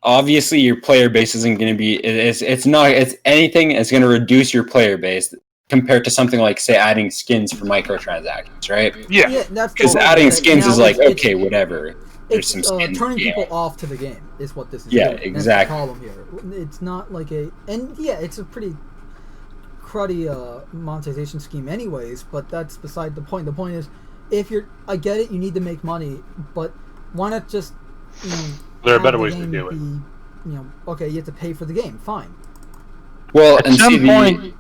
obviously your player base isn't going to be. It's anything. It's going to reduce your player base compared to something like, say, adding skins for microtransactions, right? Yeah, that's because adding skins is like, okay, whatever. There's some skins. Turning people off to the game is what this is. Yeah, doing. exactly. That's the problem here. It's not like it's a pretty cruddy monetization scheme, anyways. But that's beside the point. The point is, I get it, you need to make money, but why not just? There are better ways to do it. Okay, you have to pay for the game. Fine. Well, at some point.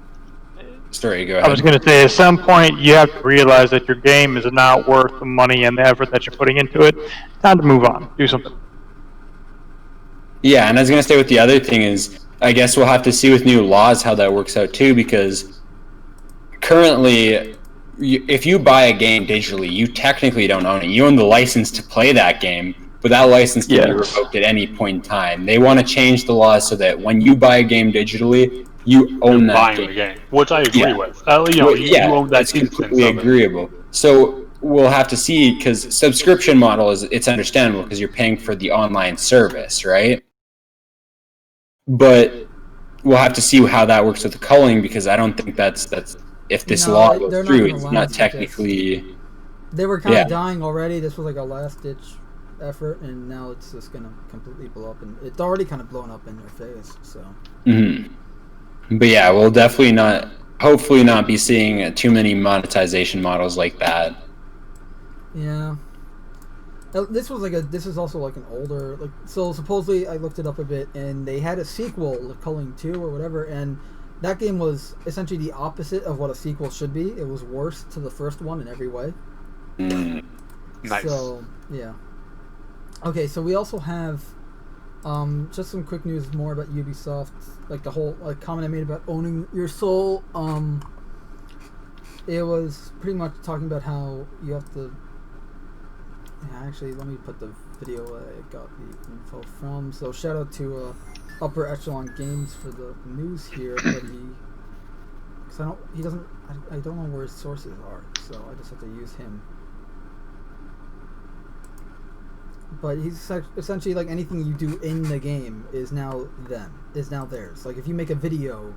Sorry, go ahead. I was going to say, at some point, you have to realize that your game is not worth the money and the effort that you're putting into it. Time to move on. Do something. Yeah, and I was going to say, with the other thing is, I guess we'll have to see with new laws how that works out too, because currently, if you buy a game digitally, you technically don't own it. You own the license to play that game, but that license can be revoked at any point in time. They want to change the laws so that when you buy a game digitally, you own that game. The game, which I agree with. You own that. That's completely agreeable. So we'll have to see, because subscription model it's understandable because you're paying for the online service, right? But we'll have to see how that works with the culling, because I don't think that's if this law goes through, it's not technically. They were kind of dying already. This was like a last-ditch effort, and now it's just gonna completely blow up, and it's already kind of blown up in their face. So. But yeah, we'll hopefully not be seeing too many monetization models like that. Yeah. This is also like an older, so supposedly I looked it up a bit, and they had a sequel, Culling 2 or whatever, and that game was essentially the opposite of what a sequel should be. It was worse to the first one in every way. Nice. So, yeah. Okay, so we also have just some quick news more about Ubisoft, like the whole comment I made about owning your soul. It was pretty much talking about how you have to. Yeah, actually, let me put the video I got the info from. So shout out to Upper Echelon Games for the news here, but I don't know where his sources are, so I just have to use him. But he's essentially like anything you do in the game is now theirs. Like if you make a video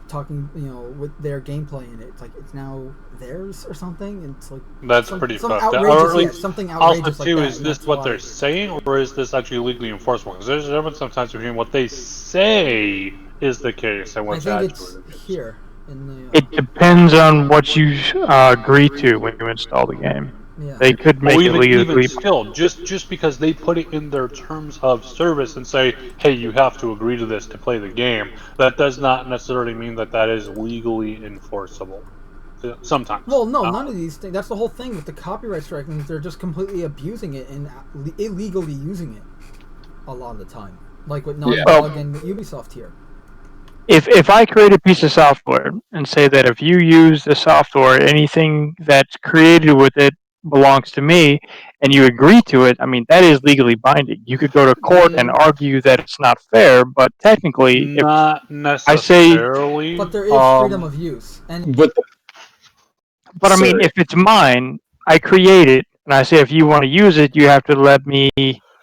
talking, with their gameplay in it, it's now theirs or something. And it's like that's pretty fucked up. Something outrageous. Also, too, is this what they're saying, or is this actually legally enforceable? Because there's a difference sometimes between what they say is the case and what's actually the case. Here in the. It depends on what you agree to when you install the game. Yeah. They could make it legally. Even still, just because they put it in their terms of service and say, hey, you have to agree to this to play the game, that does not necessarily mean that is legally enforceable. Sometimes. Well, no, none of these things. That's the whole thing with the copyright striking. They're just completely abusing it and illegally using it a lot of the time. Like with Naughty Dog and Ubisoft here. If I create a piece of software and say that if you use the software, anything that's created with it belongs to me, and you agree to it, I mean, that is legally binding. You could go to court and argue that it's not fair, but technically, not necessarily. But there is freedom of use. But I mean, if it's mine, I create it, and I say if you want to use it, you have to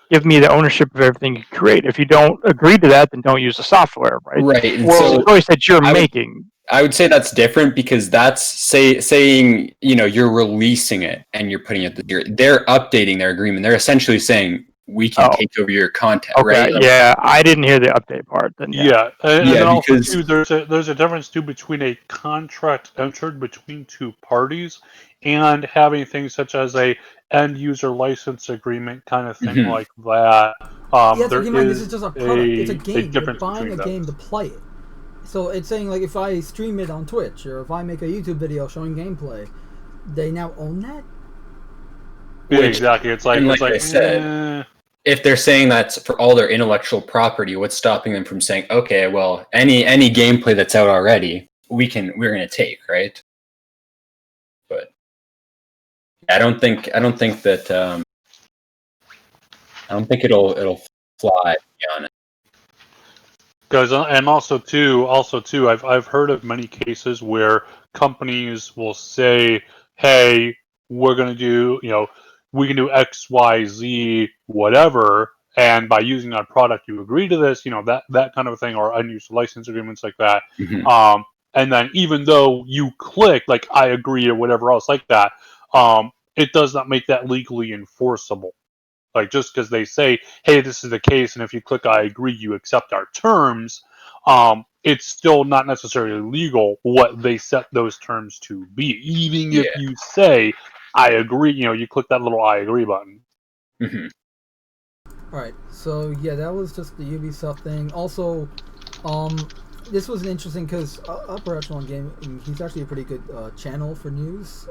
give me the ownership of everything you create. If you don't agree to that, then don't use the software, right? Right. Well, it's a choice that you're making. I would say that's different, because that's saying, you're releasing it and you're putting it. They're updating their agreement. They're essentially saying, we can Oh. take over your content, Okay, right? Like, yeah, I didn't hear the update part. Then And Yeah, then also because- too, there's a difference too between a contract entered between two parties and having things such as a end user license agreement kind of thing Mhm. like that. Yeah, so There keep in mind, this is is just a product. It's a game. You're difference buying a between game to those. play it. So it's saying, like, if I stream it on Twitch or if I make a YouTube video showing gameplay, they now own that? Yeah, Which- exactly. It's like, and it's like like I said, if they're saying that's for all their intellectual property, what's stopping them from saying, okay, well, any gameplay that's out already, we're gonna take, right? But I don't think that I don't think it'll fly, to be honest. Because and also too, I've heard of many cases where companies will say, "Hey, we're going to do, we can do X, Y, Z, whatever," and by using our product, you agree to this, that kind of thing, or unused license agreements like that. Mhm. And then even though you click like I agree or whatever else like that, it does not make that legally enforceable. Like just because they say, "Hey, this is the case," and if you click "I agree," you accept our terms. It's still not necessarily legal what they set those terms to be, even if Yeah. you say "I agree." You click that little "I agree" button. Mhm. Alright, so yeah, that was just the Ubisoft thing. Also, this was an interesting because Upper Echelon Gaming, he's actually a pretty good channel for news.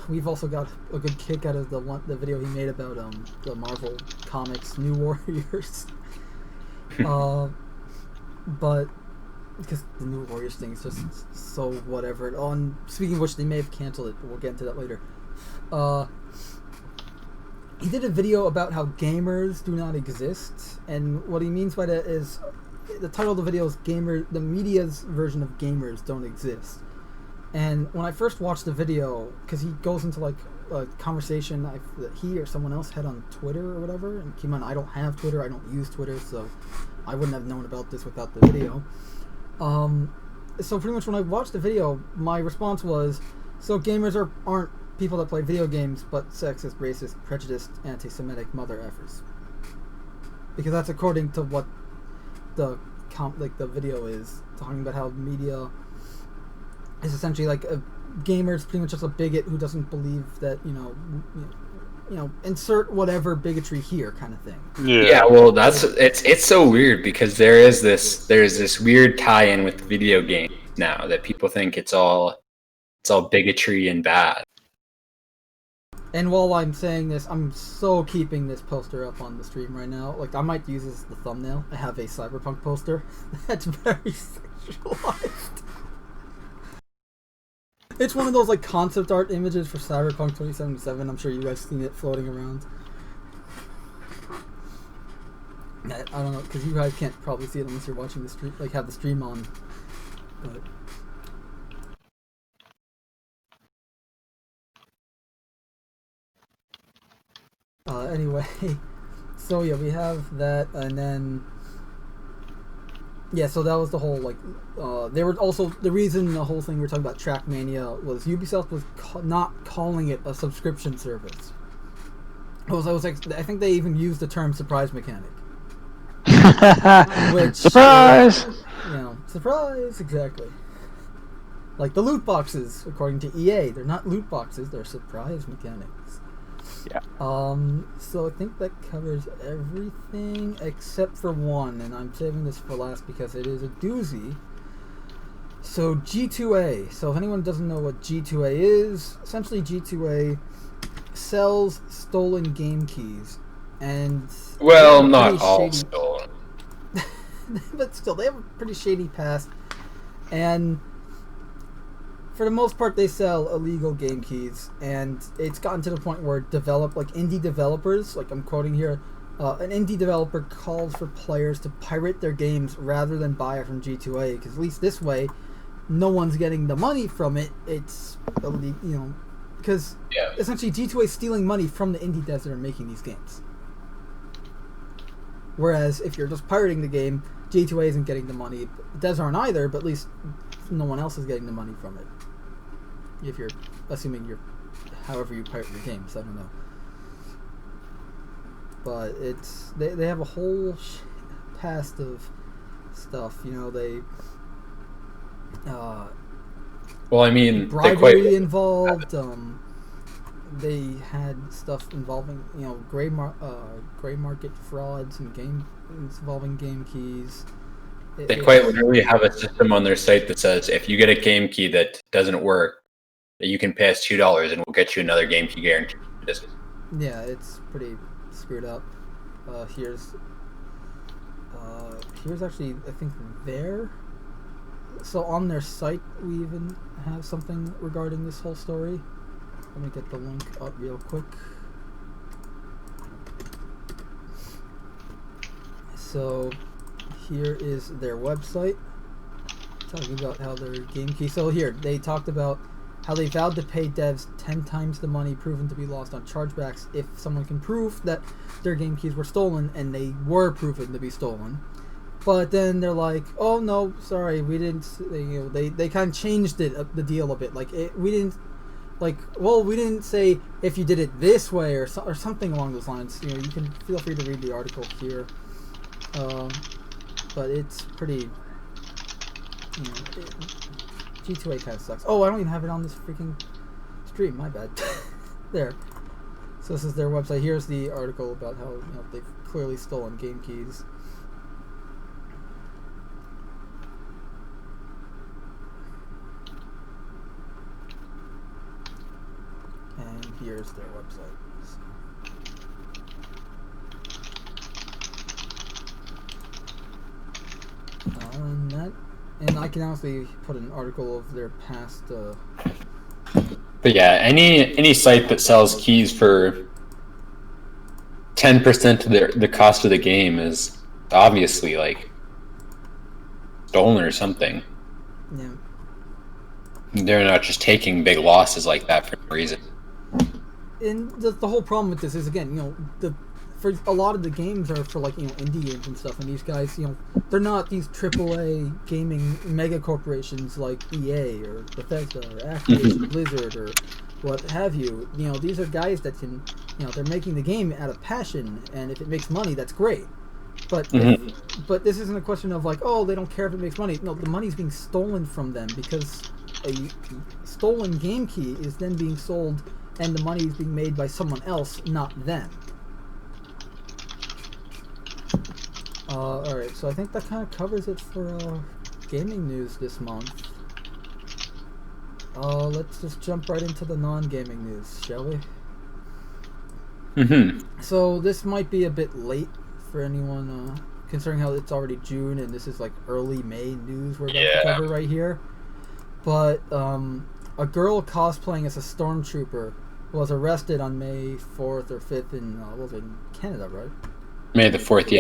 We've also got a good kick out of the video he made about the Marvel Comics New Warriors. But because the New Warriors thing is just so whatever. Speaking of which, they may have canceled it, but we'll get into that later. He did a video about how gamers do not exist, and what he means by that is the title of the video is the media's version of gamers don't exist. And when I first watched the video, because he goes into like a conversation that he or someone else had on Twitter or whatever, and keep in mind, I don't have Twitter, I don't use Twitter, so I wouldn't have known about this without the video. So pretty much when I watched the video, my response was, so gamers aren't people that play video games, but sexist, racist, prejudiced, anti-Semitic mother effers. Because that's according to what the video is, talking about how media is essentially like a gamer's pretty much just a bigot who doesn't believe that insert whatever bigotry here kind of thing. Yeah, well, it's so weird because there's this weird tie-in with video games now that people think it's all bigotry and bad. And while I'm saying this, I'm so keeping this poster up on the stream right now. Like, I might use this as the thumbnail. I have a Cyberpunk poster that's very sexualized. It's one of those like concept art images for Cyberpunk 2077. I'm sure you guys seen it floating around. I don't know, because you guys can't probably see it unless you're watching the stream, like have the stream on. But anyway, so yeah, we have that, and then yeah, so that was the whole like. They were also the reason the whole thing we were talking about Trackmania was Ubisoft was not calling it a subscription service. I was like, I think they even used the term surprise mechanic. Which, surprise! Surprise, exactly. Like the loot boxes, according to EA, they're not loot boxes; they're surprise mechanics. Yeah. So I think that covers everything except for one, and I'm saving this for last because it is a doozy. So G2A. So if anyone doesn't know what G2A is, essentially G2A sells stolen game keys, and well, not all stolen, but still, they have a pretty shady past, and for the most part, they sell illegal game keys, and it's gotten to the point where indie developers, like I'm quoting here, an indie developer calls for players to pirate their games rather than buy it from G2A, because at least this way, no one's getting the money from it. It's because essentially G2A is stealing money from the indie devs that are making these games. Whereas if you're just pirating the game, G2A isn't getting the money. The devs aren't either, but at least no one else is getting the money from it. If you're assuming however you pirate your games, I don't know. but it's they have a whole past of stuff. You know, they well, I mean, bribery involved. They had stuff involving, you know, gray market frauds and involving game keys. They quite literally have a system on their site that says if you get a game key that doesn't work, you can pay us $2 and we'll get you another game key guarantee. Yeah, it's pretty screwed up. Here's actually, I think, there. So on their site, we even have something regarding this whole story. Let me get the link up real quick. So here is their website, talking about how their game key. So here, they talked about how they vowed to pay devs 10 times the money proven to be lost on chargebacks if someone can prove that their game keys were stolen, and they were proven to be stolen. But then they're like, oh no, sorry, we didn't, you know, they kind of changed the deal a bit. Like, we didn't say if you did it this way or something along those lines. You know, you can feel free to read the article here. But it's pretty, you know, G2A kind of sucks. Oh, I don't even have it on this freaking stream. My bad. There. So this is their website. Here's the article about how, you know, they've clearly stolen game keys. And here's their website. And I can honestly put an article of their past. But yeah, any site that sells keys for 10% of the cost of the game is obviously like stolen or something. Yeah. They're not just taking big losses like that for no reason. And the whole problem with this is, again, you know, for a lot of the games are for, like, you know, indie games and stuff, and these guys, you know, they're not these AAA gaming mega corporations like EA or Bethesda or Activision Blizzard or what have you. You know, these are guys that can, you know, they're making the game out of passion, and if it makes money, that's great. But but this isn't a question of like, oh, they don't care if it makes money. No, the money's being stolen from them because a stolen game key is then being sold, and the money is being made by someone else, not them. Alright, so I think that kind of covers it for gaming news this month. Let's just jump right into the non-gaming news, shall we? So this might be a bit late for anyone, considering how it's already June and this is like early May news we're about to cover right here. But a girl cosplaying as a stormtrooper was arrested on May 4th or 5th in Canada, right? May the 4th,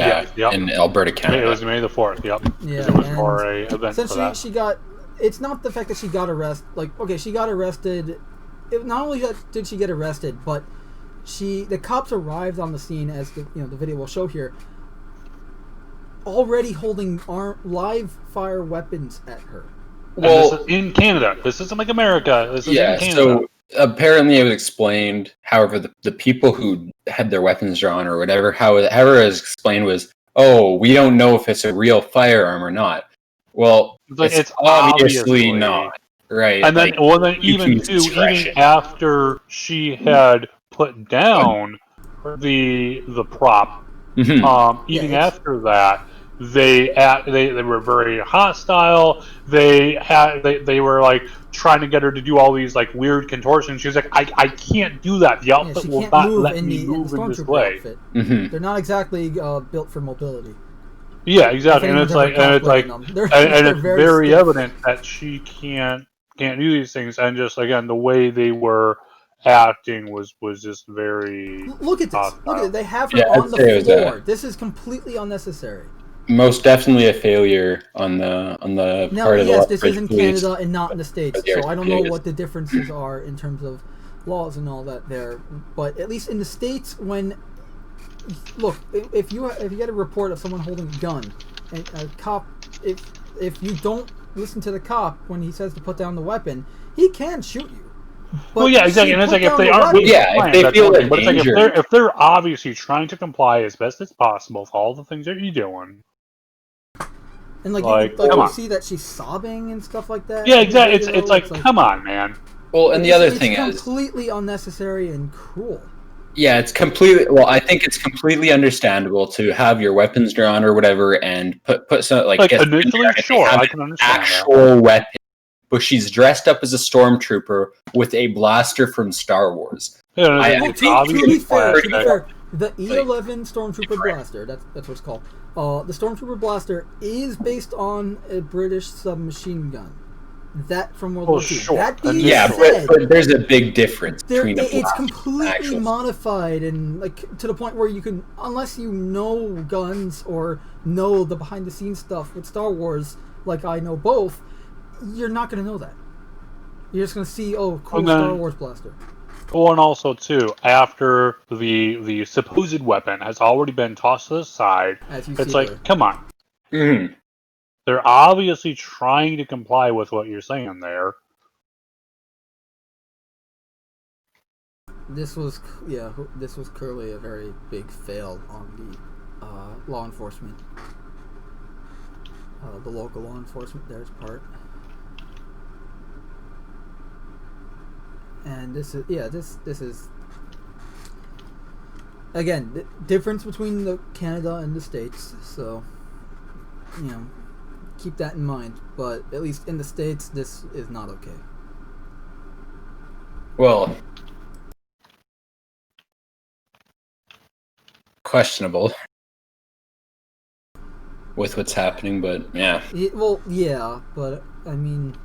in Alberta, Canada. It was May the 4th, yep. Yeah, it was for a event since for that. she got, it's not the fact that she got arrested. Like, okay, she got arrested. Not only did she get arrested, but the cops arrived on the scene, as the video will show here, already holding live fire weapons at her. Well, this is in Canada. This isn't like America. This is in Canada. So apparently it was explained, however, the people who had their weapons drawn or whatever, however it was explained was, oh, we don't know if it's a real firearm or not. Well, it's obviously not, right? And then, even after she had put down the prop, after that, they were very hostile. They were like trying to get her to do all these like weird contortions. She was like, I can't do that. The outfit will not let me move in this way. They're not exactly built for mobility. Yeah, exactly. And it's very evident that she can't do these things. And just again, the way they were acting was just very. Look at this. Hostile. Look at it. They have her on the floor. This is completely unnecessary. Most definitely a failure on the part of the yes, this is in Canada and not in the States, so I don't know what the differences are in terms of laws and all that there. But at least in the States, look, if you get a report of someone holding a gun, and a cop, if you don't listen to the cop when he says to put down the weapon, he can shoot you. Well, yeah, exactly. And it's like if they aren't, if they feel in but it's like danger, if they're obviously trying to comply as best as possible with all the things that you're doing. And like you see that she's sobbing and stuff like that. Yeah, exactly. It's like, come on, man. Well, and the other thing is is completely unnecessary and cruel. Yeah, it's completely. Well, I think it's completely understandable to have your weapons drawn or whatever, and put some like initially, sure, I can understand actual weapon. But she's dressed up as a stormtrooper with a blaster from Star Wars. Yeah, to be fair, the E11 Stormtrooper blaster, that's what it's called. The Stormtrooper blaster is based on a British submachine gun. That from World War II. Sure. That being said, but there's a big difference between it's completely modified and like to the point where you can, unless you know guns or know the behind the scenes stuff with Star Wars, like I know both, you're not going to know that. You're just going to see, cool Star Wars blaster. Oh, and also too, after the supposed weapon has already been tossed to the side, it's like, come on. Mm-hmm. They're obviously trying to comply with what you're saying there. This was clearly a very big fail on the law enforcement, the local law enforcement there's part. And this is again the difference between the Canada and the States. So, keep that in mind. But at least in the States, this is not okay. Well, questionable with what's happening, but yeah. But I mean.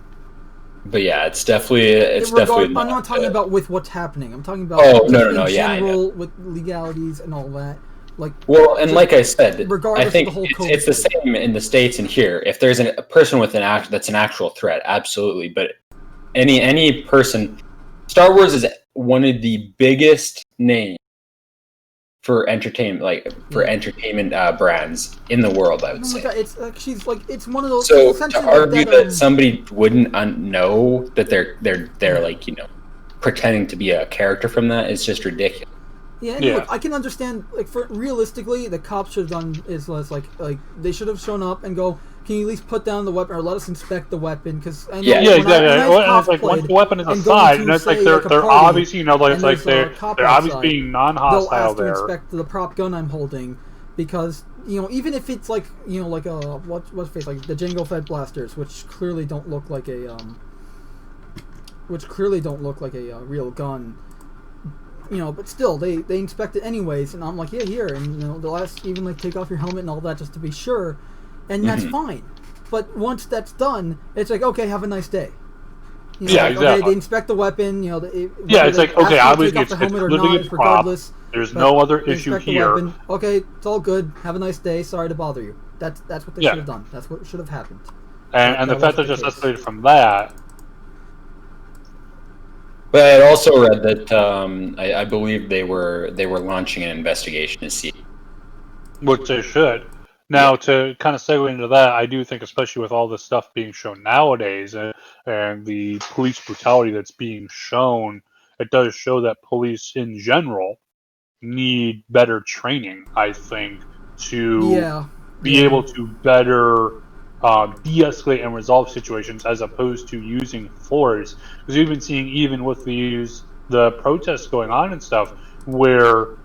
But yeah, it's definitely. I'm not talking about with what's happening. I'm talking about in general with legalities and all that. Like, well, and like I said, regardless I think of the whole it's the same in the States and here. If there's a person with that's an actual threat, absolutely. But any person, Star Wars is one of the biggest names for entertainment, entertainment brands in the world, I would say. God, it's it's one of those. So to argue that somebody wouldn't know that they're pretending to be a character from that is just ridiculous. Yeah, and look, I can understand. Realistically, the cops should have done is less like they should have shown up and go, can you at least put down the weapon or let us inspect the weapon? Because I know it's like once the weapon is aside, and it's like they're obviously they're obviously being non-hostile there. They'll ask to inspect the prop gun I'm holding, because even if it's like like a what's face like the Jango Fett blasters, which clearly don't look like a real gun. But still, they inspect it anyways, and I'm like, yeah, here, and they'll ask even take off your helmet and all that just to be sure, and that's fine. But once that's done, it's like, okay, have a nice day. Exactly. Okay, they inspect the weapon. It's like, okay, obviously it's literally a prop. There's no other issue here. Okay, it's all good. Have a nice day. Sorry to bother you. That's what they should have done. That's what should have happened. And the fact that just escalated from that. But I had also read that I believe they were launching an investigation to see. Which they should. Now, to kind of segue into that, I do think, especially with all this stuff being shown nowadays and the police brutality that's being shown, it does show that police in general need better training, I think, to be able to better de-escalate and resolve situations as opposed to using force. Because we've been seeing, even with the protests going on and stuff, where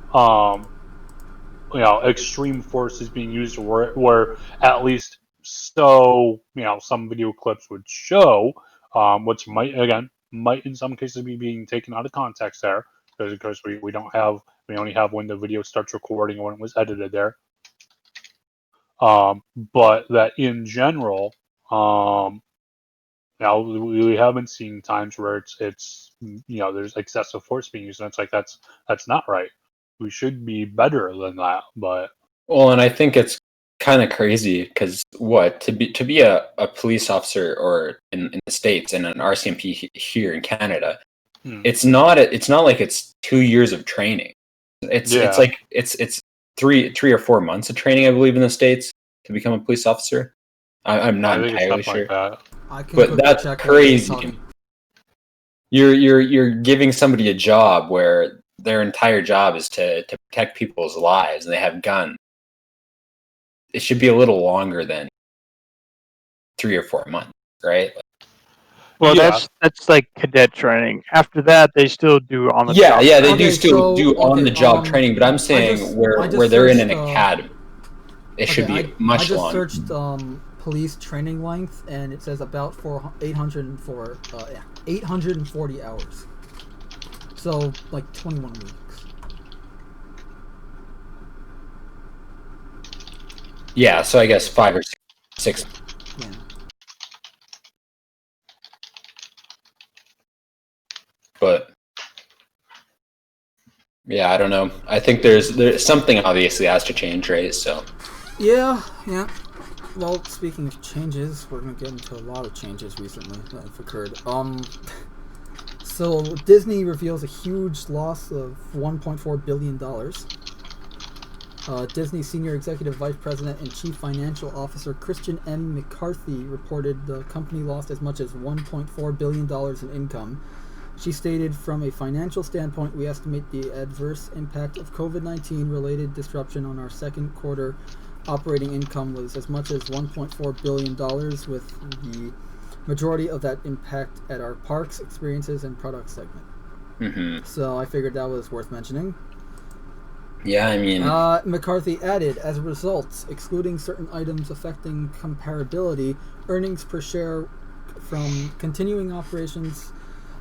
extreme force is being used, where at least some video clips would show, which might in some cases be being taken out of context there, because of course we only have when the video starts recording or when it was edited there. But that in general, we have been seeing times where it's there's excessive force being used, and it's like that's not right. We should be better than that, but and I think it's kind of crazy because to be a police officer or in the States and an RCMP here in Canada, it's not like it's 2 years of training. It's like it's 3 or 4 months of training, I believe, in the States to become a police officer. I'm not entirely sure, like that. But that's crazy. you're giving somebody a job where their entire job is to protect people's lives, and they have guns. It should be a little longer than 3 or 4 months, right? Well, Yeah. that's like cadet training. After that, they still do on the Yeah, job. yeah, they training. do Okay, still so- do on the okay, job training, but I'm saying I just where they're in an searched, academy, it should be I much just longer. searched police training length, and it says about 840 hours. So like 21 weeks. Yeah, so I guess 5 or 6. Yeah. But yeah, I don't know. I think there's something obviously has to change, right? So Yeah. Well, speaking of changes, we're gonna get into a lot of changes recently that have occurred. So Disney reveals a huge loss of $1.4 billion. Disney Senior Executive Vice President and Chief Financial Officer Christian M. McCarthy reported the company lost as much as $1.4 billion in income. She stated, from a financial standpoint, we estimate the adverse impact of COVID-19 related disruption on our second quarter operating income was as much as $1.4 billion, with the majority of that impact at our parks, experiences, and products segment. Mm-hmm. So I figured that was worth mentioning. Yeah, I mean, McCarthy added, as a result, excluding certain items affecting comparability, earnings per share from continuing operations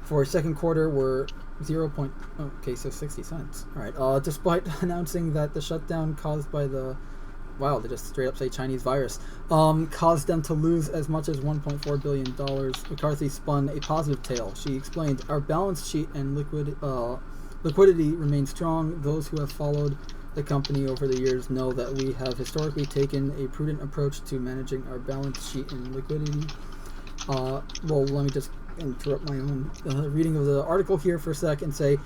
for second quarter were 60 cents. All right. Despite announcing that the shutdown caused by the they just straight up say Chinese virus caused them to lose as much as $1.4 billion, McCarthy spun a positive tale. She explained, our balance sheet and liquidity remain strong. Those who have followed the company over the years know that we have historically taken a prudent approach to managing our balance sheet and liquidity. Let me just interrupt my own reading of the article here for a sec and say,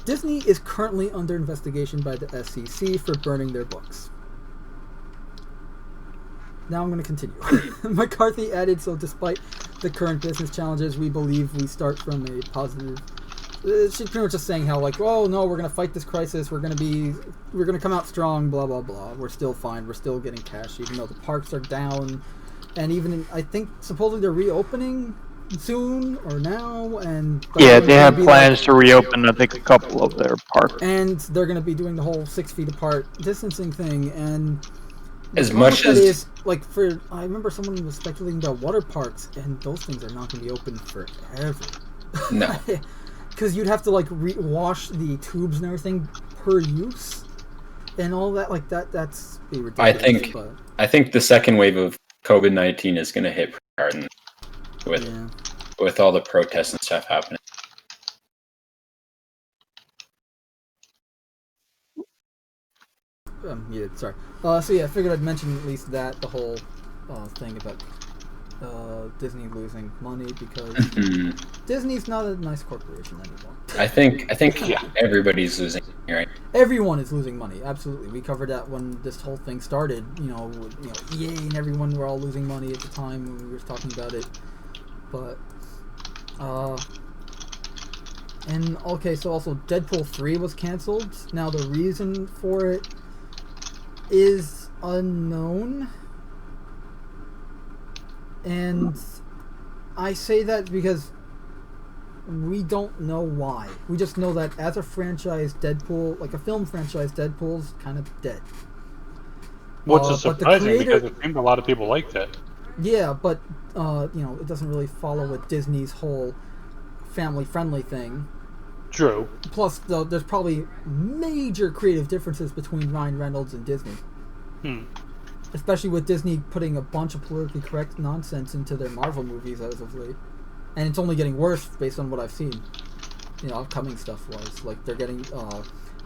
Disney is currently under investigation by the SEC for burning their books. Now I'm going to continue. McCarthy added, so despite the current business challenges, we believe we start from a positive. She's pretty much just saying how, like, oh no, we're going to fight this crisis, we're going to come out strong, blah blah blah. We're still fine, we're still getting cash, even though the parks are down, and even I think supposedly they're reopening soon or now, and yeah, they have plans to reopen, I think, a couple of their parks, and they're going to be doing the whole 6 feet apart distancing thing, and as much as is, like, I remember someone was speculating about water parks, and those things are not going to be open forever. No, because you'd have to like wash the tubes and everything per use, and all that. Like that's ridiculous. I think the second wave of COVID-19 is going to hit pretty hard with all the protests and stuff happening. Sorry. So yeah, I figured I'd mention at least that, the whole thing about Disney losing money, because Disney's not a nice corporation anymore. I think everybody's losing money, right? Everyone is losing money. Absolutely. We covered that when this whole thing started. EA and everyone were all losing money at the time when we were talking about it. But and okay, so also Deadpool 3 was canceled. Now the reason for it is unknown. And I say that because we don't know why. We just know that as a franchise, Deadpool, like a film franchise, Deadpool's kind of dead. Which is surprising because it seemed a lot of people liked it. Yeah, but it doesn't really follow with Disney's whole family-friendly thing. True. Plus, there's probably major creative differences between Ryan Reynolds and Disney. Especially with Disney putting a bunch of politically correct nonsense into their Marvel movies as of late. And it's only getting worse based on what I've seen. Upcoming stuff-wise. Like, they're getting...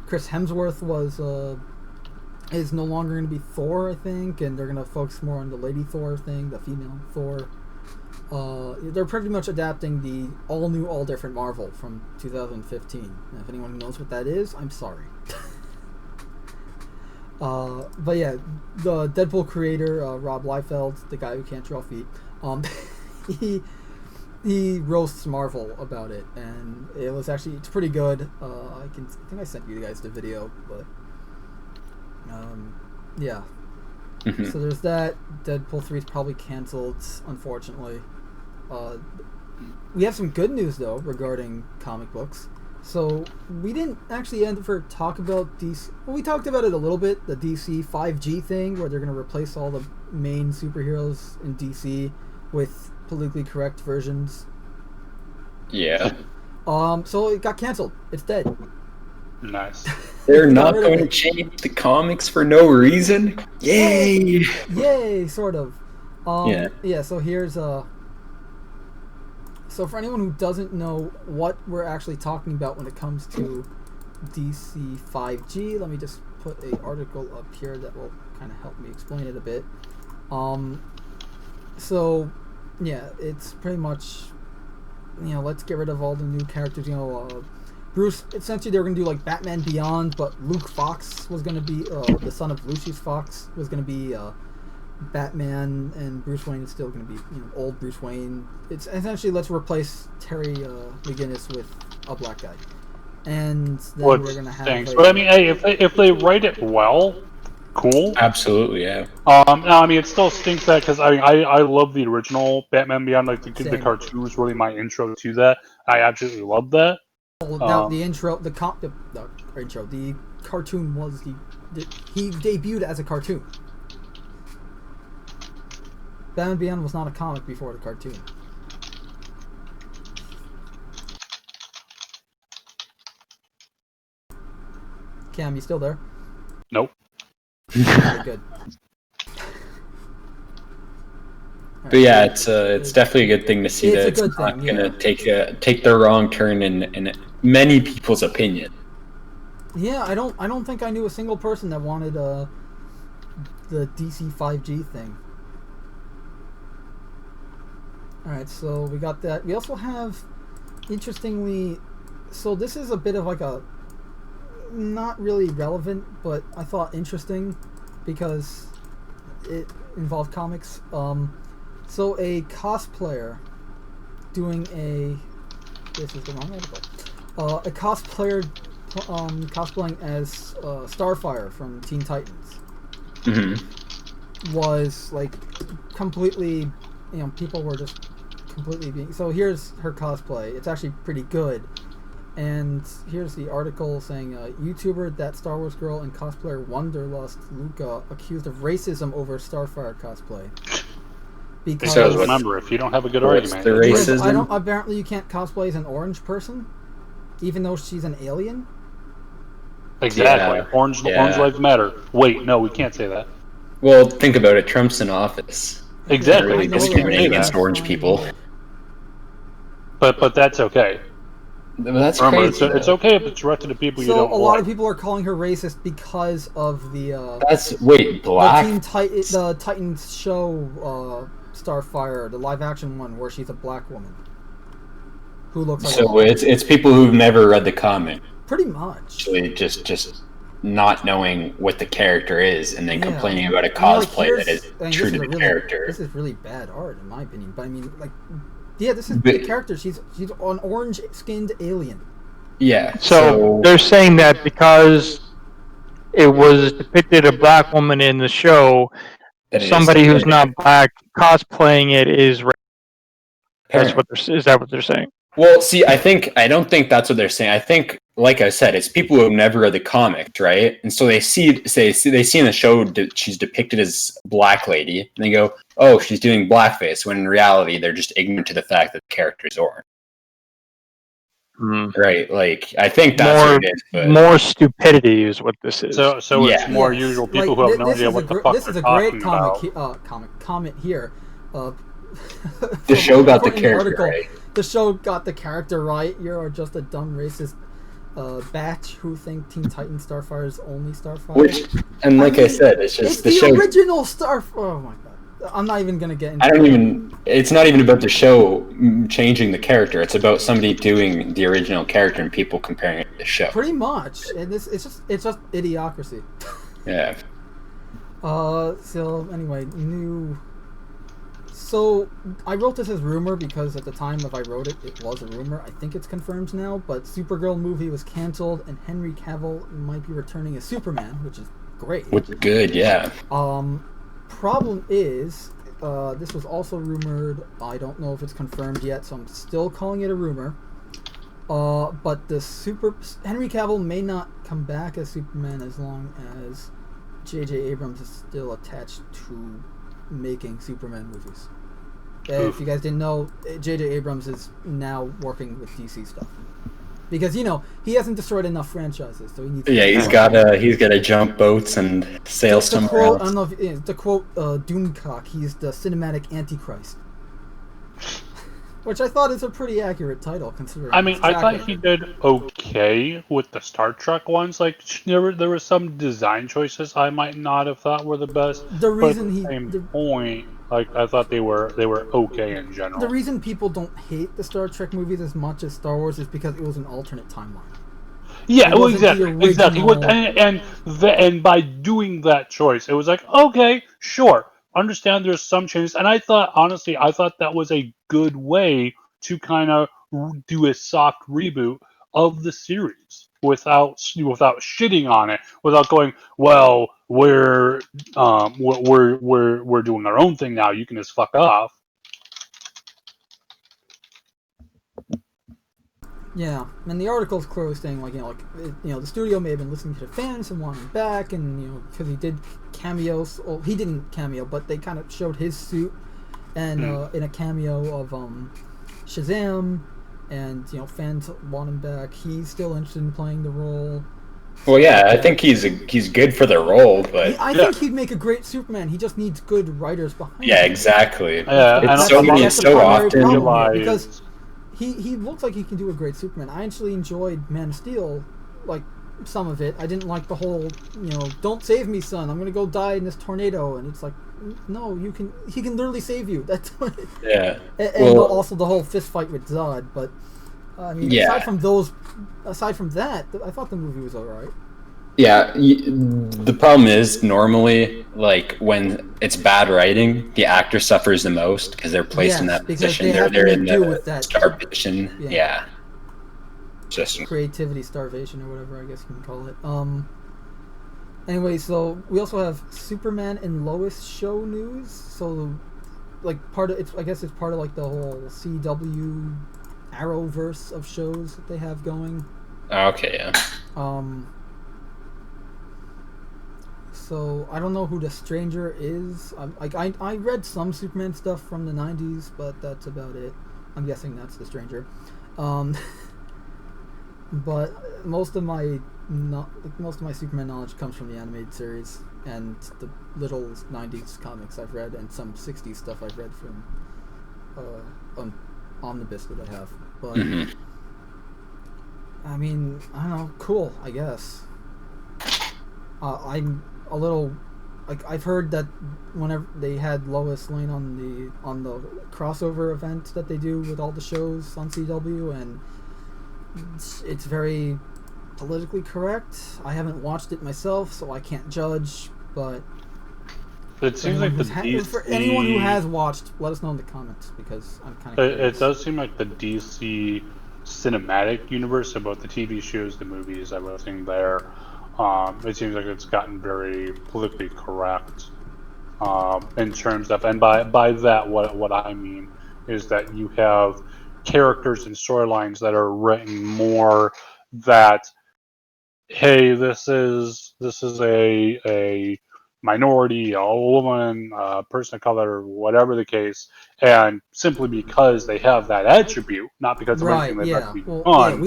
Chris Hemsworth is no longer going to be Thor, I think, and they're going to focus more on the Lady Thor thing, the female Thor. They're pretty much adapting the all-new, all-different Marvel from 2015. And if anyone knows what that is, I'm sorry. But yeah, the Deadpool creator, Rob Liefeld, the guy who can't draw feet, he roasts Marvel about it, and it's pretty good. I think I sent you guys the video, but yeah. Mhm. So there's that. Deadpool 3 is probably canceled, unfortunately. We have some good news though regarding comic books. So we didn't actually ever talk about DC. Well, we talked about it a little bit, the DC 5G thing, where they're going to replace all the main superheroes in DC with politically correct versions. Yeah. So it got canceled. It's dead. Nice. They're not going to change the comics for no reason? Yay! Yay, sort of. Yeah. So here's So for anyone who doesn't know what we're actually talking about when it comes to DC 5G, let me just put an article up here that will kind of help me explain it a bit. So yeah, it's pretty much, let's get rid of all the new characters. Bruce, essentially they were going to do like Batman Beyond, but Luke Fox was going to be, the son of Lucius Fox was going to be Batman, and Bruce Wayne is still going to be old Bruce Wayne. It's essentially, let's replace Terry McGinnis with a black guy, and then we're going to have but I mean, hey, if they write it well, cool. Absolutely, yeah. No, I mean, it still stinks that, because I love the original Batman Beyond. Like the cartoon was really my intro to that. I absolutely love that. The cartoon was he debuted as a cartoon. Batman Beyond was not a comic before the cartoon. Cam, you still there? Nope. Okay, good. But yeah, it's definitely a good thing to see that it's not going to take the wrong turn in many people's opinion. Yeah, I don't think I knew a single person that wanted the DC 5G thing. Alright, so we got that. We also have, interestingly, so this is a bit of like a, not really relevant, but I thought interesting because it involved comics. So a cosplayer doing this is the wrong article. A cosplayer cosplaying as Starfire from Teen Titans was like completely, people were just completely being. So here's her cosplay. It's actually pretty good. And here's the article saying, YouTuber That Star Wars Girl and cosplayer Wanderlust Luca accused of racism over Starfire cosplay. Because remember, if you don't have a good argument, the racism? Apparently you can't cosplay as an orange person, even though she's an alien. Exactly. Yeah. Orange lives matter. Wait, no, we can't say that. Well, think about it. Trump's in office. Exactly. Really discriminating against orange people. But that's okay. That's Remember, crazy. it's okay if it's directed to people you don't So a lot of people are calling her racist because of the black? the Titans show Starfire, the live action one where she's a black woman who looks like. So it's people who've never read the comic. Pretty much. Actually, just not knowing what the character is and then complaining about a cosplay that is true to the character. This is really bad art, in my opinion. But I mean, this is the character. She's an orange-skinned alien. Yeah. So they're saying that because it was depicted a black woman in the show, somebody who's not black cosplaying it is racist. Is that what they're saying? Well, see, I don't think that's what they're saying. I think, like I said, it's people who have never read the comics, right? And so they see in the show that she's depicted as a black lady, and they go, "Oh, she's doing blackface," when in reality they're just ignorant to the fact that the character is orange. Right? Like, I think that's what it is. But more stupidity is what this is. So it's more usual people who have no idea what the fuck this is they're a great talking about. comment here. The show got the character right. The show got the character right. You're just a dumb racist batch who think Teen Titans Starfire is only Starfire. I said, it's just it's the original Starfire. Oh my god! I'm not even gonna get into. It's not even about the show changing the character. It's about somebody doing the original character and people comparing it to the show. Pretty much, and it's just idiocracy. Yeah. So anyway, So I wrote this as rumor because at the time if I wrote it, it was a rumor. I think it's confirmed now, but Supergirl movie was canceled, and Henry Cavill might be returning as Superman, which is great. Which is good, yeah. Problem is, this was also rumored. I don't know if it's confirmed yet, so I'm still calling it a rumor. But Henry Cavill may not come back as Superman as long as J.J. Abrams is still attached to making Superman movies. If you guys didn't know, J.J. Abrams is now working with DC stuff. Because, you know, he hasn't destroyed enough franchises, so he needs to... Yeah, he's gotta jump boats and sail somewhere else. I don't know if to quote Doomcock, he's the cinematic antichrist. Which I thought is a pretty accurate title, considering... I mean, I thought he did okay with the Star Trek ones. Like, there were some design choices I might not have thought were the best. The reason but at the same point, like, I thought they were okay in general. The reason people don't hate the Star Trek movies as much as Star Wars is because it was an alternate timeline. Yeah, well, exactly. And by doing that choice, it was like, okay, sure. Understand there's some changes, and I thought that was a good way to kind of do a soft reboot of the series without shitting on it, without going, well, we're doing our own thing now. You can just fuck off. Yeah, and the article's clearly saying the studio may have been listening to the fans and wanting back, and because he did cameos. Well, he didn't cameo, but they kind of showed his suit, and in a cameo of Shazam, and fans want him back. He's still interested in playing the role. Well, yeah, I think he's good for the role, but I think he'd make a great Superman. He just needs good writers behind him. Yeah, exactly. It's so often because he looks like he can do a great Superman. I actually enjoyed Man of Steel, like some of it. I didn't like the whole, don't save me, son. I'm gonna go die in this tornado. And it's like, no, he can literally save you. That's what yeah. And also the whole fist fight with Zod. But I mean, aside from that, I thought the movie was alright. Yeah, the problem is normally, like, when it's bad writing, the actor suffers the most because they're placed in that position. They're in the star position. Yeah. Just creativity starvation or whatever I guess you can call it. Anyway, so we also have Superman and Lois show news. So, like, I guess it's part of like the whole CW Arrowverse of shows that they have going. Okay, yeah. So I don't know who the Stranger is. I read some Superman stuff from the 90s, but that's about it. I'm guessing that's the Stranger. But most of my Superman knowledge comes from the animated series and the little 90s comics I've read, and some 60s stuff I've read from Omnibus that I have. But I mean, I don't know. Cool, I guess. I'm a little I've heard that whenever they had Lois Lane on the crossover event that they do with all the shows on CW, and it's very politically correct. I haven't watched it myself, so I can't judge, but it seems like the DC... for anyone who has watched, let us know in the comments, because I'm kind of curious. It does seem like the DC cinematic universe, about the TV shows, the movies, everything there, it seems like it's gotten very politically correct in terms of, and by that what I mean is that you have characters and storylines that are written more that, hey, this is a minority, a woman, a person of color, whatever the case, and simply because they have that attribute, not because of anything that has to be done,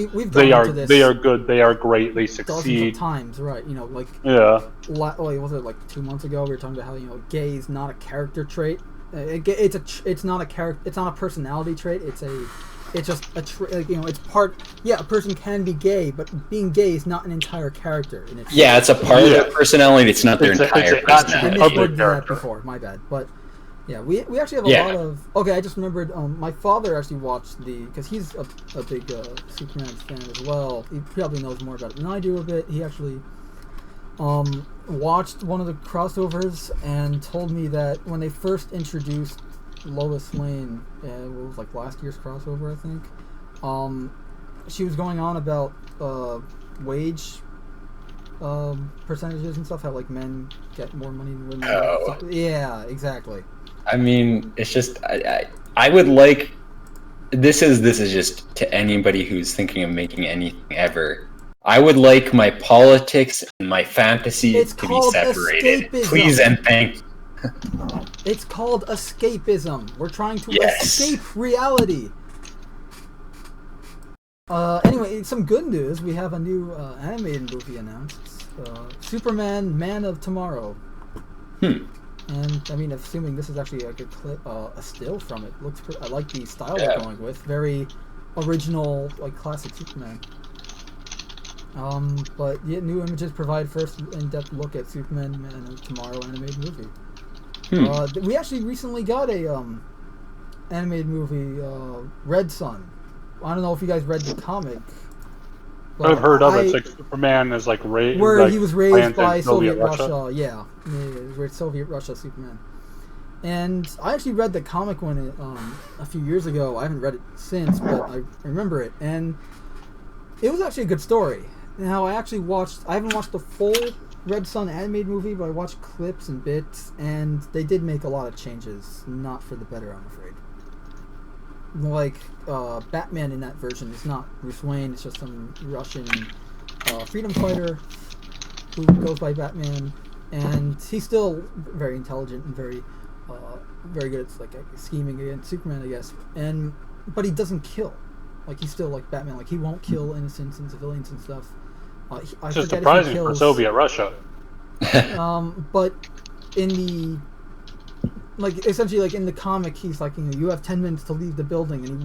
they are good, they are great, they succeed. Dozens of times, right? Was it like 2 months ago we were talking about how gay is not a character trait. It's not a personality trait. It's just a it's part. Yeah, a person can be gay, but being gay is not an entire character. It's a part of their personality. It's not their entire personality. I did that before. My bad. But yeah, we actually have a lot of. Okay, I just remembered. My father actually watched because he's a big Superman fan as well. He probably knows more about it than I do a bit. He actually watched one of the crossovers and told me that when they first introduced Lois Lane. It was like last year's crossover, I think. She was going on about wage percentages and stuff. How like men get more money than women. Oh. Yeah, exactly. I mean, it's just I would like. This is just to anybody who's thinking of making anything ever. I would like my politics and my fantasy It's to be called separated. escapism. Please and thank you. It's called escapism. We're trying to Yes. escape reality. Anyway, some good news. We have a new animated movie announced. Superman, Man of Tomorrow. And I mean, assuming this is actually like a clip, a still from it. Looks. I like the style they're going with. Very original, like classic Superman. But yeah, new images provide first in-depth look at Superman, Man of Tomorrow animated movie. We actually recently got a animated movie, Red Sun. I don't know if you guys read the comic. I've heard of it. It's like Superman is like raised. Where like, he was raised by Soviet Russia. Russia. Yeah, he was raised Soviet Russia Superman. And I actually read the comic when it a few years ago. I haven't read it since, but I remember it, and it was actually a good story. Now I haven't watched the full Red Sun animated movie, but I watched clips and bits, and they did make a lot of changes, not for the better, I'm afraid. Like, Batman in that version is not Bruce Wayne, it's just some Russian freedom fighter who goes by Batman, and he's still very intelligent and very good at like scheming against Superman, I guess. But he doesn't kill. Like, he's still like Batman. Like, he won't kill innocents and civilians and stuff. It's just surprising for Soviet Russia. But in the essentially in the comic, he's like, you have 10 minutes to leave the building, and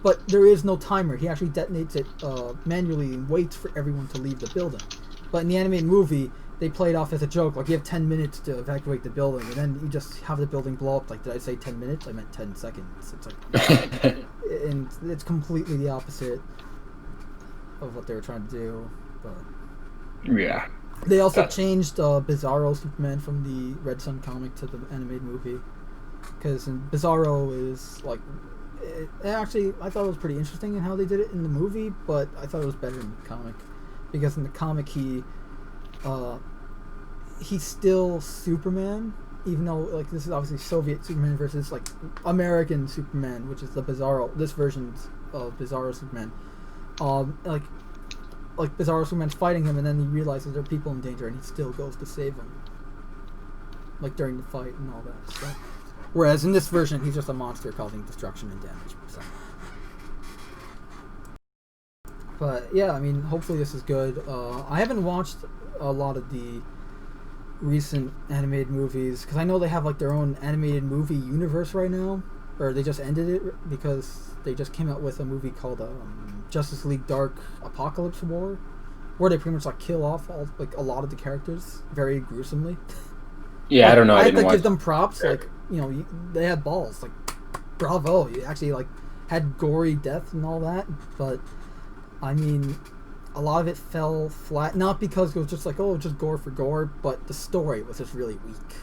but there is no timer. He actually detonates it manually and waits for everyone to leave the building. But in the animated movie, they play it off as a joke, like you have 10 minutes to evacuate the building, and then you just have the building blow up. Like, did I say 10 minutes? I meant 10 seconds. It's like, and it's completely the opposite of what they were trying to do. But yeah. They also changed Bizarro Superman from the Red Sun comic to the animated movie, because Bizarro is like, actually I thought it was pretty interesting in how they did it in the movie, but I thought it was better in the comic, because in the comic he's still Superman, even though like this is obviously Soviet Superman versus like American Superman, which is this version of Bizarro Superman. Like Bizarro Superman's fighting him, and then he realizes there are people in danger, and he still goes to save them, like during the fight and all that stuff. Whereas in this version, he's just a monster causing destruction and damage. So. But yeah, I mean, hopefully this is good. I haven't watched a lot of the recent animated movies, because I know they have like their own animated movie universe right now, or they just ended it because they just came out with a movie called Justice League Dark Apocalypse War, where they pretty much like kill off a lot of the characters very gruesomely. Yeah, I don't know. I had to give them props. Like, they had balls. Like, bravo! You actually like had gory death and all that, but I mean, a lot of it fell flat. Not because it was just like, just gore for gore, but the story was just really weak.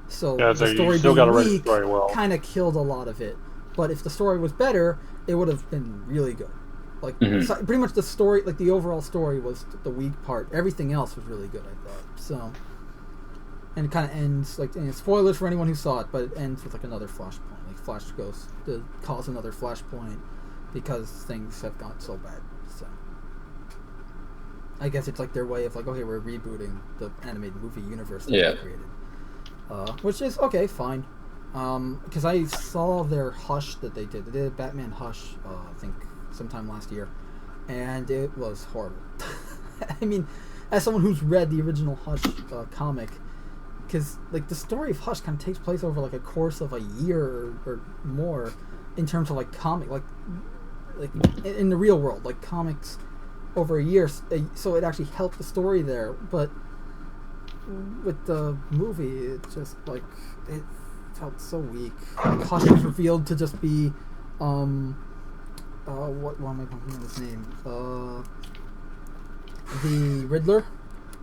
So the story being weak kind of killed a lot of it. But if the story was better, it would have been really good. Like, pretty much the story, like the overall story was the weak part. Everything else was really good, I thought. So, and it kind of ends, like, spoilers for anyone who saw it, but it ends with like another flashpoint. Like, Flash goes to cause another flashpoint because things have gone so bad. So, I guess it's like their way of like, okay, we're rebooting the animated movie universe that they created. Which is okay, fine. Because I saw their Hush that they did. They did Batman Hush, I think, sometime last year, and it was horrible. I mean, as someone who's read the original Hush comic, because like the story of Hush kind of takes place over like a course of a year or more, in terms of like comic, like in the real world, like comics over a year. So it actually helped the story there, but with the movie, it just like it felt so weak. Like, Hush was revealed to just be what am I thinking of his name? The Riddler,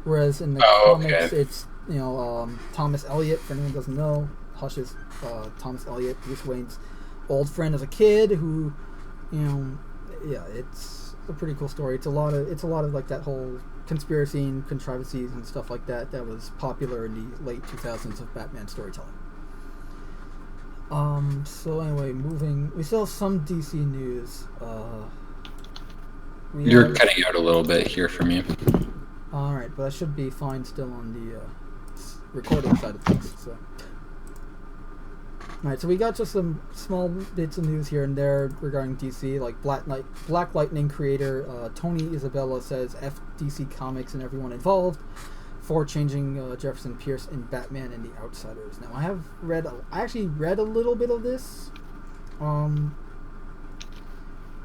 whereas in the comics it's Thomas Elliot, for anyone who doesn't know, Hush is Thomas Elliott, Bruce Wayne's old friend as a kid who, it's a pretty cool story. It's a lot of like that whole conspiracy and contrivances and stuff like that was popular in the late 2000s of Batman storytelling. So anyway, we still have some DC news. You're cutting out a little bit here from you. Alright, but I should be fine still on the recording side of things. So. Alright, so we got just some small bits of news here and there regarding DC, like Black Lightning creator Tony Isabella says F DC Comics and everyone involved for changing Jefferson Pierce in Batman and the Outsiders. Now, I actually read a little bit of this, and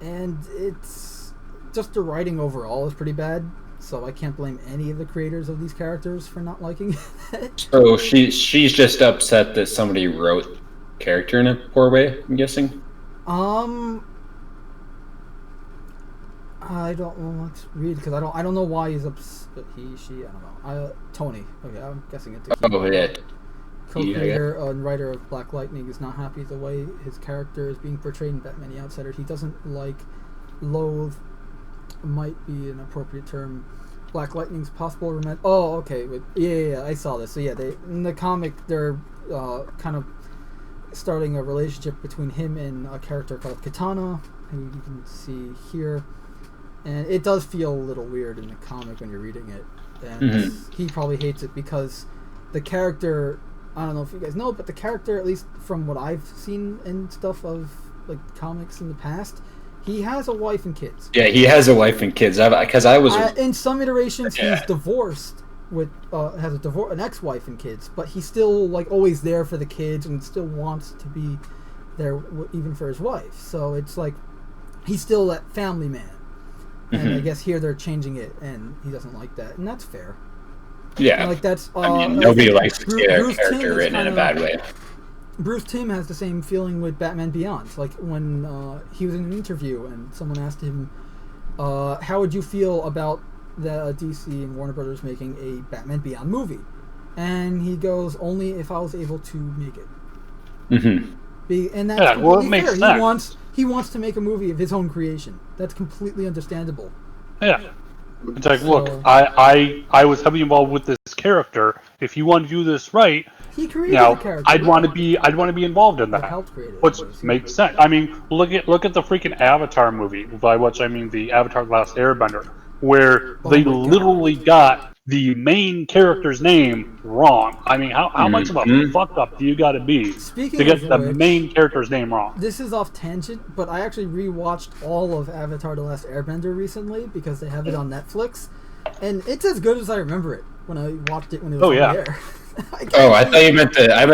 it's just the writing overall is pretty bad. So I can't blame any of the creators of these characters for not liking it. So she's just upset that somebody wrote character in a poor way, I'm guessing. I don't know what to read because I don't know why he's upset. He, she, I don't know. Tony. Okay, I'm guessing it's co-creator and writer of Black Lightning is not happy the way his character is being portrayed in Batman the Outsider. He doesn't loathe might be an appropriate term. Black Lightning's possible romantic. Oh, okay. Yeah, I saw this. So yeah, in the comic they're kind of starting a relationship between him and a character called Katana, who you can see here. And it does feel a little weird in the comic when you're reading it. And he probably hates it because the character, I don't know if you guys know, but the character, at least from what I've seen and stuff of like comics in the past, he has a wife and kids. Yeah, he has a wife and kids. Because I was in some iterations he's divorced with has an ex-wife and kids, but he's still like always there for the kids and still wants to be there even for his wife. So it's like he's still that family man. And I guess here they're changing it, and he doesn't like that, and that's fair. Yeah, and like that's. Nobody likes to see a character written in a bad way. Bruce Timm has the same feeling with Batman Beyond. Like when he was in an interview, and someone asked him, "How would you feel about the DC and Warner Brothers making a Batman Beyond movie?" And he goes, "Only if I was able to make it." And that's completely fair. Sense. He wants to make a movie of his own creation. That's completely understandable. Yeah. It's like, look, I was heavily involved with this character. If you want to do this right, he created the character. I'd want to be involved in that. Which makes sense. I mean, look at the freaking Avatar movie. By which I mean the Avatar: The Last Airbender, where they literally got the main character's name wrong. I mean, how much of a fuck up do you got to be to get the main character's name wrong? This is off tangent, but I actually rewatched all of Avatar: The Last Airbender recently because they have it on Netflix, and it's as good as I remember it when I watched it when it was on the air. I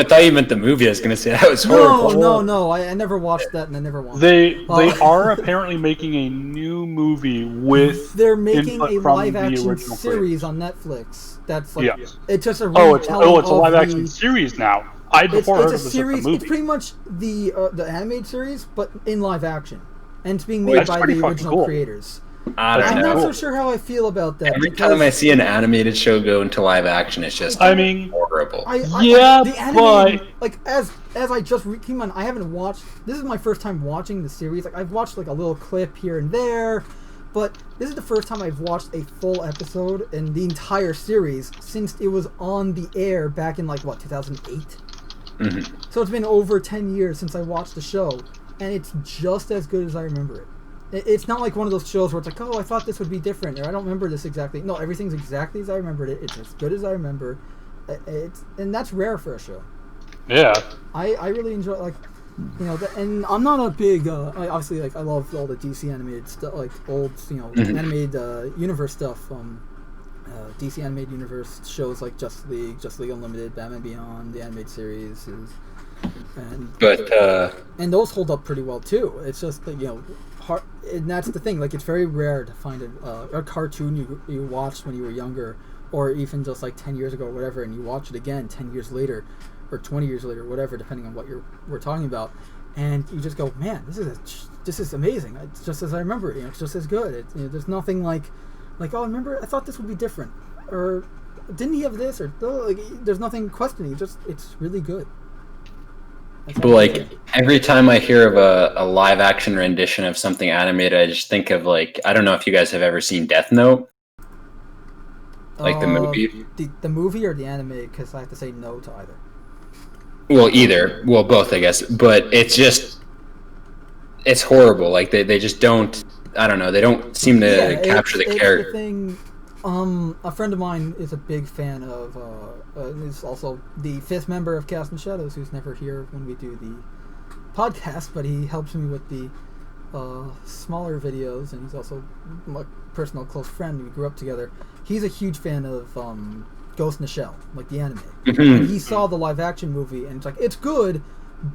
thought you meant the movie. I was gonna say that was horrible. No. I never watched that, and I never watched. They are apparently making a new movie with. They're making a live action series on Netflix. That's like it's just a it's a live action series now. It's a series. It's pretty much the animated series, but in live action, and it's being made by the original creators. I'm not so sure how I feel about that. Every time I see an animated show go into live action, it's just horrible. The animated, like as I just came on, I haven't watched. This is my first time watching the series. Like I've watched like a little clip here and there, but this is the first time I've watched a full episode in the entire series since it was on the air back in 2008. So it's been over 10 years since I watched the show, and it's just as good as I remember it. It's not like one of those shows where it's like, oh, I thought this would be different, or I don't remember this exactly. No, everything's exactly as I remembered it. It's as good as I remember. And that's rare for a show. Yeah. I really enjoy, and I'm not a big, obviously, I love all the DC animated stuff, old, animated universe stuff. DC animated universe shows like Justice League Unlimited, Batman Beyond, the animated series and those hold up pretty well too. It's just and that's the thing. Like, it's very rare to find a cartoon you watched when you were younger, or even just 10 years ago or whatever, and you watch it again 10 years later, or 20 years later, whatever, depending on what we're talking about, and you just go, man, this is amazing. It's just as I remember it. It's just as good. There's nothing like oh, I thought this would be different, or didn't he have this, or there's nothing questioning. It's really good. But like every time I hear of a live action rendition of something animated, I just think of like, I don't know if you guys have ever seen Death Note, like the movie. The movie or the anime? Because I have to say no to either. Well, either. Well, both, I guess. But it's horrible. Like they just don't. I don't know. They don't seem to capture the character. The thing, a friend of mine is a big fan of. Is also the fifth member of Cast and Shadows, who's never here when we do the podcast, but he helps me with the smaller videos, and he's also my personal close friend. We grew up together. He's a huge fan of Ghost in the Shell, like the anime. And he saw the live action movie, and it's like, it's good,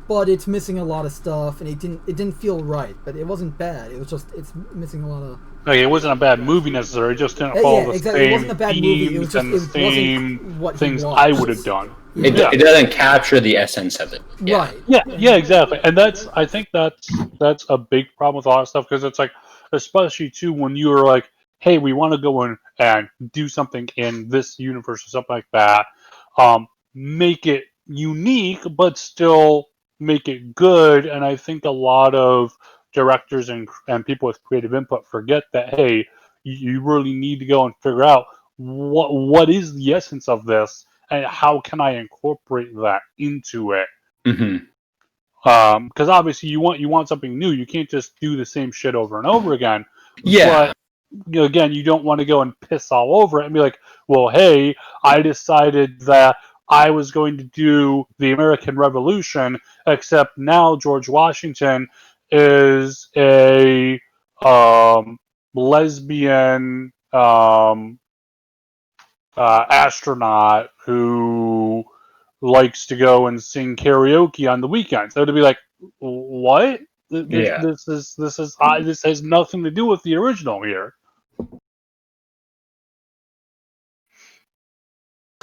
but it's missing a lot of stuff, and it didn't feel right. But it wasn't bad. It was just it's missing a lot of. Like, it wasn't a bad movie necessarily. It just didn't follow the same It wasn't a bad movie. It was just and the same what things I would have done. It doesn't capture the essence of it. Right. Yeah, exactly. And I think that's a big problem with a lot of stuff, because it's like, especially too when you were like, hey, we want to go in and do something in this universe or something like that. Make it unique, but still make it good. And I think a lot of directors and people with creative input forget that, hey, you really need to go and figure out what is the essence of this and how can I incorporate that into it. Because obviously you want something new. You can't just do the same shit over and over again. But again, you don't want to go and piss all over it and be like, well, hey, I decided that I was going to do the American Revolution, except now George Washington is a lesbian astronaut who likes to go and sing karaoke on the weekends. That would be like, what? This has nothing to do with the original here.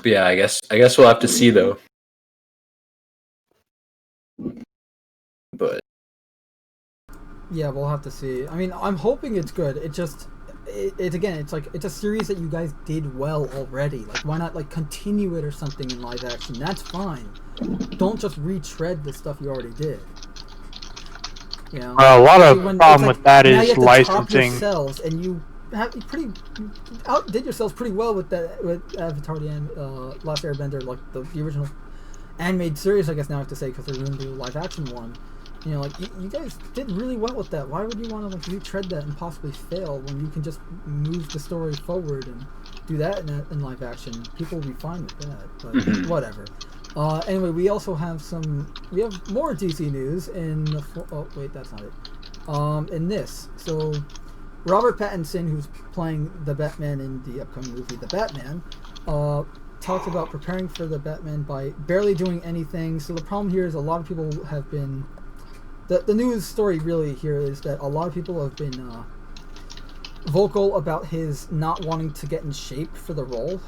Yeah, I guess we'll have to see though. But yeah, we'll have to see. I mean, I'm hoping it's good. It's like it's a series that you guys did well already. Like, why not like continue it or something in live action? That's fine. Don't just retread the stuff you already did. You know, a lot of problem with that is licensing. Yourselves, and you outdid yourselves pretty well with Avatar: The Last Airbender, like the original animated series. I guess now I have to say, because they're going to do a live action one. You know, like you guys did really well with that. Why would you want to like retread that and possibly fail when you can just move the story forward and do that in live action? People will be fine with that, but whatever. Anyway, we also have more DC news in the that's not it. In this, so Robert Pattinson, who's playing the Batman in the upcoming movie The Batman, talked about preparing for the Batman by barely doing anything. So the problem here is a lot of people have been. The news story really here is that a lot of people have been vocal about his not wanting to get in shape for the role.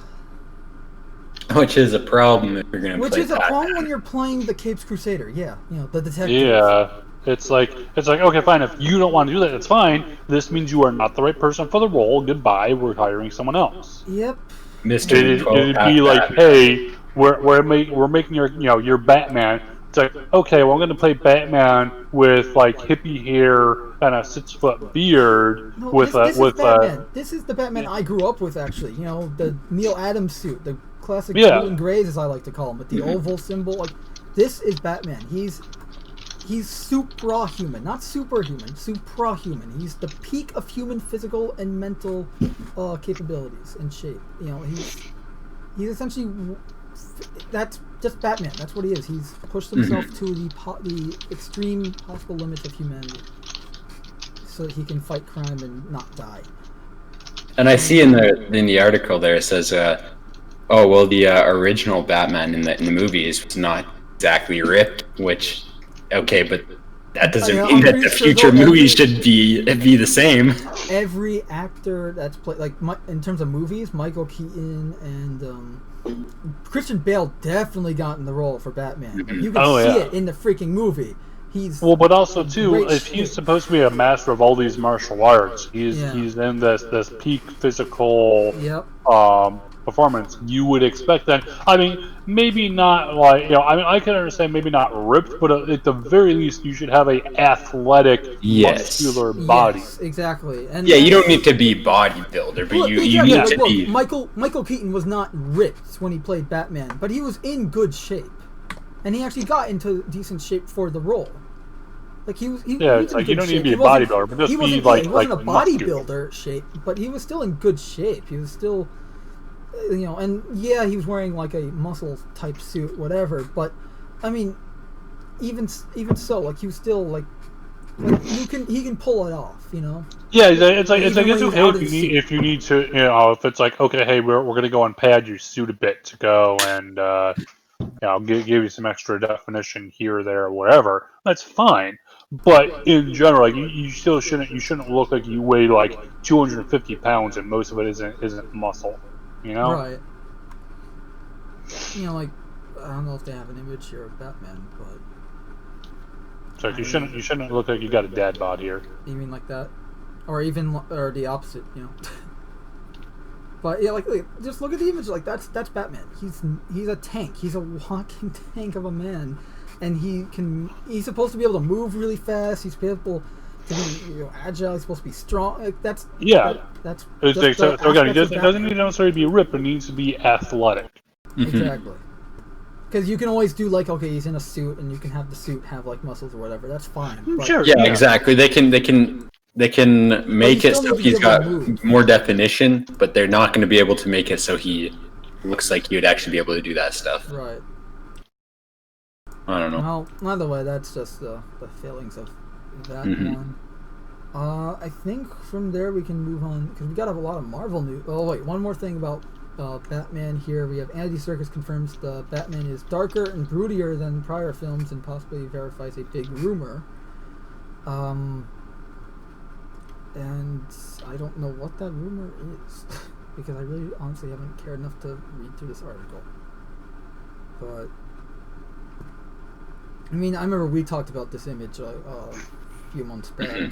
Which is a problem if you're going to play Which is a Batman. problem when you're playing the Capes Crusader, yeah. You know, the detective. Yeah. It's like, okay, fine, if you don't want to do that, it's fine. This means you are not the right person for the role. Goodbye, we're hiring someone else. Yep. Mr. It'd be like, hey, we're making your Batman. It's like, okay, well, I'm going to play Batman with like hippie hair and a 6-foot beard This is the Batman I grew up with, actually. You know, the Neil Adams suit, the classic blue and grays, as I like to call him, with the oval symbol. Like, this is Batman. He's supra-human, not superhuman, supra-human. He's the peak of human physical and mental capabilities and shape. You know, he's essentially, that's just Batman. That's what he is. He's pushed himself to the extreme possible limits of humanity so that he can fight crime and not die. And I see in the article there it says, the original Batman in the movies was not exactly ripped, which, okay, but that doesn't mean that the future movies should be the same. Every actor that's played, like in terms of movies, Michael Keaton and Christian Bale definitely got in the role for Batman. Like, you can see it in the freaking movie. But also too, if he's supposed to be a master of all these martial arts, he's in this peak physical performance, you would expect that. I mean, maybe not like I can understand maybe not ripped, but at the very least, you should have a athletic, Yes. muscular body. Yes, exactly. And Yeah, you don't need to be bodybuilder, but Look, you exactly. need Like, to look, be. Michael Keaton was not ripped when he played Batman, but he was in good shape, and he actually got into decent shape for the role. Like he was. Yeah, it's like you don't need to be a bodybuilder, but just be like he wasn't a muscular. bodybuilder shape, but he was still in good shape. He was still, and yeah, he was wearing like a muscle type suit, whatever. But I mean, even so, like he was still like he can pull it off, Yeah, it's like Even it's when he was okay out if of you the need suit. if you need to if it's like okay, hey, we're gonna go and pad your suit a bit to go and give you some extra definition here, there, or wherever. That's fine. But in general, like you still shouldn't look like you weigh like 250 pounds and most of it isn't muscle. Right. Like I don't know if they have an image here of Batman, but It's like you shouldn't look like you got a dad bod here. you mean like that, or the opposite, But yeah, like just look at the image. Like that's Batman. He's a tank. He's a walking tank of a man, and he's supposed to be able to move really fast. He's able to be agile. He's supposed to be strong. Like that's It's like, so again, it doesn't need to necessarily be ripped. It needs to be athletic. Exactly. Because you can always do like, okay, he's in a suit, and you can have the suit have like muscles or whatever. That's fine. But, Sure. Yeah, exactly. They can make it so he's got more definition, but they're not going to be able to make it so he looks like he would actually be able to do that stuff. Right. I don't know. Well, either way, that's just the failings of that one. I think from there we can move on, because we got a lot of Marvel news. Oh wait, one more thing about Batman here. We have Andy Serkis confirms the Batman is darker and broodier than prior films and possibly verifies a big rumor. And I don't know what that rumor is because I really honestly haven't cared enough to read through this article. But I mean, I remember we talked about this image a few months back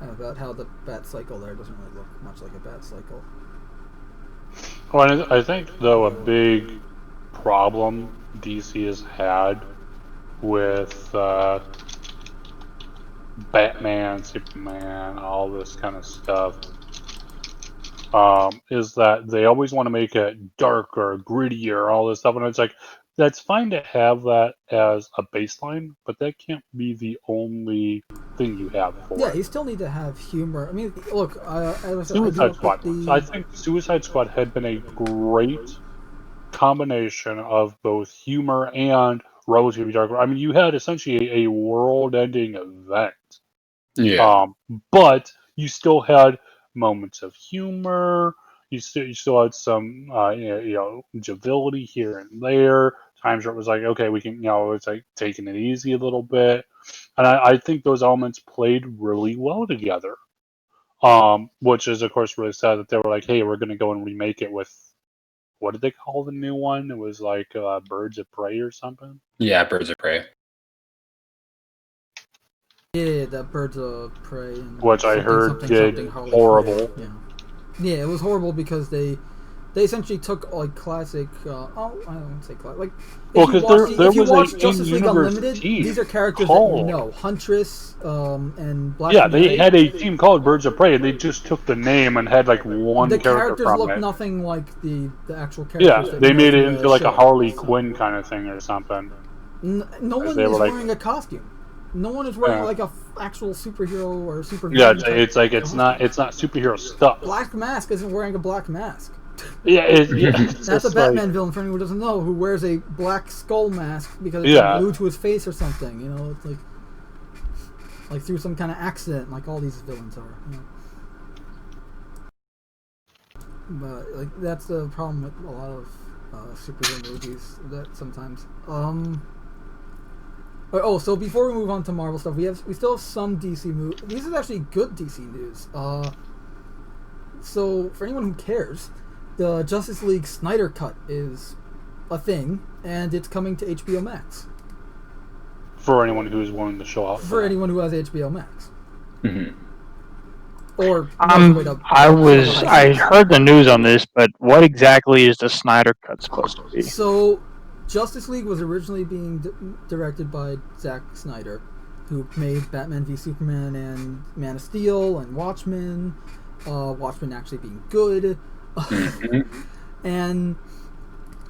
about how the Bat Cycle there doesn't really look much like a Bat Cycle. Well, I think though a big problem DC has had with Batman, Superman, all this kind of stuff, is that they always want to make it darker, grittier, all this stuff, and it's like that's fine to have that as a baseline, but that can't be the only thing you have for it. You still need to have humor. I mean, look, Suicide Squad. I think Suicide Squad had been a great combination of both humor and relatively dark. I mean, you had essentially a world-ending event. Yeah. But you still had moments of humor. You still had some joviality here and there. Times where it was like, okay, we can, it's like taking it easy a little bit, and I think those elements played really well together. Which is of course really sad that they were like, hey, we're going to go and remake it with, what did they call the new one? It was like Birds of Prey or something. Yeah, Birds of Prey. Yeah, that Birds of Prey. And which I heard did horrible. Yeah, it was horrible because they essentially took like classic. I don't want to say classic. Like, if you watch Justice League Unlimited, these are characters that you know, Huntress, and Black. Yeah, they had a team called Birds of Prey, and they just took the name and had like one the character from look it. nothing like the actual characters. Yeah, they made it into like a Harley Quinn kind of thing or something. No one is wearing a costume. No one is wearing like a actual superhero or supervillain. Yeah, it's like it's not superhero stuff. Black Mask isn't wearing a black mask. Yeah, that's a Batman villain for anyone who doesn't know, who wears a black skull mask because it's like glued to his face or something. It's like through some kind of accident, like all these villains are. But like that's the problem with a lot of superhero movies that sometimes. So before we move on to Marvel stuff, we still have some DC movies. This is actually good DC news. So for anyone who cares, the Justice League Snyder Cut is a thing, and it's coming to HBO Max. For anyone who's willing to show up. For anyone who has HBO Max. Mm-hmm. Or no, wait up. I heard the news on this, but what exactly is the Snyder Cut supposed to be? So, Justice League was originally being directed by Zack Snyder, who made Batman v Superman and Man of Steel and Watchmen. Watchmen actually being good. And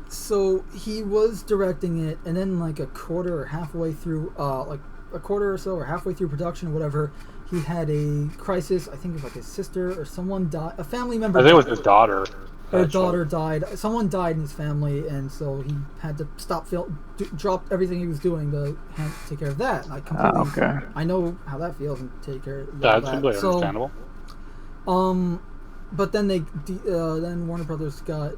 so he was directing it, and then like a quarter or halfway through, halfway through production or whatever, he had a crisis. I think it was like his sister or someone died. A family member. I think it was his daughter. Her daughter died. Someone died in his family, and so he had to stop drop everything he was doing to take care of that. And I completely, I know how that feels and take care of that. That's completely understandable. But then then Warner Brothers got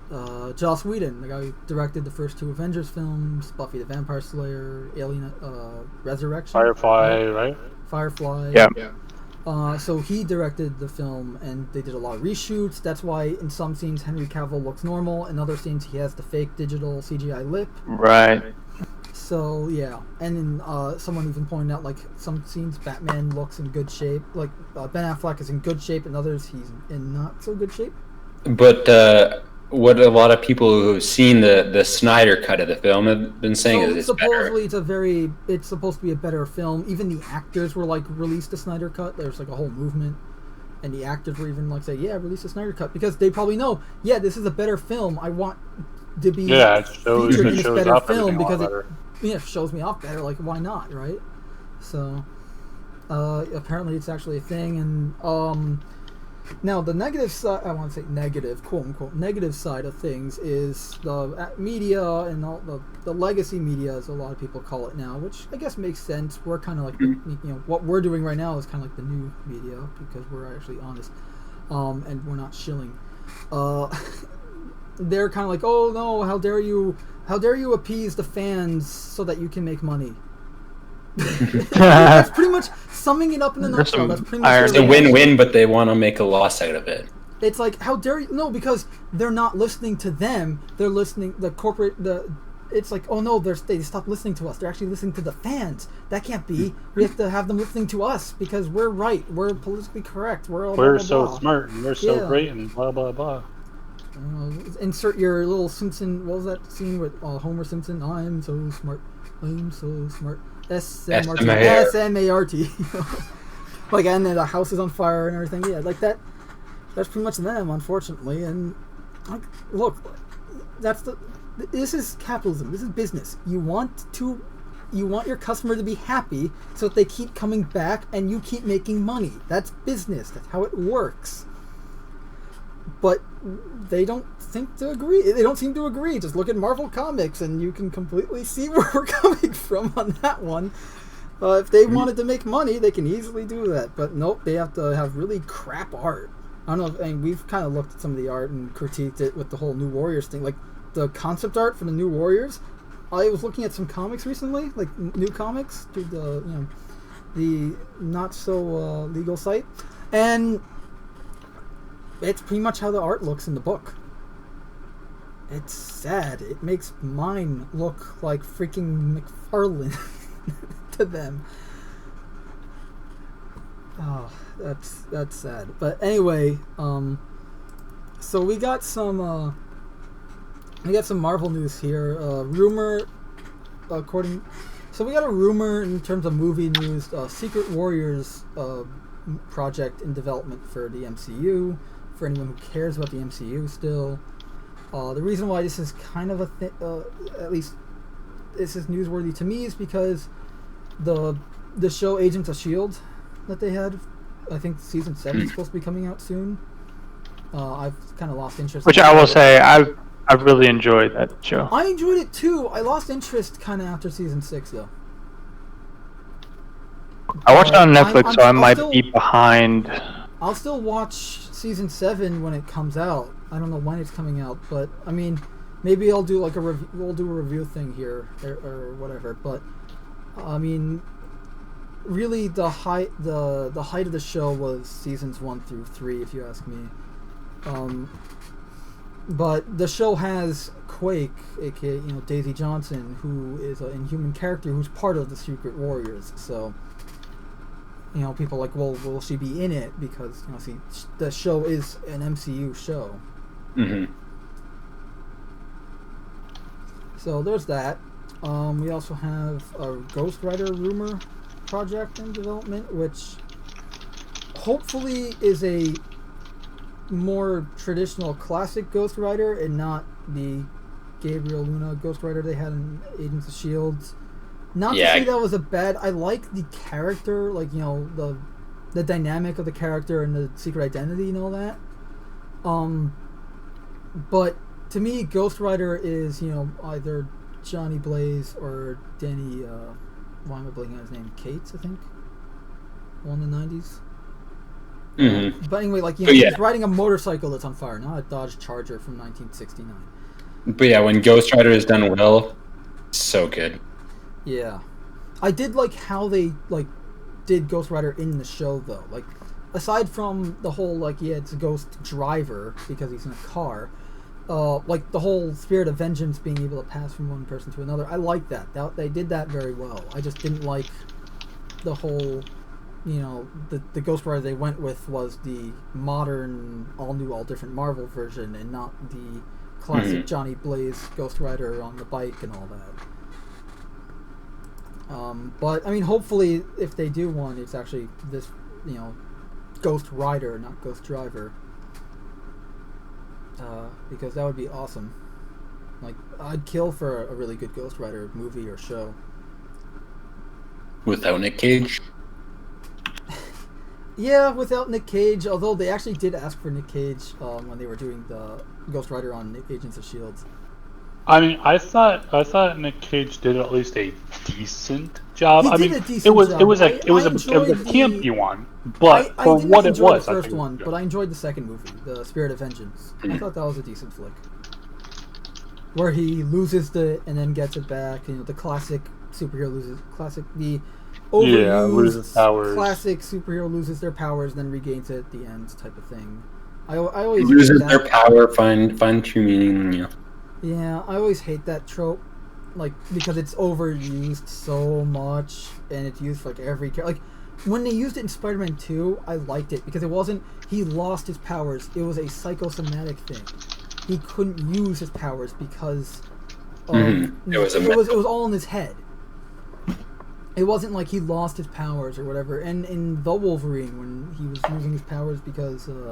Joss Whedon, the guy who directed the first 2 Avengers films, Buffy the Vampire Slayer, Alien, Resurrection, Firefly, right? Firefly. Yeah. So he directed the film, and they did a lot of reshoots. That's why in some scenes Henry Cavill looks normal, in other scenes he has the fake digital CGI lip. Right. So yeah, and then someone even pointed out like some scenes Batman looks in good shape, like Ben Affleck is in good shape, and others he's in not so good shape. But what a lot of people who've seen the Snyder cut of the film have been saying is it's supposedly better. it's supposed to be a better film. Even the actors were like, release the Snyder cut. There's like a whole movement, and the actors were even like, say, yeah, release the Snyder cut, because they probably know, yeah, this is a better film. I want to be featured in this better film because it shows me off better. Like, why not, right? So apparently it's actually a thing, and now the negative side, I want to say negative, quote unquote, negative side of things is the media and all the legacy media, as a lot of people call it now, which I guess makes sense. We're kind of like, what we're doing right now is kind of like the new media, because we're actually honest, and we're not shilling. They're kind of like, oh no, how dare you appease the fans so that you can make money. That's pretty much summing it up in a nutshell. That's pretty much it's a win-win, but they want to make a loss out of it. It's like, how dare you? No, because they're not listening to them. They're listening. It's like, oh no, they stopped listening to us. They're actually listening to the fans. That can't be. We have to have them listening to us because we're right. We're politically correct. We're all blah, blah, so blah. smart and we're so great and blah blah blah. Insert your little Simpson. What was that scene with Homer Simpson? I'm so smart. I'm so smart. S-M-A-R-T. Like, and then the house is on fire and everything. Yeah, like that. That's pretty much them, unfortunately. And like, look, this is capitalism. This is business. You want your customer to be happy so that they keep coming back and you keep making money. That's business. That's how it works. But they don't think to agree. They don't seem to agree. Just look at Marvel Comics and you can completely see where we're coming from on that one. If they wanted to make money, they can easily do that. But nope, they have to have really crap art. I don't know, and we've kind of looked at some of the art and critiqued it with the whole New Warriors thing. Like, the concept art for the New Warriors, I was looking at some comics recently, like new comics, through the not so legal site, and it's pretty much how the art looks in the book. It's sad. It makes mine look like freaking McFarlane to them. Oh, that's sad. But anyway, so we got some Marvel news here. Rumor, so we got a rumor in terms of movie news. Secret Warriors project in development for the MCU. For anyone who cares about the MCU still. The reason why this is kind of at least this is newsworthy to me, is because the show Agents of S.H.I.E.L.D. that they had, I think season 7 is supposed to be coming out soon. I've kind of lost interest. Which I will say, I've really enjoyed that show. I enjoyed it too. I lost interest kind of after season 6 though. I watched it on Netflix, so I might be behind. I'll still watch season 7 when it comes out. I don't know when it's coming out, but I mean, maybe I'll do like we'll do a review thing here or whatever. But I mean, really the height of the show was seasons 1 through 3, if you ask me. But the show has Quake, aka Daisy Johnson, who is an Inhuman character who's part of the Secret Warriors. So you know, people are like, well, will she be in it? Because, you know, see, the show is an MCU show. Mm-hmm. So there's that. We also have a Ghost Rider rumor project in development, which hopefully is a more traditional classic Ghost Rider and not the Gabriel Luna Ghost Rider they had in Agents of S.H.I.E.L.D. Not to say that was a bad... I like the character, like, you know, the dynamic of the character and the secret identity and all that. But to me, Ghost Rider is, you know, either Johnny Blaze or Danny, why am I blanking on his name? Cates, I think? One in the 90s? Mm-hmm. But anyway, like, you know, he's riding a motorcycle that's on fire, not a Dodge Charger from 1969. But yeah, when Ghost Rider is done well, so good. Yeah. I did like how they, like, did Ghost Rider in the show, though. Like, aside from the whole, like, yeah, it's a ghost driver because he's in a car, like, the whole spirit of vengeance being able to pass from one person to another, I like that. They did that very well. I just didn't like the whole, you know, the Ghost Rider they went with was the modern, all-new, all-different Marvel version and not the classic Johnny Blaze Ghost Rider on the bike and all that. But, I mean, hopefully, if they do one, it's actually this, you know, Ghost Rider, not Ghost Driver. Because that would be awesome. Like, I'd kill for a really good Ghost Rider movie or show. Without Nick Cage? Yeah, without Nick Cage, although they actually did ask for Nick Cage when they were doing the Ghost Rider on Agents of S.H.I.E.L.D. I mean, I thought Nick Cage did at least a decent job. He I did mean, a decent it was job. it was a campy one, but I for didn't what it enjoy was, the I first think it was one, good. but I enjoyed the second movie, The Spirit of Vengeance. I thought that was a decent flick, where he loses and then gets it back. You know, the classic superhero the overused loses powers. classic superhero loses their powers, then regains it at the end type of thing. I always loses hate their that. power, find true meaning. Yeah. Yeah, I always hate that trope, like, because it's overused so much, and it's used for, like, every character. Like, when they used it in Spider-Man 2, I liked it, because it wasn't, he lost his powers, it was a psychosomatic thing. He couldn't use his powers because It was all in his head. It wasn't like he lost his powers or whatever. And in The Wolverine, when he was using his powers because there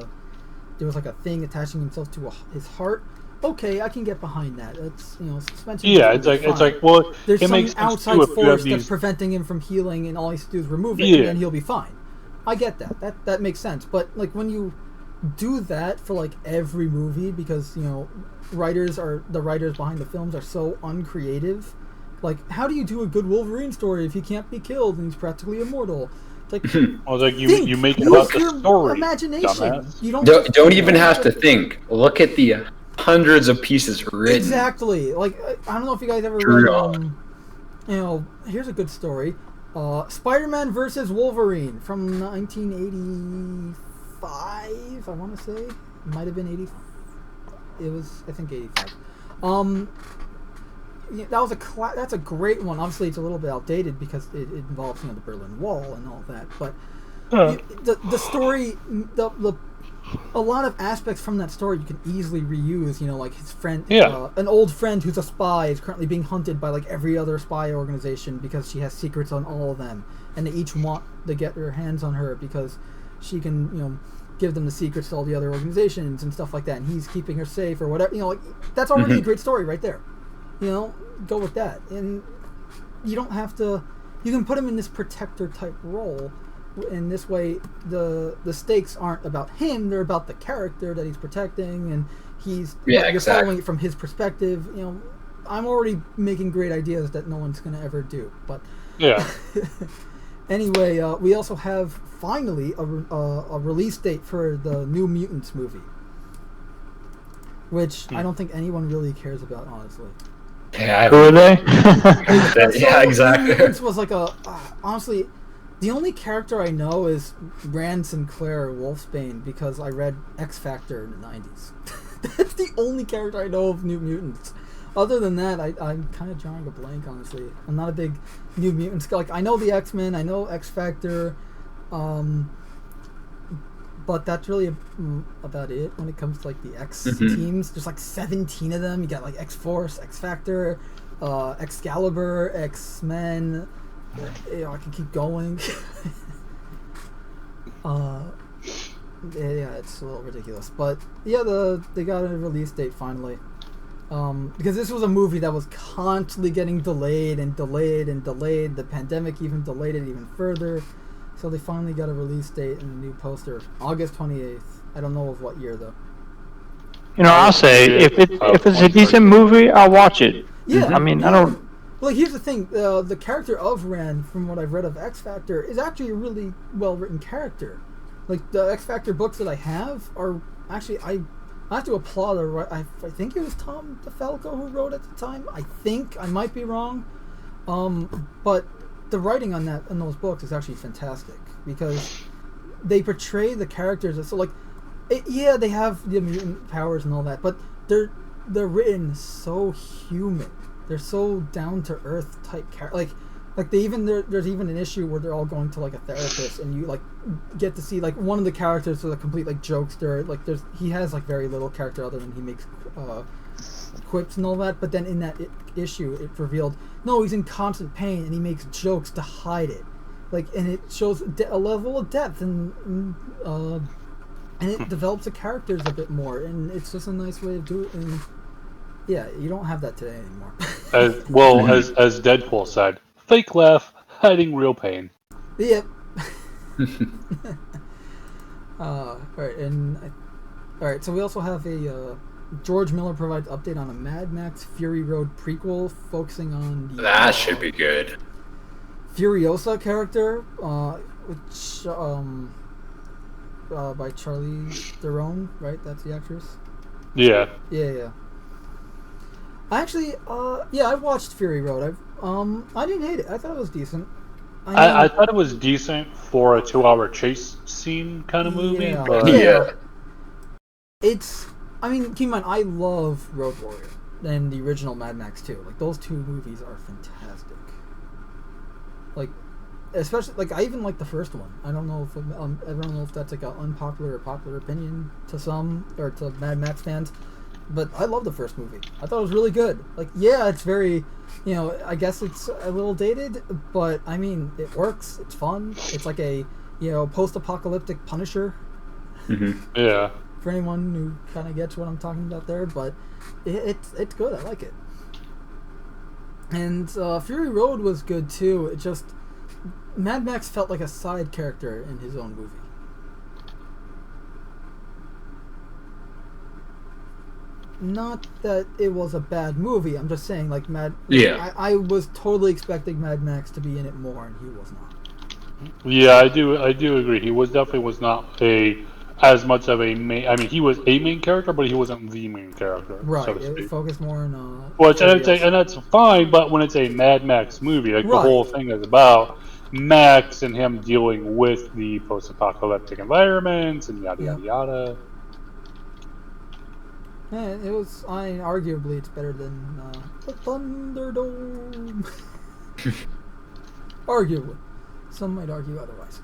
was, like, a thing attaching himself to his heart, okay, I can get behind that. It's, you know, suspension. Yeah, it's like well, there's it some makes sense outside too if you have force these. that's preventing him from healing, and all he has to do is remove it, and then he'll be fine. I get that. That makes sense. But, like, when you do that for, like, every movie, because, you know, the writers behind the films are so uncreative. Like, how do you do a good Wolverine story if he can't be killed and he's practically immortal? It's like, I was like, you make it about the story. Imagination. Dumbass. You don't even have to think. Look at the hundreds of pieces written. Exactly. Like, I don't know if you guys ever read, you know, here's a good story. Spider-Man versus Wolverine from 1985, I want to say. It might have been 80. It was, I think, 85. Yeah, that's a great one. Obviously, it's a little bit outdated because it involves, you know, the Berlin Wall and all that. But the story, a lot of aspects from that story you can easily reuse. You know, like his friend, an old friend who's a spy is currently being hunted by, like, every other spy organization because she has secrets on all of them, and they each want to get their hands on her because she can, you know, give them the secrets to all the other organizations and stuff like that. And he's keeping her safe or whatever. You know, like, that's already a great story right there. You know, go with that. And you don't have to... You can put him in this protector-type role. In this way, the stakes aren't about him. They're about the character that he's protecting. And you're following it from his perspective. You know, I'm already making great ideas that no one's going to ever do. But yeah. Anyway, we also have, finally, a release date for the New Mutants movie. Which I don't think anyone really cares about, honestly. Yeah, who are they? Yeah, exactly. Mutants was like honestly, the only character I know is Rand Sinclair Wolfsbane because I read X Factor in the 90s. That's the only character I know of New Mutants. Other than that, I'm kind of drawing a blank, honestly. I'm not a big New Mutants guy. Like, I know the X-Men, I know X Factor, But that's really about it when it comes to like the X teams. There's like 17 of them. You got like X Force, X Factor, Excalibur, X Men. I can keep going. Yeah, it's a little ridiculous, but yeah, they got a release date finally. Because this was a movie that was constantly getting delayed and delayed and delayed. The pandemic even delayed it even further. So they finally got a release date and a new poster, August 28th. I don't know of what year though. I'll say if it's a decent movie, I'll watch it. Yeah, I mean, I don't. Like, here's the thing: the character of Ren, from what I've read of X Factor, is actually a really well written character. Like the X Factor books that I have are actually I have to applaud the. I think it was Tom DeFalco who wrote at the time. I might be wrong, but the writing on those books is actually fantastic because they portray the characters so like, they have the mutant powers and all that, but they're written so human. They're so down to earth type character. Like there's even an issue where they're all going to like a therapist, and you like get to see like one of the characters is a complete like jokester. Like he has like very little character other than he makes quips and all that. But then in that issue, it revealed no, he's in constant pain and he makes jokes to hide it. Like, and it shows a level of depth and it develops the characters a bit more, and it's just a nice way of doing it. And yeah, you don't have that today anymore. as Deadpool said, fake laugh, hiding real pain. Yep. Alright, so we also have a George Miller provides update on a Mad Max Fury Road prequel focusing on the That should be good. Furiosa character, which by Charlize Theron, right? That's the actress. Yeah. Yeah. I actually, I watched Fury Road. I didn't hate it. I thought it was decent. I thought it was decent for a 2-hour chase scene kind of movie. Yeah. But... Yeah. I mean, keep in mind, I love Road Warrior and the original Mad Max 2. Like, those two movies are fantastic. Like, especially, like, I even like the first one. I don't know if that's like an unpopular or popular opinion to some, or to Mad Max fans, but I love the first movie. I thought it was really good. Like, yeah, it's very, I guess it's a little dated, but I mean, it works. It's fun. It's like a, post-apocalyptic Punisher. Mm-hmm. Yeah. For anyone who kind of gets what I'm talking about there, but it's good. I like it. And Fury Road was good too. It just, Mad Max felt like a side character in his own movie. Not that it was a bad movie. I'm just saying, like, I was totally expecting Mad Max to be in it more, and he was not. Yeah, I do agree. He definitely was not as much of a main. I mean, he was a main character, but he wasn't the main character. Right. So to speak. It focused more on. And that's fine, but when it's a Mad Max movie, like the whole thing is about Max and him dealing with the post-apocalyptic environments and yada yada yada. Yeah, it was. Arguably, it's better than the Thunderdome. Arguably, some might argue otherwise.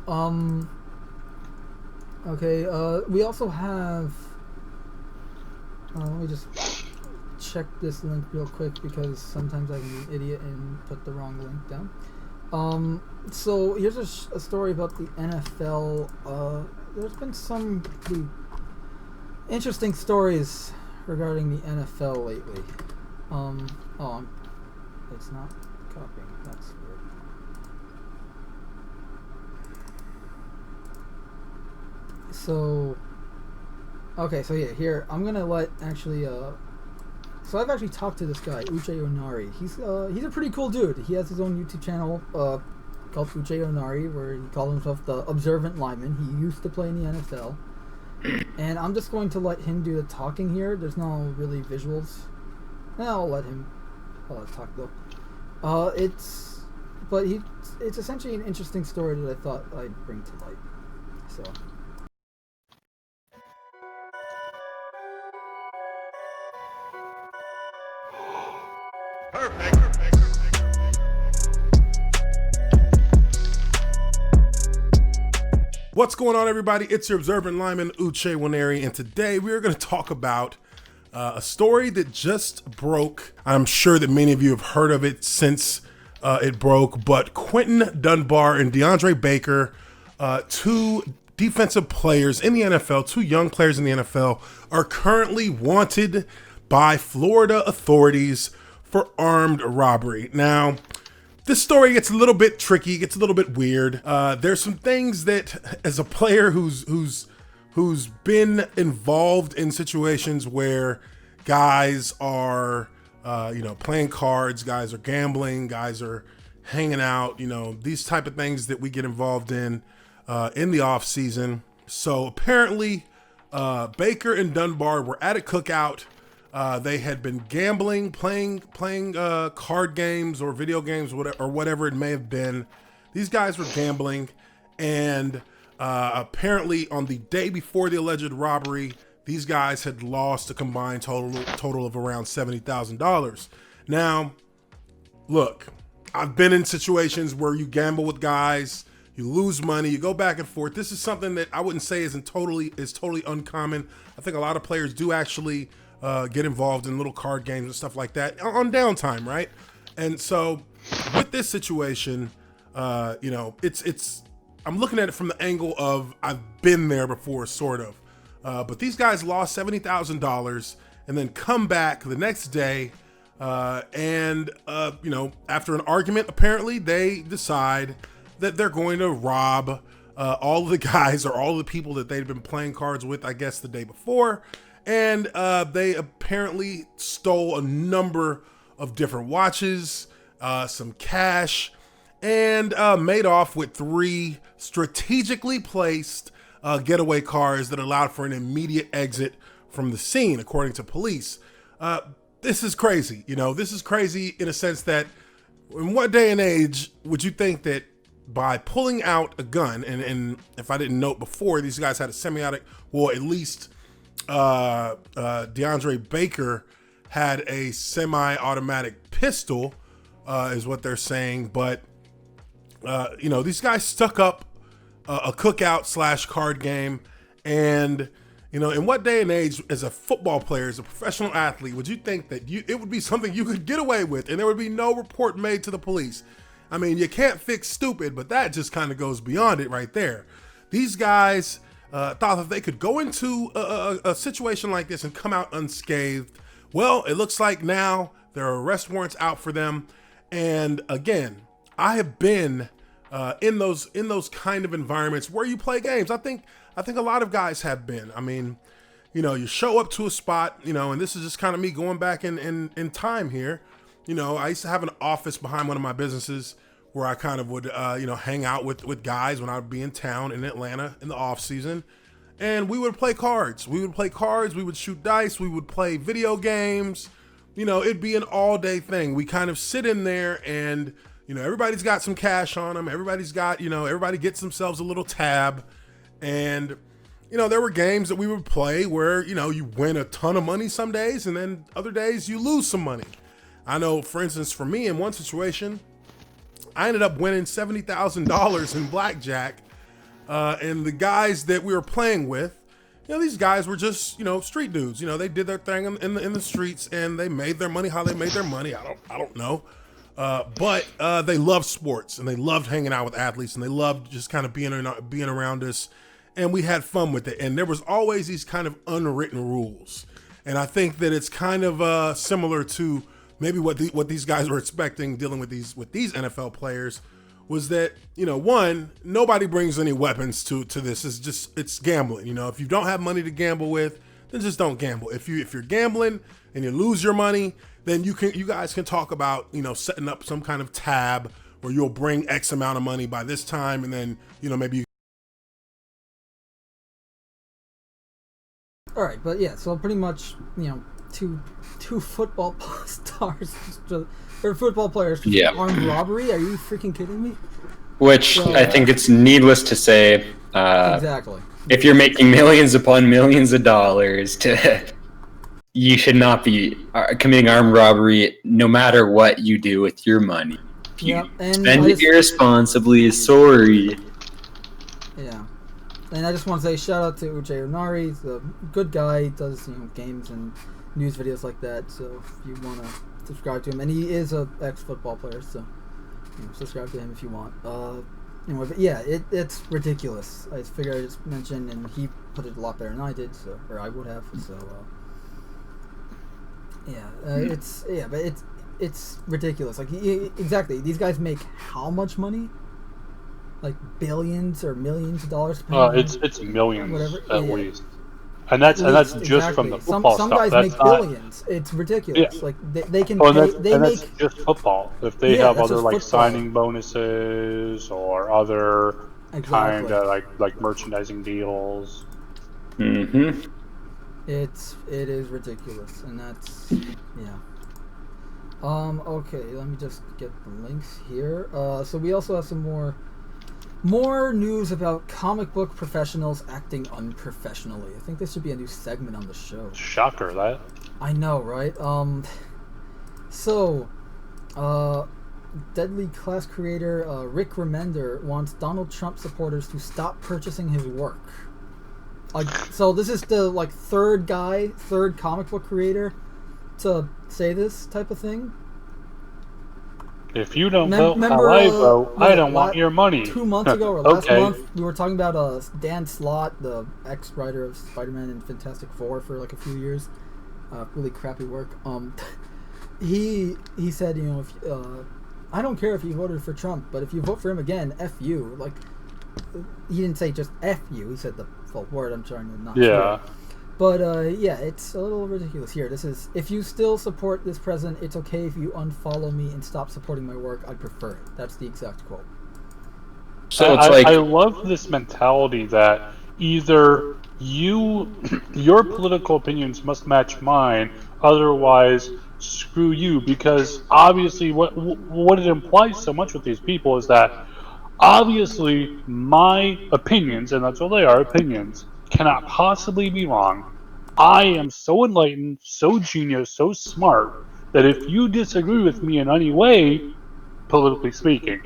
Okay. We also have. Let me just check this link real quick because sometimes I can be an idiot and put the wrong link down. So here's a story about the NFL. There's been some pretty interesting stories regarding the NFL lately. It's not copying. That's weird. So, okay, so yeah, here I'm gonna let actually. So I've actually talked to this guy, Uche Onari. He's a pretty cool dude. He has his own YouTube channel called Uche Onari, where he calls himself the Observant Lineman. He used to play in the NFL. And I'm just going to let him do the talking here. There's no really visuals. I'll let talk though. It's essentially an interesting story that I thought I'd bring to light. So. Perfect. What's going on, everybody? It's your observant lineman, Uche Waneri, and today we are going to talk about a story that just broke. I'm sure that many of you have heard of it since it broke, but Quentin Dunbar and DeAndre Baker, two defensive players in the NFL, two young players in the NFL, are currently wanted by Florida authorities for armed robbery. Now, this story gets a little bit tricky, gets a little bit weird. There's some things that, as a player who's been involved in situations where guys are, playing cards, guys are gambling, guys are hanging out, these type of things that we get involved in the off season. So apparently, Baker and Dunbar were at a cookout. They had been gambling, playing card games or video games, whatever it may have been. These guys were gambling, and apparently on the day before the alleged robbery, these guys had lost a combined total of around $70,000. Now, look, I've been in situations where you gamble with guys, you lose money, you go back and forth. This is something that I wouldn't say is totally uncommon. I think a lot of players do actually get involved in little card games and stuff like that on downtime, right? And so with this situation, it's I'm looking at it from the angle of I've been there before, sort of. But these guys lost $70,000 and then come back the next day, and after an argument, apparently they decide that they're going to rob all of the guys or all of the people that they'd been playing cards with, I guess, the day before. And they apparently stole a number of different watches, some cash, and made off with 3 strategically placed getaway cars that allowed for an immediate exit from the scene, according to police. This is crazy. This is crazy in a sense that in what day and age would you think that by pulling out a gun, and if I didn't note before, these guys had a semi-automatic, well, at least DeAndre Baker had a semi-automatic pistol, is what they're saying. But, these guys stuck up a cookout / card game. And, in what day and age, as a football player, as a professional athlete, would you think that it would be something you could get away with and there would be no report made to the police? I mean, you can't fix stupid, but that just kind of goes beyond it right there. These guys thought that they could go into a situation like this and come out unscathed. Well, it looks like now there are arrest warrants out for them. And again, I have been in those kind of environments where you play games. I think a lot of guys have been. I mean, you show up to a spot, and this is just kind of me going back in time here. I used to have an office behind one of my businesses where I kind of would, hang out with guys when I would be in town in Atlanta in the off season, and we would play cards. We would shoot dice. We would play video games. It'd be an all day thing. We kind of sit in there and, everybody's got some cash on them. Everybody's got, everybody gets themselves a little tab. And, there were games that we would play where, you win a ton of money some days, and then other days you lose some money. I know, for instance, for me in one situation, I ended up winning $70,000 in blackjack, and the guys that we were playing with, these guys were just, street dudes. They did their thing in the streets, and they made their money how they made their money. I don't know, but they loved sports, and they loved hanging out with athletes, and they loved just kind of being around us, and we had fun with it. And there was always these kind of unwritten rules, and I think that it's kind of similar to maybe what these guys were expecting dealing with these NFL players, was that, one, nobody brings any weapons to this. It's gambling. If you don't have money to gamble with, then just don't gamble. If you're gambling and you lose your money, then you guys can talk about, setting up some kind of tab where you'll bring X amount of money by this time, and then, maybe you. All right, but yeah, so pretty much, two football stars or football players armed robbery. Are you freaking kidding me? Which I think it's needless to say. Exactly. If you're making millions upon millions of dollars, you should not be committing armed robbery, no matter what you do with your money. If you spend it irresponsibly, sorry. Yeah. And I just want to say shout out to Uche Onari. He's a good guy. He does games and news videos like that. So if you want to subscribe to him, and he is a ex-football player, so subscribe to him if you want. Anyway, but yeah, it's ridiculous. I figured I just mentioned, and he put it a lot better than I did, so or I would have. So it's ridiculous. Like exactly, these guys make how much money? Like billions or millions of dollars. It's millions whatever. at least, and that's just from the football some stuff. Guys that's make not, billions. It's ridiculous. Yeah. Like they can. Well, pay, that's, they and make that's just football. If they have that's other just like football. signing bonuses or other kind of like merchandising deals. Mm-hmm. It is ridiculous, and that's okay, let me just get the links here. So we also have some more news about comic book professionals acting unprofessionally. I think this should be a new segment on the show. Shocker, that. I know, right? Deadly Class creator Rick Remender wants Donald Trump supporters to stop purchasing his work. So this is the third comic book creator to say this type of thing. If you don't vote how I vote, I don't want your money. 2 months ago or last month, we were talking about Dan Slott, the ex-writer of Spider-Man and Fantastic Four for a few years. Really crappy work. He said, if I don't care if you voted for Trump, but if you vote for him again, F you. He didn't say just F you. He said the full word. I'm trying to not. Yeah. But it's a little ridiculous. Here, this is: if you still support this president, it's okay if you unfollow me and stop supporting my work. I prefer it. That's the exact quote. So it's I love this mentality that either your political opinions must match mine, otherwise screw you. Because obviously, what it implies so much with these people is that obviously my opinions, and that's what they are, opinions, cannot possibly be wrong. I am so enlightened, so genius, so smart, that if you disagree with me in any way, politically speaking,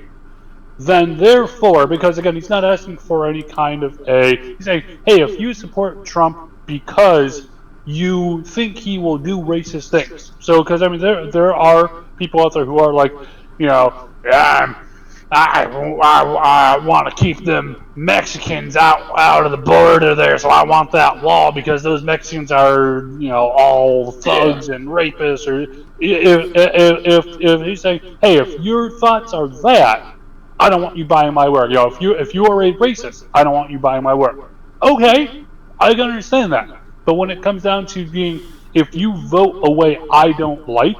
then therefore, because again, he's not asking for any kind of he's saying, hey, if you support Trump because you think he will do racist things. So, because there are people out there who are I want to keep them Mexicans out of the border there, so I want that wall because those Mexicans are, all thugs and rapists. Or if he's saying, hey, if your thoughts are that, I don't want you buying my work. If you are a racist, I don't want you buying my work. Okay, I can understand that. But when it comes down to being, if you vote a way I don't like,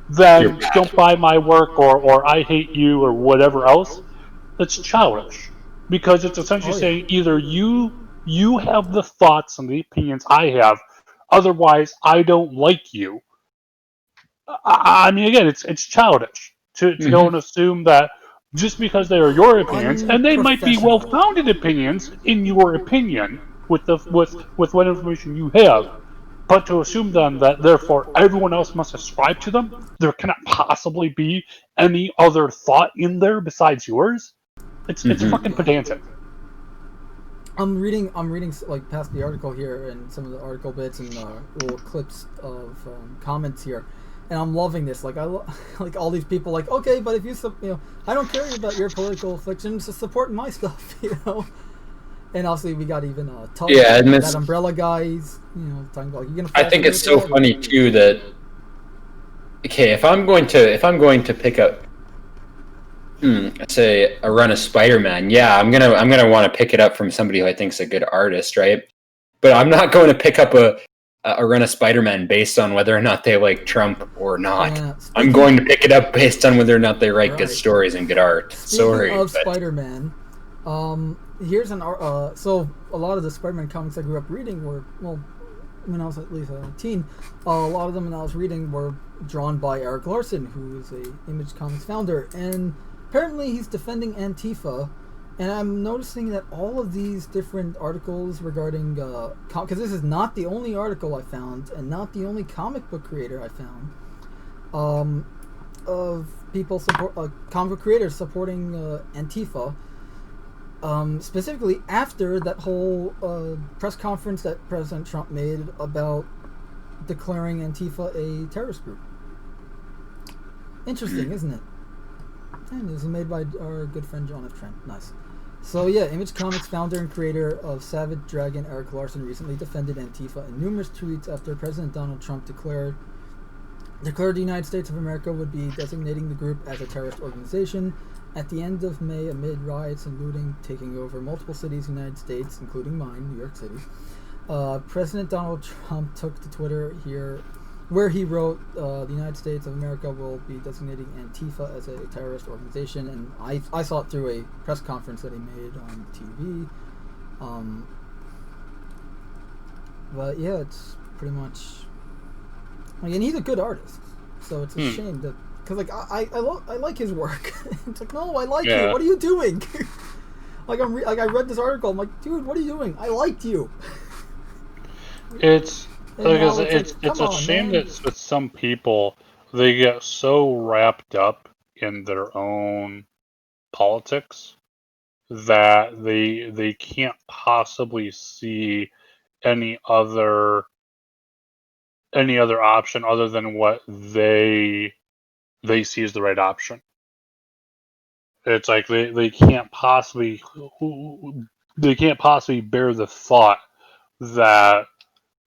then don't buy my work, or I hate you, or whatever else. That's childish, because it's essentially saying either you have the thoughts and the opinions I have, otherwise I don't like you. I mean, again, it's childish to go and assume that just because they are your opinions, and they might be well-founded opinions in your opinion with what information you have. But to assume then that therefore everyone else must ascribe to them, there cannot possibly be any other thought in there besides yours. It's fucking pedantic. I'm reading past the article here and some of the article bits and little clips of comments here, and I'm loving this. I like all these people. Okay, but if I don't care about your political afflictions. Just support my stuff, And obviously, we got even that umbrella guys, talking about you're gonna. I think it's so funny too that if I'm going to pick up, say a run of Spider-Man, I'm gonna want to pick it up from somebody who I think's a good artist, right? But I'm not going to pick up a run of Spider-Man based on whether or not they like Trump or not. Yeah, I'm going to pick it up based on whether or not they write good stories and good art. Speaking of Spider-Man. Here's so a lot of the Spider-Man comics I grew up reading were, when I was at least a teen, a lot of them when I was reading were drawn by Eric Larson, who is a Image Comics founder, and apparently he's defending Antifa, and I'm noticing that all of these different articles regarding, because this is not the only article I found, and not the only comic book creator I found, of people comic book creators supporting Antifa. specifically after that whole press conference that President Trump made about declaring Antifa a terrorist group. Interesting, isn't it? And this is made by our good friend John F. Trent. Nice. So yeah, Image Comics founder and creator of Savage Dragon, Eric Larson, recently defended Antifa in numerous tweets after President Donald Trump declared the United States of America would be designating the group as a terrorist organization. At the end of May, amid riots and looting taking over multiple cities in the United States, including mine, New York City, President Donald Trump took to Twitter here, where he wrote, the United States of America will be designating Antifa as a terrorist organization, and I saw it through a press conference that he made on TV. But yeah, it's pretty much... and he's a good artist, so it's a shame that... Because, like, I like his work. It's like, no, I like you. What are you doing? I read this article. I'm like, dude, what are you doing? I liked you. It's a shame that with some people, they get so wrapped up in their own politics that they can't possibly see any other option other than what they see as the right option. It's like they can't possibly bear the thought that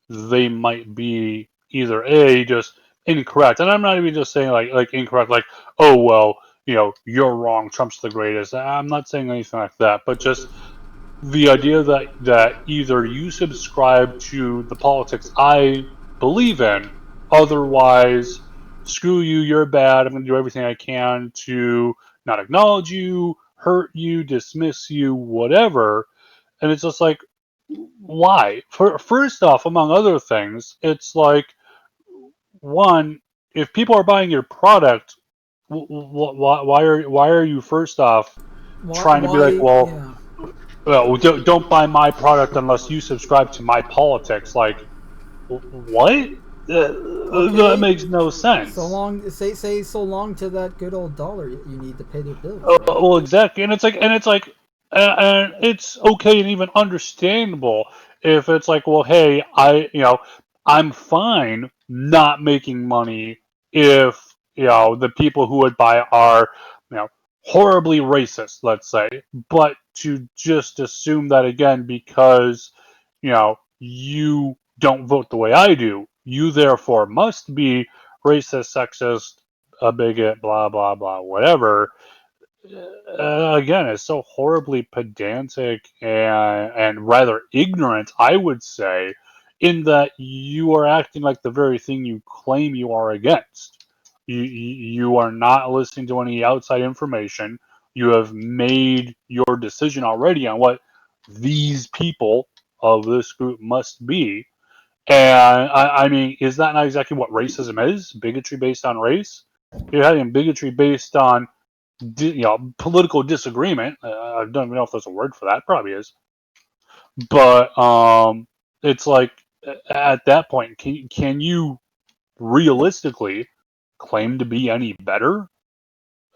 they might be either just incorrect, and I'm not even just saying like incorrect, like, oh well, you're wrong, Trump's the greatest. I'm not saying anything like that, but just the idea that either you subscribe to the politics I believe in, otherwise, screw you, you're bad, I'm going to do everything I can to not acknowledge you, hurt you, dismiss you, whatever. And it's just like, why? First off, among other things, it's like, one, if people are buying your product, why are you first off trying to be like, well, don't buy my product unless you subscribe to my politics? Like, what? That makes no sense. So long, say so long to that good old dollar. You need to pay their bills. Well, exactly, and it's okay and even understandable if it's like, well, hey, I'm fine not making money if the people who would buy are horribly racist, let's say, but to just assume that again because you don't vote the way I do, you therefore must be racist, sexist, a bigot, blah blah blah, whatever. Again, it's so horribly pedantic and rather ignorant, I would say, in that you are acting like the very thing you claim you are against. You are not listening to any outside information. You have made your decision already on what these people of this group must be. And I mean, is that not exactly what racism is? Bigotry based on race? You're having bigotry based on political disagreement. I don't even know if there's a word for that. Probably is. But it's like at that point, can you realistically claim to be any better?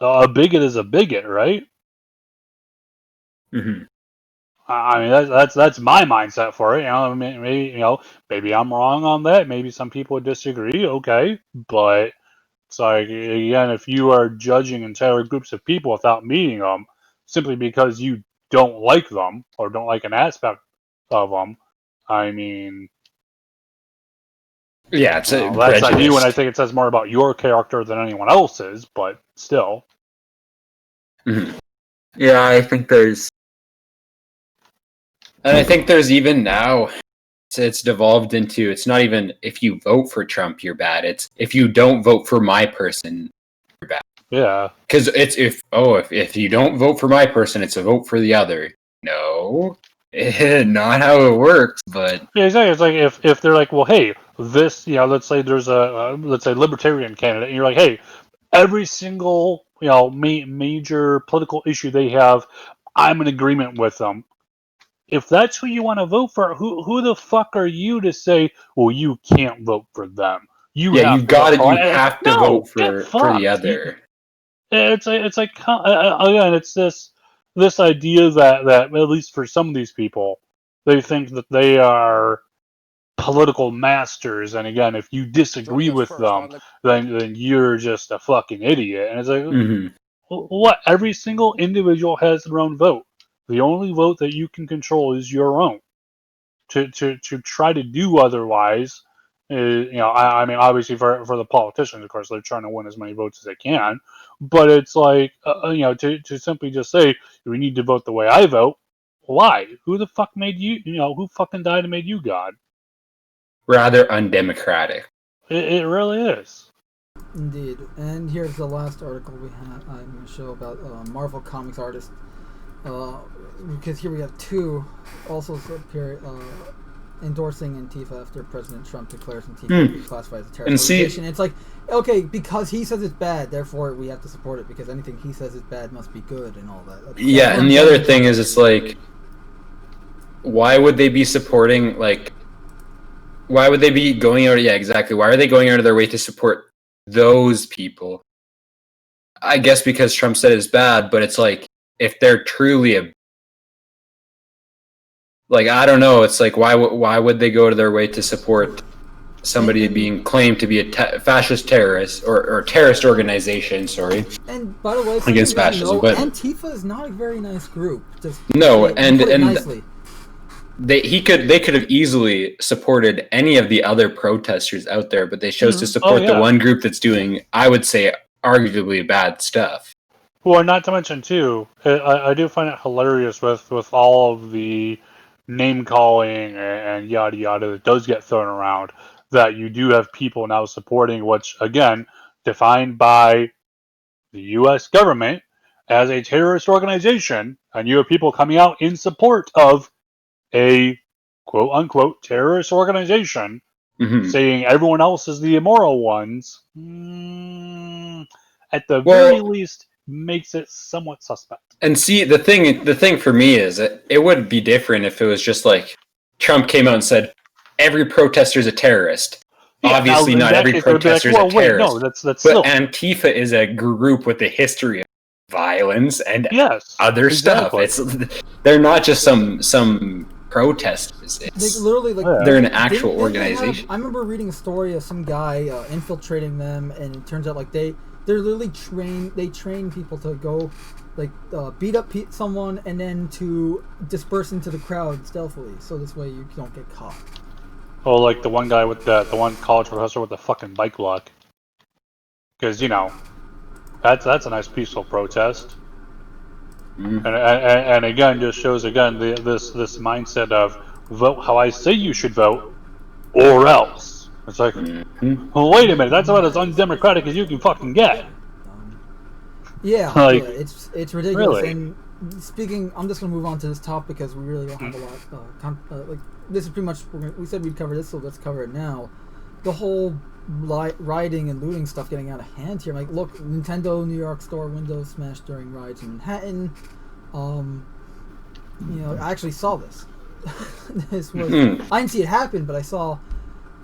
A bigot is a bigot, right? Mm-hmm. I mean, that's my mindset for it. Maybe I'm wrong on that. Maybe some people would disagree. Okay, but it's like, again, if you are judging entire groups of people without meeting them simply because you don't like them or don't like an aspect of them, I mean, yeah, it's that's on you, and I think it says more about your character than anyone else's. But still, yeah, I think there's even now. It's devolved into, it's not even if you vote for Trump, you're bad. It's if you don't vote for my person, you're bad. Yeah. Because it's if you don't vote for my person, it's a vote for the other. No, not how it works. But yeah, exactly. It's like if they're like, well, hey, this, let's say there's a let's say libertarian candidate, and you're like, hey, every single major political issue they have, I'm in agreement with them. If that's who you want to vote for, who the fuck are you to say, well, you can't vote for them? You have to vote for the other. It's like again, it's this this idea that at least for some of these people, they think that they are political masters, and again, if you disagree with them, then you're just a fucking idiot. And it's like, what? Every single individual has their own vote. The only vote that you can control is your own. To try to do otherwise, I mean, obviously for the politicians, of course, they're trying to win as many votes as they can. But it's like, to simply just say we need to vote the way I vote. Why? Who the fuck made you? Who fucking died and made you God? Rather undemocratic. It really is. Indeed. And here's the last article I'm going to show about Marvel Comics artist. Because here we have two also endorsing Antifa after President Trump declares Antifa classified as a terrorist organization. It's like, okay, because he says it's bad, therefore we have to support it, because anything he says is bad must be good and all that. Yeah, and the other thing is, it's like, why would they be supporting, like, why would they be going out? Yeah, exactly. Why are they going out of their way to support those people? I guess because Trump said it's bad, but it's like, if they're truly I don't know. It's like, why would they go to their way to support somebody being claimed to be a fascist terrorist or terrorist organization? Sorry. And by the way, against fascism, but Antifa is not a very nice group. Nicely. They could have easily supported any of the other protesters out there, but they chose to support the one group that's doing, I would say, arguably bad stuff. Well, not to mention too, I do find it hilarious with all of the name calling and yada yada that does get thrown around, that you do have people now supporting what's, again, defined by the U.S. government as a terrorist organization, and you have people coming out in support of a quote unquote terrorist organization, saying everyone else is the immoral ones. At the very least, makes it somewhat suspect. And see, the thing for me is it would be different if it was just like Trump came out and said every protester is a terrorist. Yeah, obviously, not every protester is a terrorist. No, that's but Antifa is a group with a history of violence and other stuff. They're not just some protesters. They're an actual organization. I remember reading a story of some guy infiltrating them, and it turns out they're literally train people to go beat up someone and then to disperse into the crowd stealthily, so this way you don't get caught. Oh, like the one guy with the one college professor with the fucking bike lock. Because that's a nice peaceful protest. And again, just shows this mindset of vote how I say you should vote, or else. It's like, well, wait a minute, that's about as undemocratic as you can fucking get. Yeah, it's ridiculous. Really? And speaking, I'm just gonna move on to this topic because we really don't have a lot. This is pretty much, we said we'd cover this, so let's cover it now. The whole rioting and looting stuff getting out of hand here. Like, look, Nintendo New York store windows smashed during riots in Manhattan. I actually saw this. This was I didn't see it happen, but I saw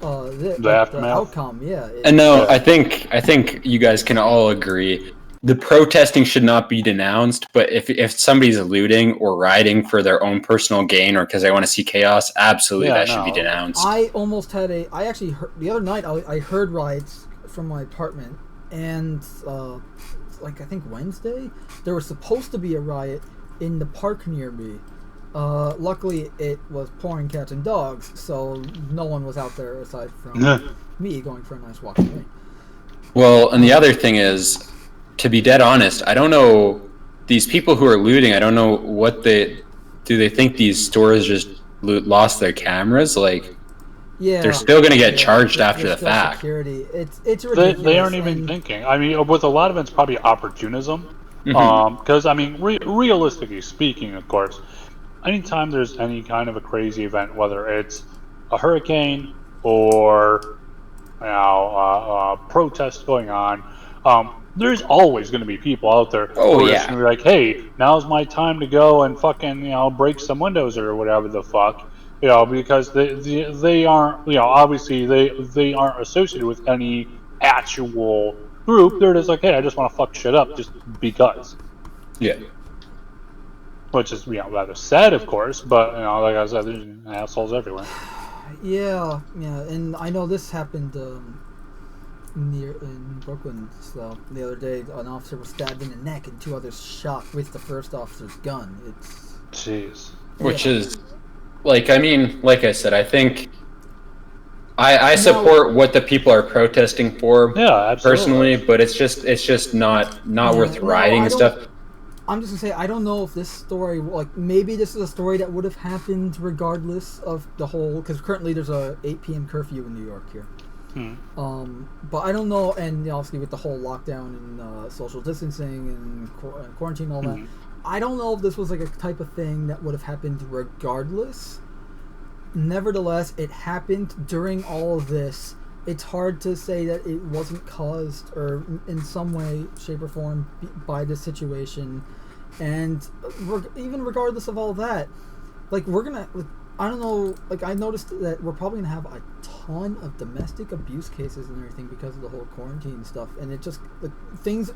the outcome. Yeah. And no, I think you guys can all agree. The protesting should not be denounced, but if somebody's looting or rioting for their own personal gain or because they want to see chaos, absolutely should be denounced. I actually heard, the other night I heard riots from my apartment, and I think Wednesday, there was supposed to be a riot in the park near me. Luckily it was pouring cats and dogs, so no one was out there aside from me going for a nice walk away. Well, and the other thing is, to be dead honest, I don't know, these people who are looting, I don't know do they think these stores just lost their cameras? They're still going to get charged after the fact. Security. It's ridiculous. They aren't even thinking. I mean, with a lot of it's probably opportunism. Because, I mean, realistically speaking, of course, anytime there's any kind of a crazy event, whether it's a hurricane or protest going on, there's always going to be people out there who are just going to be like, hey, now's my time to go and fucking, break some windows or whatever the fuck, because they aren't, obviously they aren't associated with any actual group. They're just like, hey, I just want to fuck shit up just because. Yeah. which is rather sad, of course. But like I said, there's assholes everywhere. Yeah, and I know this happened in Brooklyn. So the other day, an officer was stabbed in the neck, and 2 others shot with the first officer's gun. It's jeez, which is like I said, I think I support what the people are protesting for. Yeah, absolutely. Personally, but it's just not worth rioting and stuff. I'm just gonna say I don't know if this story, like maybe this is a story that would have happened regardless of the whole, because currently there's a 8 p.m. curfew in New York here. But I don't know, and obviously with the whole lockdown and social distancing and quarantine and all that, I don't know if this was like a type of thing that would have happened regardless. Nevertheless, it happened during all of this. It's hard to say that it wasn't caused or in some way, shape, or form by this situation. And even regardless of all that, like we're gonna, I don't know, like I noticed that we're probably gonna have a ton of domestic abuse cases and everything because of the whole quarantine stuff. And it just, like, things,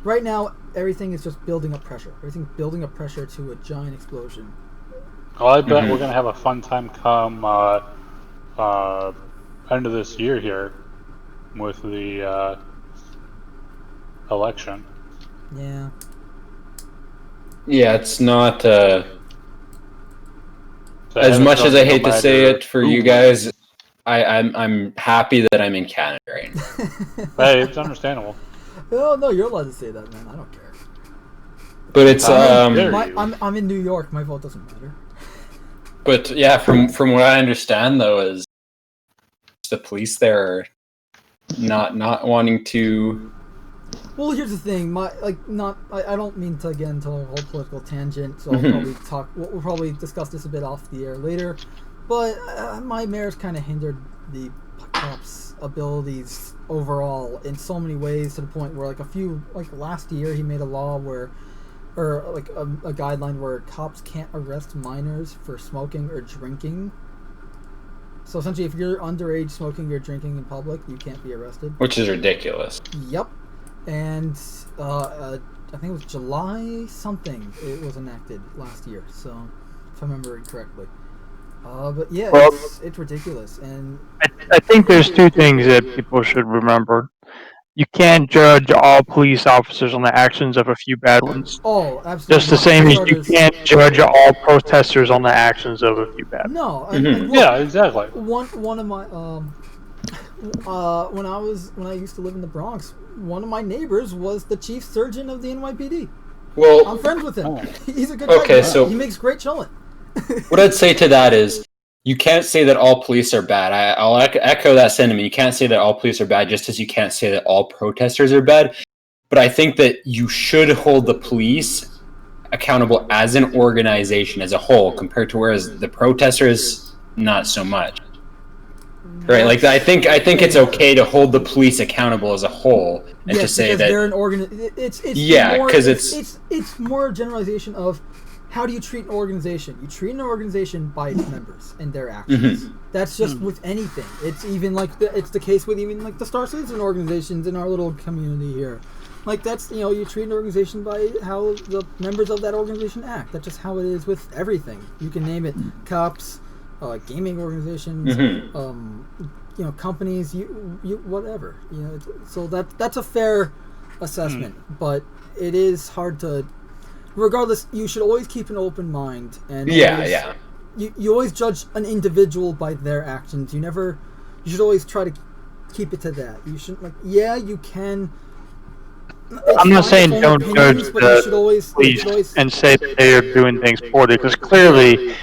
right now, everything is just building up pressure. Everything's building up pressure to a giant explosion. Well, I bet we're gonna have a fun time come end of this year here with the election. Yeah. Yeah, it's not as much as I hate to say it for you guys. I'm happy that I'm in Canada right now. Hey, it's understandable. Oh no, you're allowed to say that, man. I don't care. But it's I'm in New York. My vote doesn't matter. But yeah, from what I understand though, is the police there are not wanting to. Well, here's the thing. I don't mean to get into a whole political tangent, so we'll probably discuss this a bit off the air later. But my mayor's kind of hindered the cops' abilities overall in so many ways, to the point where last year he made a law where, or like a guideline where cops can't arrest minors for smoking or drinking. So essentially, if you're underage smoking or drinking in public, you can't be arrested. Which is ridiculous. Yep. And I think it was July something it was enacted last year. So if I remember it correctly. But yeah, it's ridiculous. And I think there's 2 things that people should remember. You can't judge all police officers on the actions of a few bad ones. Oh, absolutely. Just the same as you can't judge all protesters on the actions of a few bad ones. No. Yeah, exactly. One of my when I used to live in the Bronx, one of my neighbors was the chief surgeon of the NYPD. Well, I'm friends with him. Oh. He's a good guy. Okay, so he makes great chillin'. What I'd say to that is, you can't say that all police are bad. I'll echo that sentiment. You can't say that all police are bad, just as you can't say that all protesters are bad. But I think that you should hold the police accountable as an organization, as a whole, compared to whereas the protesters, not so much. Right? Like I think it's okay to hold the police accountable as a whole, and to say that they're an it's more a generalization of, how do you treat an organization? You treat an organization by its members and their actions. That's just with anything. It's even like it's the case with even like the Star Citizen organizations in our little community here. Like that's, you treat an organization by how the members of that organization act. That's just how it is with everything. You can name it: cops, gaming organizations, companies, you whatever. So that's a fair assessment, but it is hard to. Regardless, you should always keep an open mind, and you always judge an individual by their actions. You should always try to keep it to that. You shouldn't you can. I'm not saying don't judge the police and say that they are doing things poorly, because clearly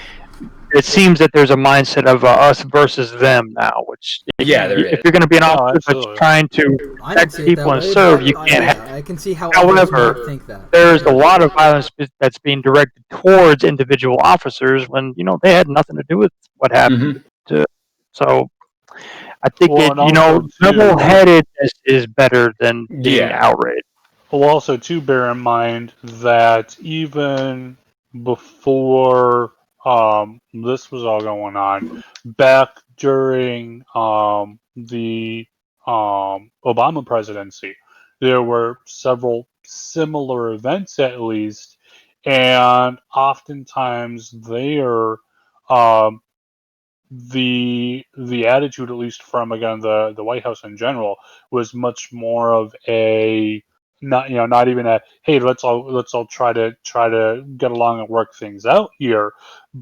it seems that there's a mindset of us versus them now, which if you're going to be an officer that's trying to protect people and serve, you can't I can see how however, think that. There's a lot of violence that's being directed towards individual officers when, they had nothing to do with what happened. So I think level-headedness is better than being outraged. Well, also, too, bear in mind that even before this was all going on, back during the Obama presidency, there were several similar events, at least, and oftentimes they're the attitude, at least from again the White House in general, was much more of a not even a hey let's all try to get along and work things out here,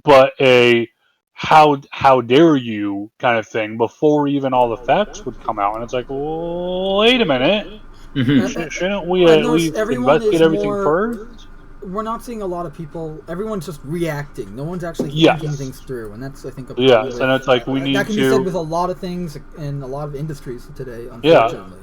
but a how dare you kind of thing before even all the facts would come out, and it's like, well, wait a minute, shouldn't we I've at noticed least everyone is investigate everything more. first? We're not seeing a lot of people. Everyone's just reacting. No one's actually Yes. thinking things through, and that's I think a problem. Yes, and it's like we need that can be to. said with a lot of things in a lot of industries today. Yeah. Unfortunately.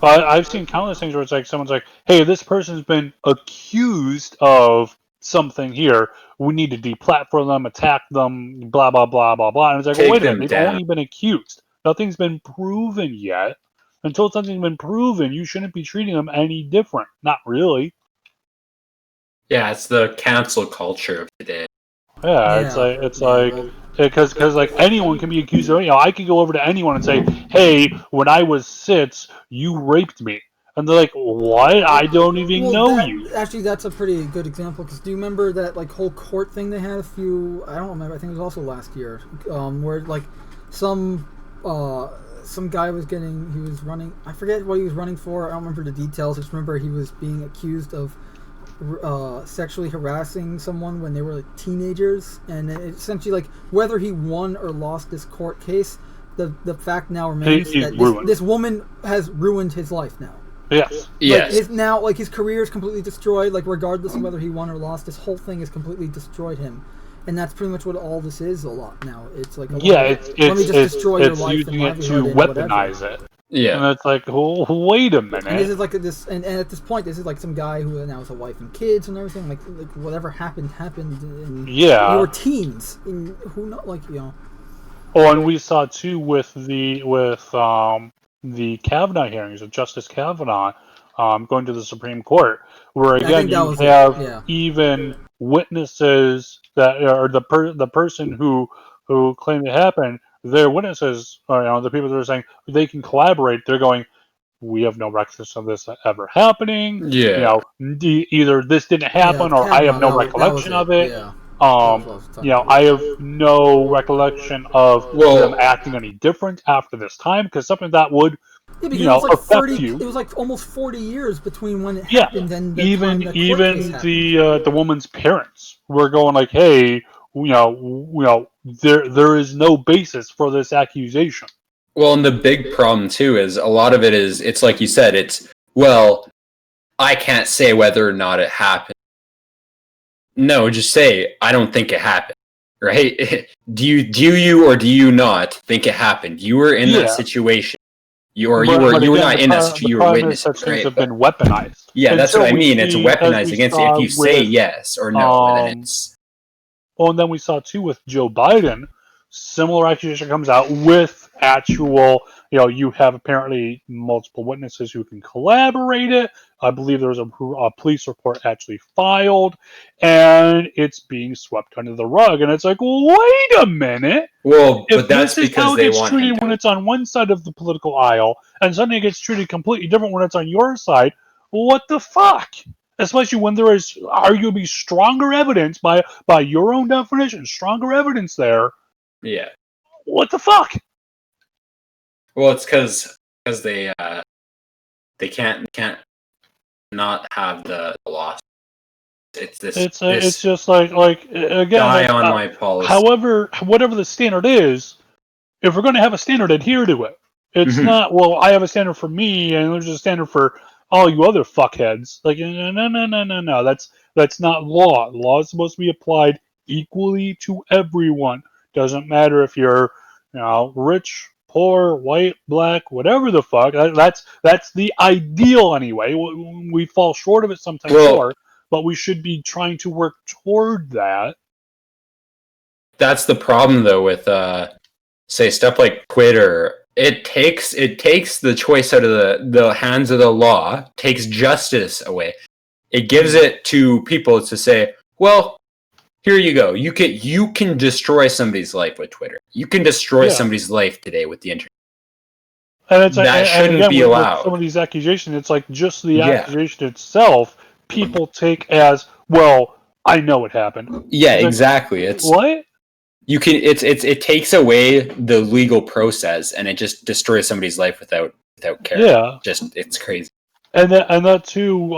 I've seen countless things where it's like someone's like, "Hey, this person's been accused of something here. We need to deplatform them, attack them, blah blah blah blah blah." And it's like, well, Take wait a them minute, they've down. only been accused. Nothing's been proven yet. Until something's been proven, you shouldn't be treating them any different. Not really. Yeah, it's the cancel culture of today. Yeah, it's like because like anyone can be accused of. I could go over to anyone and say, "Hey, when I was 6, you raped me," and they're like, "What? I don't even know you." Actually, that's a pretty good example. Because do you remember that like whole court thing they had I don't remember. I think it was also last year, where like some guy was running. I forget what he was running for. I don't remember the details. I just remember he was being accused of sexually harassing someone when they were like teenagers, and it essentially like whether he won or lost this court case, the fact now remains that this woman has ruined his life now. Yes. Like his career is completely destroyed. Like regardless of whether he won or lost, this whole thing has completely destroyed him. And that's pretty much what all this is a lot now. It's like let me just destroy your life and livelihood and weaponize it. Yeah, and it's like, oh, wait a minute. And this is like this, and at this point, this is like some guy who now has a wife and kids and everything. Like whatever happened. And you were teens. And who know, like Oh, and we saw too with the Kavanaugh hearings of Justice Kavanaugh, going to the Supreme Court, where again you have even witnesses that or the person who claimed it happened. Their witnesses, or the people that are saying they can collaborate, they're going, we have no records of this ever happening. Yeah. Either this didn't happen or I have no recollection of it. Yeah. I have no recollection of them acting any different after this time, because something that would affect you. It was like almost 40 years between when it happened and the even time the woman's parents were going like, hey, there is no basis for this accusation. Well, and the big problem too is a lot of it is, it's like you said, I can't say whether or not it happened. No, just say I don't think it happened. Right? Do you or do you not think it happened? You were in that situation. You were not in that situation. You were witnessing. Things have been weaponized. Yeah, that's what I mean. It's weaponized against you. If you say yes or no, then it's. Well, and then we saw too with Joe Biden, similar accusation comes out with actual. You have apparently multiple witnesses who can collaborate it. I believe there was a police report actually filed, and it's being swept under the rug. And it's like, wait a minute. Well, but that's because they want. If this is how it gets treated when it's on one side of the political aisle, and suddenly it gets treated completely different when it's on your side, what the fuck? Especially when there is arguably stronger evidence by your own definition, stronger evidence there. Yeah. What the fuck? Well, it's because they can't not have the loss. It's this. It's just like again. Die on my policy. However, whatever the standard is, if we're going to have a standard, adhere to it. It's not, well, I have a standard for me, and there's a standard for all you other fuckheads. Like, no. That's not law. Law is supposed to be applied equally to everyone. Doesn't matter if you're, rich, poor, white, black, whatever the fuck. That's the ideal anyway. We fall short of it sometimes, but we should be trying to work toward that. That's the problem, though, with say stuff like Twitter. It takes the choice out of the hands of the law, takes justice away. It gives it to people to say, well, here you go. You can destroy somebody's life with Twitter. You can destroy somebody's life today with the internet. And that shouldn't be allowed. With some of these accusations, it's like just the accusation itself, people take as, well, I know it happened. Yeah, It's like, exactly. It's what? you can. It takes away the legal process, and it just destroys somebody's life without care. Yeah. Just it's crazy. And that too,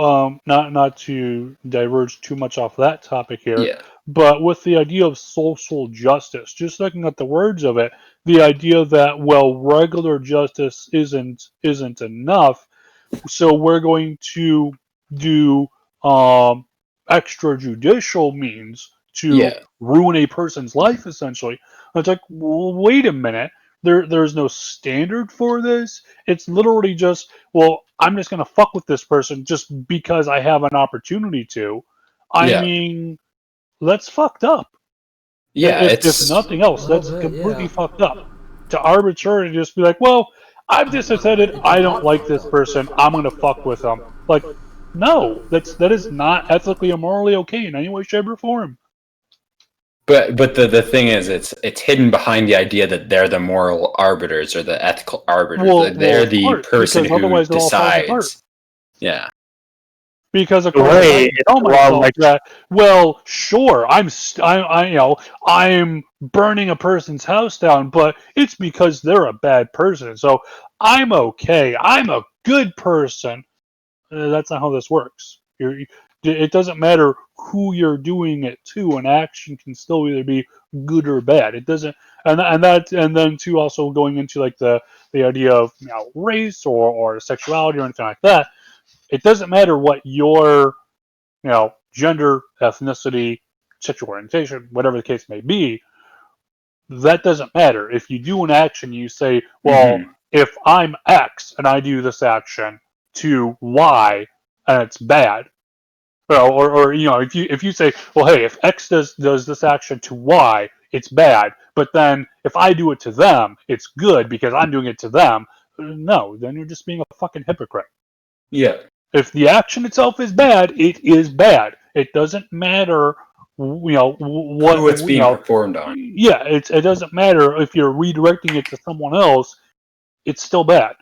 not to diverge too much off that topic here, Yeah. but with the idea of social justice, just looking at the words of it, the idea that, well, regular justice isn't enough, so we're going to do extrajudicial means to Yeah. ruin a person's life, essentially. It's like, well, wait a minute. There's no standard for this. It's literally just, well, I'm just gonna fuck with this person just because I have an opportunity to. I Yeah. mean, that's fucked up. Yeah, If nothing else, that's completely fucked up. To arbitrarily just be like, well, I've just decided I don't like this person. I'm gonna fuck with them. Like, no, that is not ethically or morally okay in any way, shape, or form. But the thing is, it's hidden behind the idea that they're the moral arbiters or the ethical arbiters. Well, they're of the course, person because who otherwise it all falls apart. decides. Yeah. Because of The course, way I it's tell a lot myself like- that, well, sure, I'm burning a person's house down, but it's because they're a bad person, so I'm okay. I'm a good person. That's not how this works. It doesn't matter who you're doing it to. An action can still either be good or bad. It doesn't, and then too, also going into like the idea of race or sexuality or anything like that. It doesn't matter what your gender, ethnicity, sexual orientation, whatever the case may be. That doesn't matter. If you do an action, you say, well, if I'm X and I do this action to Y and it's bad, or if you say, well, hey, if X does this action to Y, it's bad, but then if I do it to them, it's good because I'm doing it to them. No, then you're just being a fucking hypocrite. Yeah. If the action itself is bad, it is bad. It doesn't matter, what who it's being performed on. Yeah, it doesn't matter if you're redirecting it to someone else. It's still bad.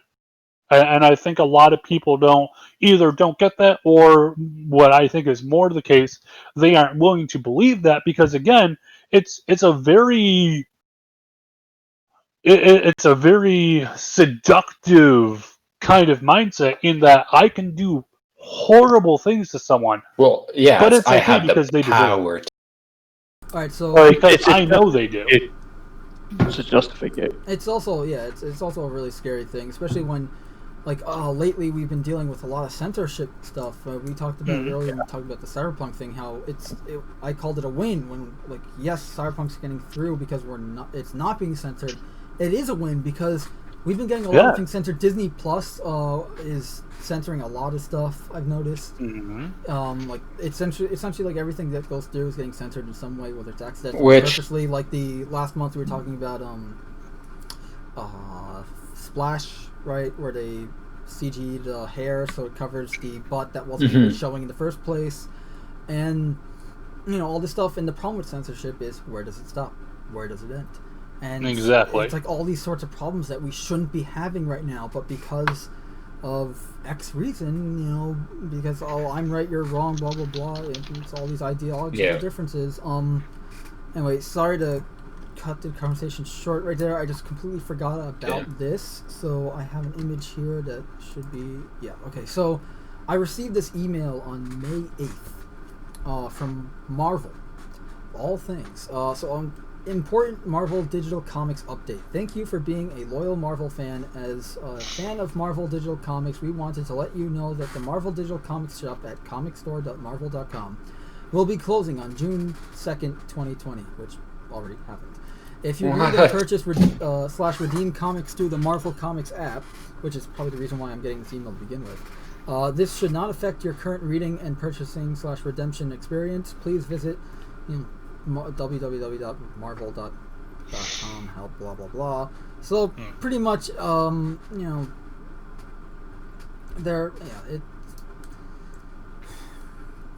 And I think a lot of people don't get that, or what I think is more the case, they aren't willing to believe that because again, it's a very seductive kind of mindset in that I can do horrible things to someone. Well, yeah, but it's I okay have because the they power. deserve it. All right, so Because I know they do. It's a justification. It's also it's also a really scary thing, especially when lately we've been dealing with a lot of censorship stuff. We talked about it earlier when we talked about the Cyberpunk thing, how I called it a win when yes, Cyberpunk's getting through because it's not being censored. It is a win because we've been getting a lot of things censored. Disney Plus is censoring a lot of stuff, I've noticed. It's essentially like everything that goes through is getting censored in some way, whether it's accidental or purposely. Like the last month we were talking about Splash, right, where they CG'd hair so it covers the butt that wasn't really showing in the first place, and all this stuff. And the problem with censorship is, where does it stop? Where does it end? And exactly, it's like all these sorts of problems that we shouldn't be having right now, but because of X reason, because I'm right, you're wrong, blah blah blah, and it's all these ideological differences. Anyway, sorry to cut the conversation short right there. I just completely forgot about this, so I have an image here that should be okay. So I received this email on May 8th from Marvel, of all things. So important Marvel Digital Comics update. Thank you for being a loyal Marvel fan. As a fan of Marvel Digital Comics, we wanted to let you know that the Marvel Digital Comics shop at comicstore.marvel.com will be closing on June 2nd, 2020, which already happened. If you read and purchase / redeem comics through the Marvel Comics app, which is probably the reason why I'm getting this email to begin with, this should not affect your current reading and purchasing / redemption experience. Please visit www.marvel.com, help, blah blah blah. So pretty much they're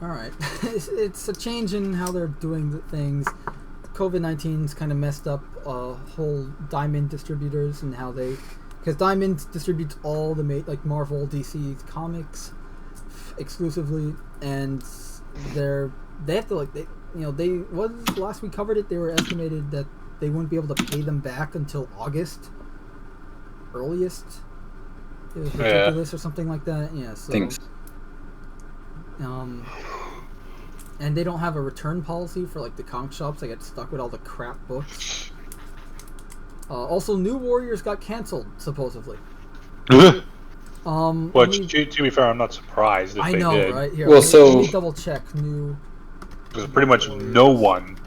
alright. It's a change in how they're doing the things. COVID-19's kind of messed up whole Diamond distributors and how because Diamond distributes all the Marvel, DC comics exclusively, and they're they have to they was last we covered it. They were estimated that they wouldn't be able to pay them back until August, earliest. It was ridiculous or something like that. Yeah. So. Thanks. And they don't have a return policy for like the comic shops. They get stuck with all the crap books. Also, New Warriors got canceled supposedly. Well, to be fair, I'm not surprised if I they know, did. right? Here, Well, let me double check. Because pretty much no one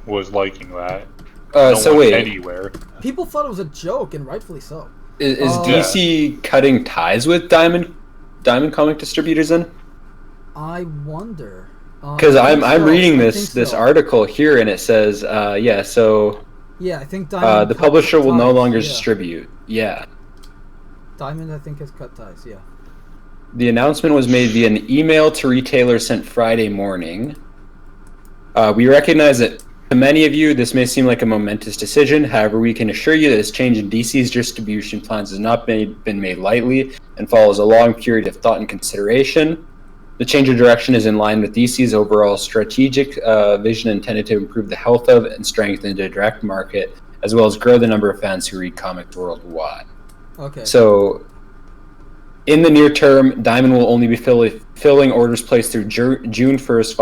was liking that. Wait. Anywhere. People thought it was a joke, and rightfully so. Is DC cutting ties with Diamond comic distributors then? I wonder. Because I'm reading this article here, and it says, so yeah, I think Diamond the publisher will no longer distribute. Yeah. Diamond, I think, has cut ties. Yeah. The announcement was made via an email to retailers sent Friday morning. We recognize that to many of you, this may seem like a momentous decision. However, we can assure you that this change in DC's distribution plans has not been made lightly and follows a long period of thought and consideration. The change of direction is in line with DC's overall strategic vision intended to improve the health of and strengthen the direct market, as well as grow the number of fans who read comics worldwide. Okay. So, in the near term, Diamond will only be filling orders placed through June 1st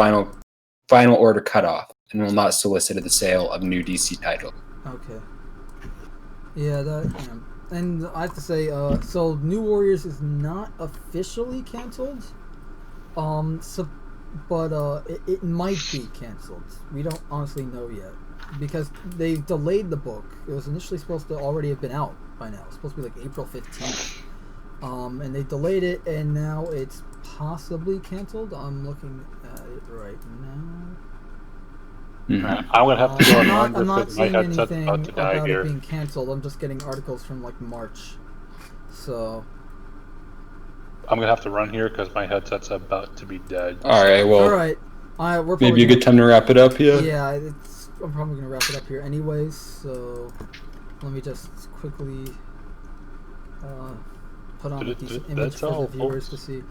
final order cutoff, and will not solicit the sale of new DC titles. Okay. Yeah, and I have to say, so New Warriors is not officially canceled. It might be canceled. We don't honestly know yet because they delayed the book. It was initially supposed to already have been out by now. It was supposed to be like April 15th. And they delayed it, and now it's possibly canceled. I'm looking at it right now. I'm gonna have to go on I'm not because my seeing headset's anything about to die about here. it being canceled. I'm just getting articles from like March. So. I'm gonna have to run here because my headset's about to be dead. All right, well. All right. We're maybe a good time to wrap it up here. Yeah, I'm probably gonna wrap it up here anyways. So let me just quickly put on a decent image for the viewers to see.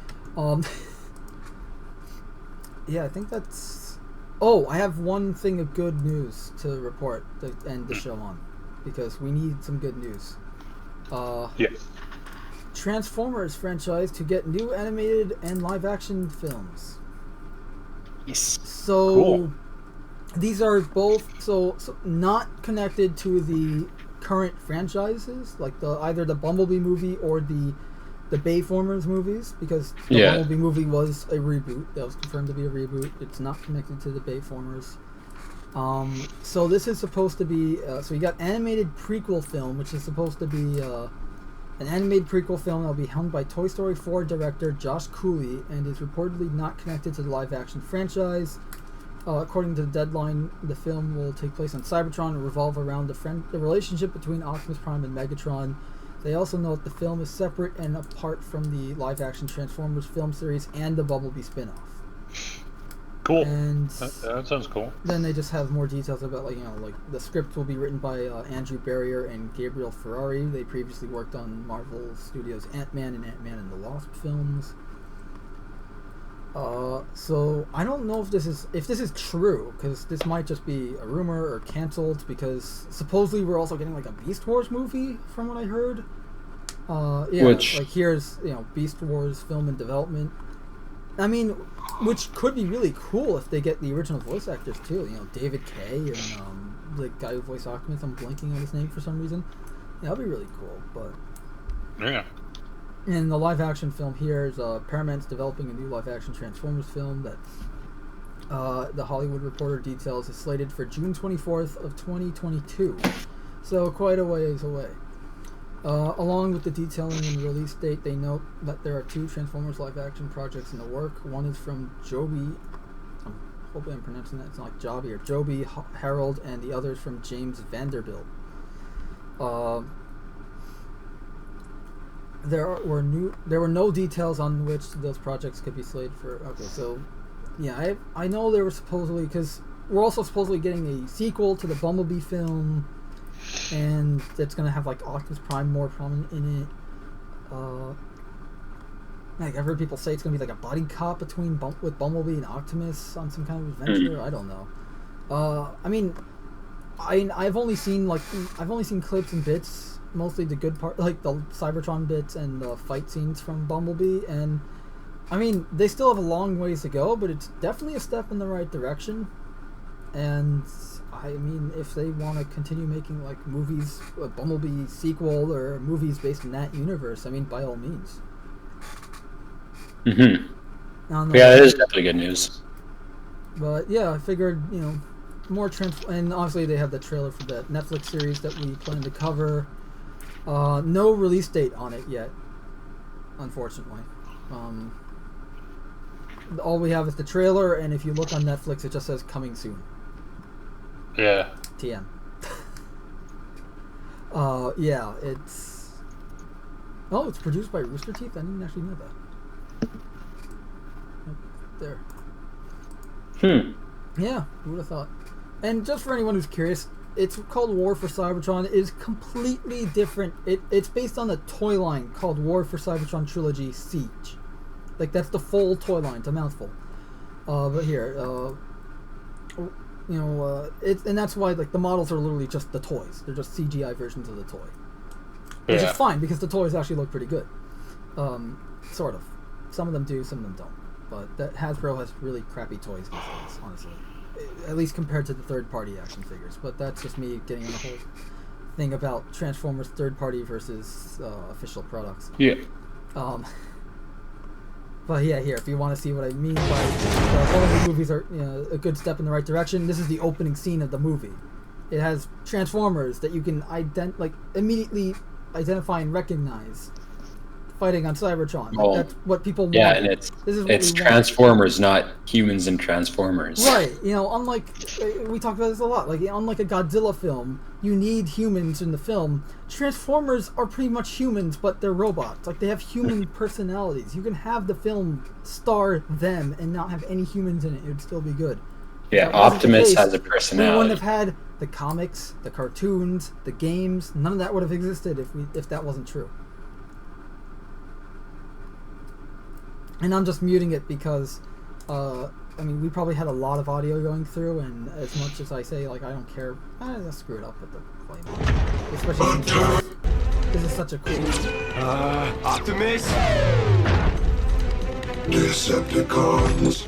Yeah, I think that's. Oh, I have one thing of good news to report to end the show on, because we need some good news. Yes. Transformers franchise to get new animated and live-action films. Yes. So, cool. These are both so not connected to the current franchises, like either the Bumblebee movie or the Bayformers movies, because the Bumblebee movie was a reboot. That was confirmed to be a reboot. It's not connected to the Bayformers. So this is supposed to be so you got animated prequel film, which is supposed to be an animated prequel film that will be helmed by Toy Story 4 director Josh Cooley and is reportedly not connected to the live-action franchise. According to the deadline, the film will take place on Cybertron and revolve around the relationship between Optimus Prime and Megatron. They also note the film is separate and apart from the live-action Transformers film series and the Bumblebee spin-off. Cool. And that sounds cool. Then they just have more details about, like the script will be written by Andrew Barrier and Gabriel Ferrari. They previously worked on Marvel Studios' Ant-Man and Ant-Man and the Wasp films. So I don't know if this is true, because this might just be a rumor or canceled, because supposedly we're also getting like a Beast Wars movie from what I heard. Here's Beast Wars film in development. I mean, which could be really cool if they get the original voice actors too. David Kaye and the guy who voiced Optimus. I'm blanking on his name for some reason. Yeah, that'd be really cool. But yeah. And the live-action film here is Paramount's developing a new live-action Transformers film that the Hollywood Reporter details is slated for June 24th of 2022. So quite a ways away. Along with the detailing and release date, they note that there are 2 Transformers live-action projects in the work. One is from Joby, hopefully I'm pronouncing that, it's not like Joby, or Joby Harold, and the other is from James Vanderbilt. There were no details on which those projects could be slated for. Okay, so yeah, I know there were supposedly, because we're also supposedly getting a sequel to the Bumblebee film, and it's gonna have like Optimus Prime more prominent in it. Like, I've heard people say it's gonna be like a buddy cop between with Bumblebee and Optimus on some kind of adventure. I don't know. I mean, I've only seen clips and bits, mostly the good part, like the Cybertron bits and the fight scenes from Bumblebee, and I mean, they still have a long ways to go, but it's definitely a step in the right direction. And I mean, if they want to continue making like movies, a Bumblebee sequel or movies based in that universe, I mean, by all means. Mm-hmm. Yeah, it is definitely good news. But yeah, I figured, you know, more and obviously they have the trailer for that Netflix series that we plan to cover. No release date on it yet, unfortunately. All we have is the trailer, and if you look on Netflix, it just says coming soon. Yeah. TM. Yeah, it's... Oh, it's produced by Rooster Teeth? I didn't actually know that. There. Yeah, who would have thought? And just for anyone who's curious, it's called War for Cybertron. It is completely different. It's based on the toy line called War for Cybertron Trilogy Siege. Like, that's the full toy line. It's a mouthful. But here, you know, and that's why, like, the models are literally just the toys. They're just CGI versions of the toy. Which is fine, because the toys actually look pretty good. Sort of. Some of them do, some of them don't. But that Hasbro has really crappy toys these days, honestly. At least compared to the third-party action figures. But that's just me getting on the whole thing about Transformers third-party versus official products. Yeah. But yeah, here, if you want to see what I mean by all of the movies are, you know, a good step in the right direction, this is the opening scene of the movie. It has Transformers that you can immediately identify and recognize fighting on Cybertron. Like, that's what people want. Yeah, and it's Transformers, not humans and Transformers. Right. You know, unlike, we talked about this a lot, like, unlike a Godzilla film, you need humans in the film. Transformers are pretty much humans, but they're robots. Like, they have human personalities. You can have the film star them and not have any humans in it. It would still be good. Yeah, Optimus has a personality. We wouldn't have had the comics, the cartoons, the games. None of that would have existed if that wasn't true. And I'm just muting it because, I mean, we probably had a lot of audio going through, and as much as I say, like, I don't care, let's screw it up with the flame. Especially since this is such a cool... Optimus? Decepticons,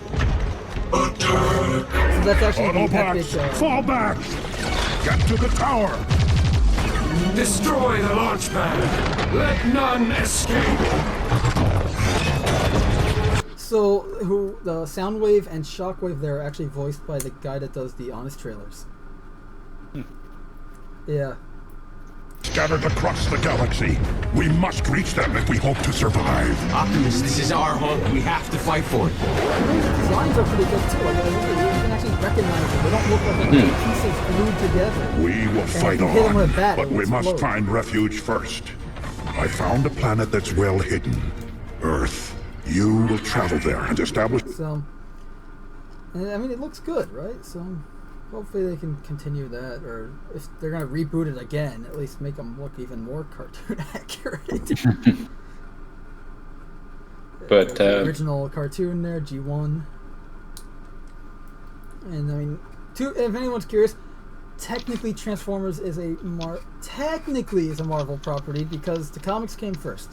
attack! So that's actually the epic... Fall back! Get to the tower! Destroy the launch pad! Let none escape! So, the Soundwave and Shockwave there are actually voiced by the guy that does the Honest trailers. Yeah. Scattered across the galaxy. We must reach them if we hope to survive. Optimus, this is our home. We have to fight for it. The designs are pretty good too. Like, you can actually recognize them. They don't look like pieces glued together. We will fight on, but we must find refuge first. I found a planet that's well hidden. Earth. You will travel there and establish... So, I mean, it looks good, right? So, hopefully they can continue that, or if they're going to reboot it again, at least make them look even more cartoon accurate. But, the original cartoon there, G1. And, I mean, if anyone's curious, technically Transformers is a Marvel property because the comics came first.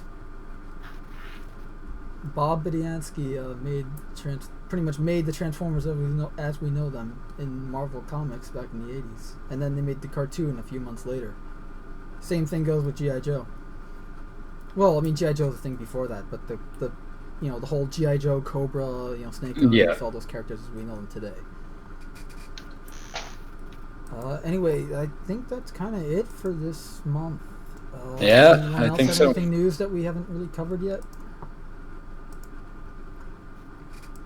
Bob Budiansky pretty much made the Transformers as we know them in Marvel Comics back in the 80s. And then they made the cartoon a few months later. Same thing goes with G.I. Joe. Well, I mean, G.I. Joe was a thing before that, but the whole G.I. Joe, Cobra, Snake Eyes, all those characters as we know them today. Anyway, I think that's kind of it for this month. Yeah, I think so. Anything news that we haven't really covered yet?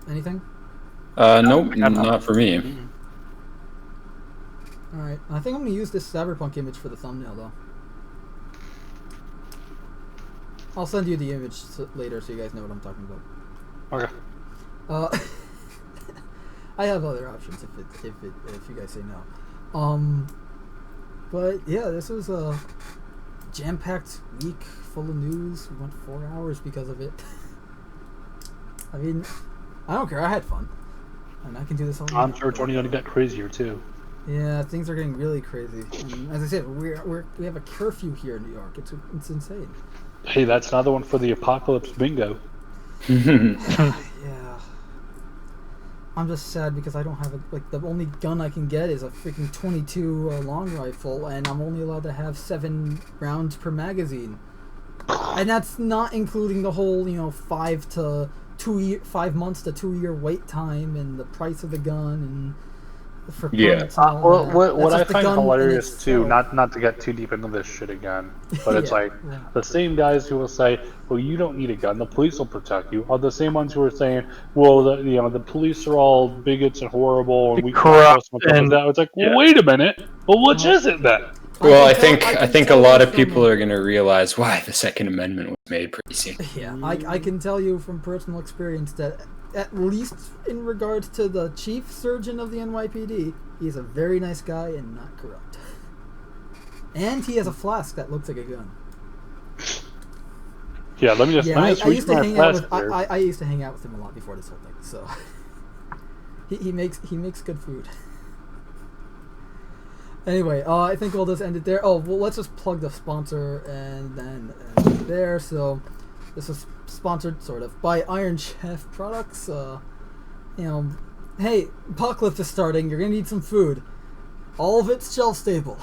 Anything? Nope, not for me. Alright, I think I'm going to use this Cyberpunk image for the thumbnail, though. I'll send you the image later so you guys know what I'm talking about. Okay. I have other options if you guys say no. But yeah, this was a jam-packed week full of news. We went 4 hours because of it. I mean, I don't care. I had fun, and I can do this all. I'm sure it's only going to get crazier too. Yeah, things are getting really crazy. And as I said, we have a curfew here in New York. It's insane. Hey, that's another one for the apocalypse bingo. Yeah. I'm just sad because I don't have the only gun I can get is a freaking 22 long rifle, and I'm only allowed to have 7 rounds per magazine. And that's not including the whole, 5 months to 2 year wait time and the price of the gun and for permits and all that. What I That's just the find gun hilarious in too, itself. not to get too deep into this shit again, but it's Yeah. the same guys who will say, "Well, you don't need a gun; the police will protect you," are the same ones who are saying, "Well, the police are all bigots and horrible, and we can't trust them." And that. It's like, well, wait a minute, well, which is it then? Well, I think a lot of people are going to realize why the Second Amendment was made pretty soon. Yeah, I can tell you from personal experience that at least in regards to the chief surgeon of the NYPD, he's a very nice guy and not corrupt. And he has a flask that looks like a gun. Yeah, let me just reach my flask here. I used to hang out with him a lot before this whole thing, so he makes good food. Anyway, I think we'll just end it there. Oh, well, let's just plug the sponsor and then end it there. So, this is sponsored, sort of, by Iron Chef products. Hey, apocalypse is starting. You're gonna need some food. All of it's shelf stable.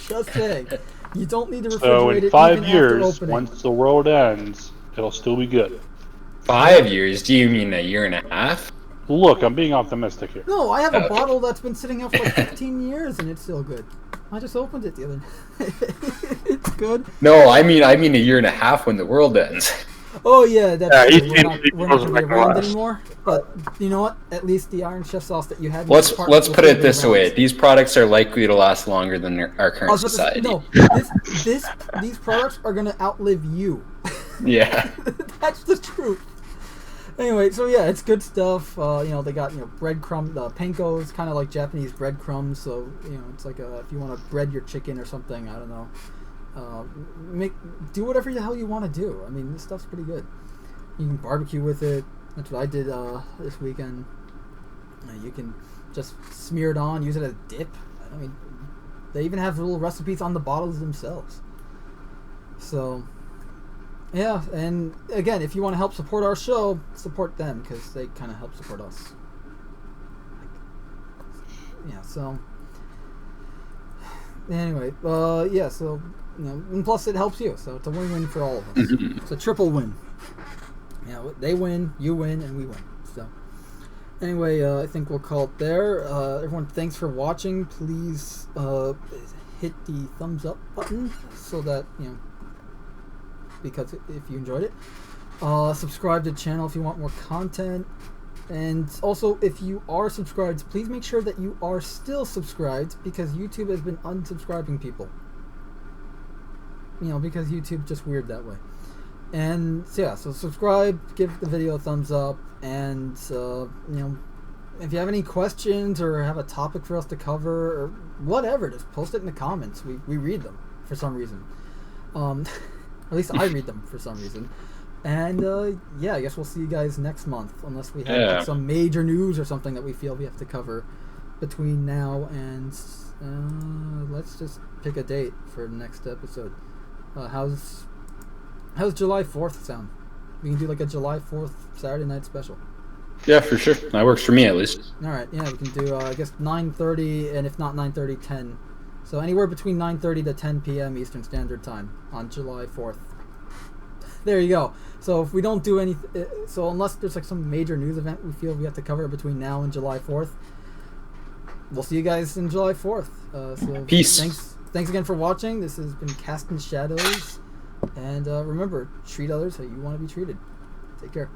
Just saying. You don't need to refrigerate So it in 5 even years, after opening. once the world ends, it'll still be good. 5 years? Do you mean a year and a half? Look, I'm being optimistic here. No, I have a bottle that's been sitting out for like 15 years and it's still good. I just opened it the other night. It's good. No, I mean a year and a half when the world ends. Oh yeah, that's true. We're not doesn't going to be make around last. anymore. But you know what? At least the Iron Chef sauce that you had. in Let's your apartment will put still it be this around. way: these products are likely to last longer than our I current was about to say, society. no, these products are going to outlive you. Yeah. That's the truth. Anyway, so yeah, it's good stuff. They got breadcrumb. The panko's kind of like Japanese breadcrumbs. So it's like if you want to bread your chicken or something. I don't know. Do whatever the hell you want to do. I mean, this stuff's pretty good. You can barbecue with it. That's what I did this weekend. You can just smear it on, use it as dip. I mean, they even have little recipes on the bottles themselves. So, yeah, and again, if you want to help support our show, support them because they kind of help support us. Yeah, so anyway, yeah, so and plus it helps you, so it's a win-win for all of us. It's a triple win. They win, you win, and we win. So, anyway, I think we'll call it there. Everyone, thanks for watching. Please hit the thumbs up button so that because if you enjoyed it, subscribe to the channel if you want more content. And also, if you are subscribed, please make sure that you are still subscribed because YouTube has been unsubscribing people. Because YouTube's just weird that way. And so yeah, so subscribe, give the video a thumbs up, and if you have any questions or have a topic for us to cover or whatever, just post it in the comments. We read them for some reason. At least I read them for some reason. And yeah, I guess we'll see you guys next month, unless we have like, some major news or something that we feel we have to cover between now and let's just pick a date for the next episode. How's July 4th sound? We can do like a July 4th Saturday night special. Yeah, for sure. That works for me at least. All right, yeah, we can do I guess 9:30, and if not 9:30, 10. So anywhere between 9:30 to 10 p.m. Eastern Standard Time on July 4th. There you go. So if we don't do anything, so unless there's like some major news event we feel we have to cover between now and July 4th, we'll see you guys in July 4th. So peace. Thanks again for watching. This has been Cast in Shadows. And remember, treat others how you want to be treated. Take care.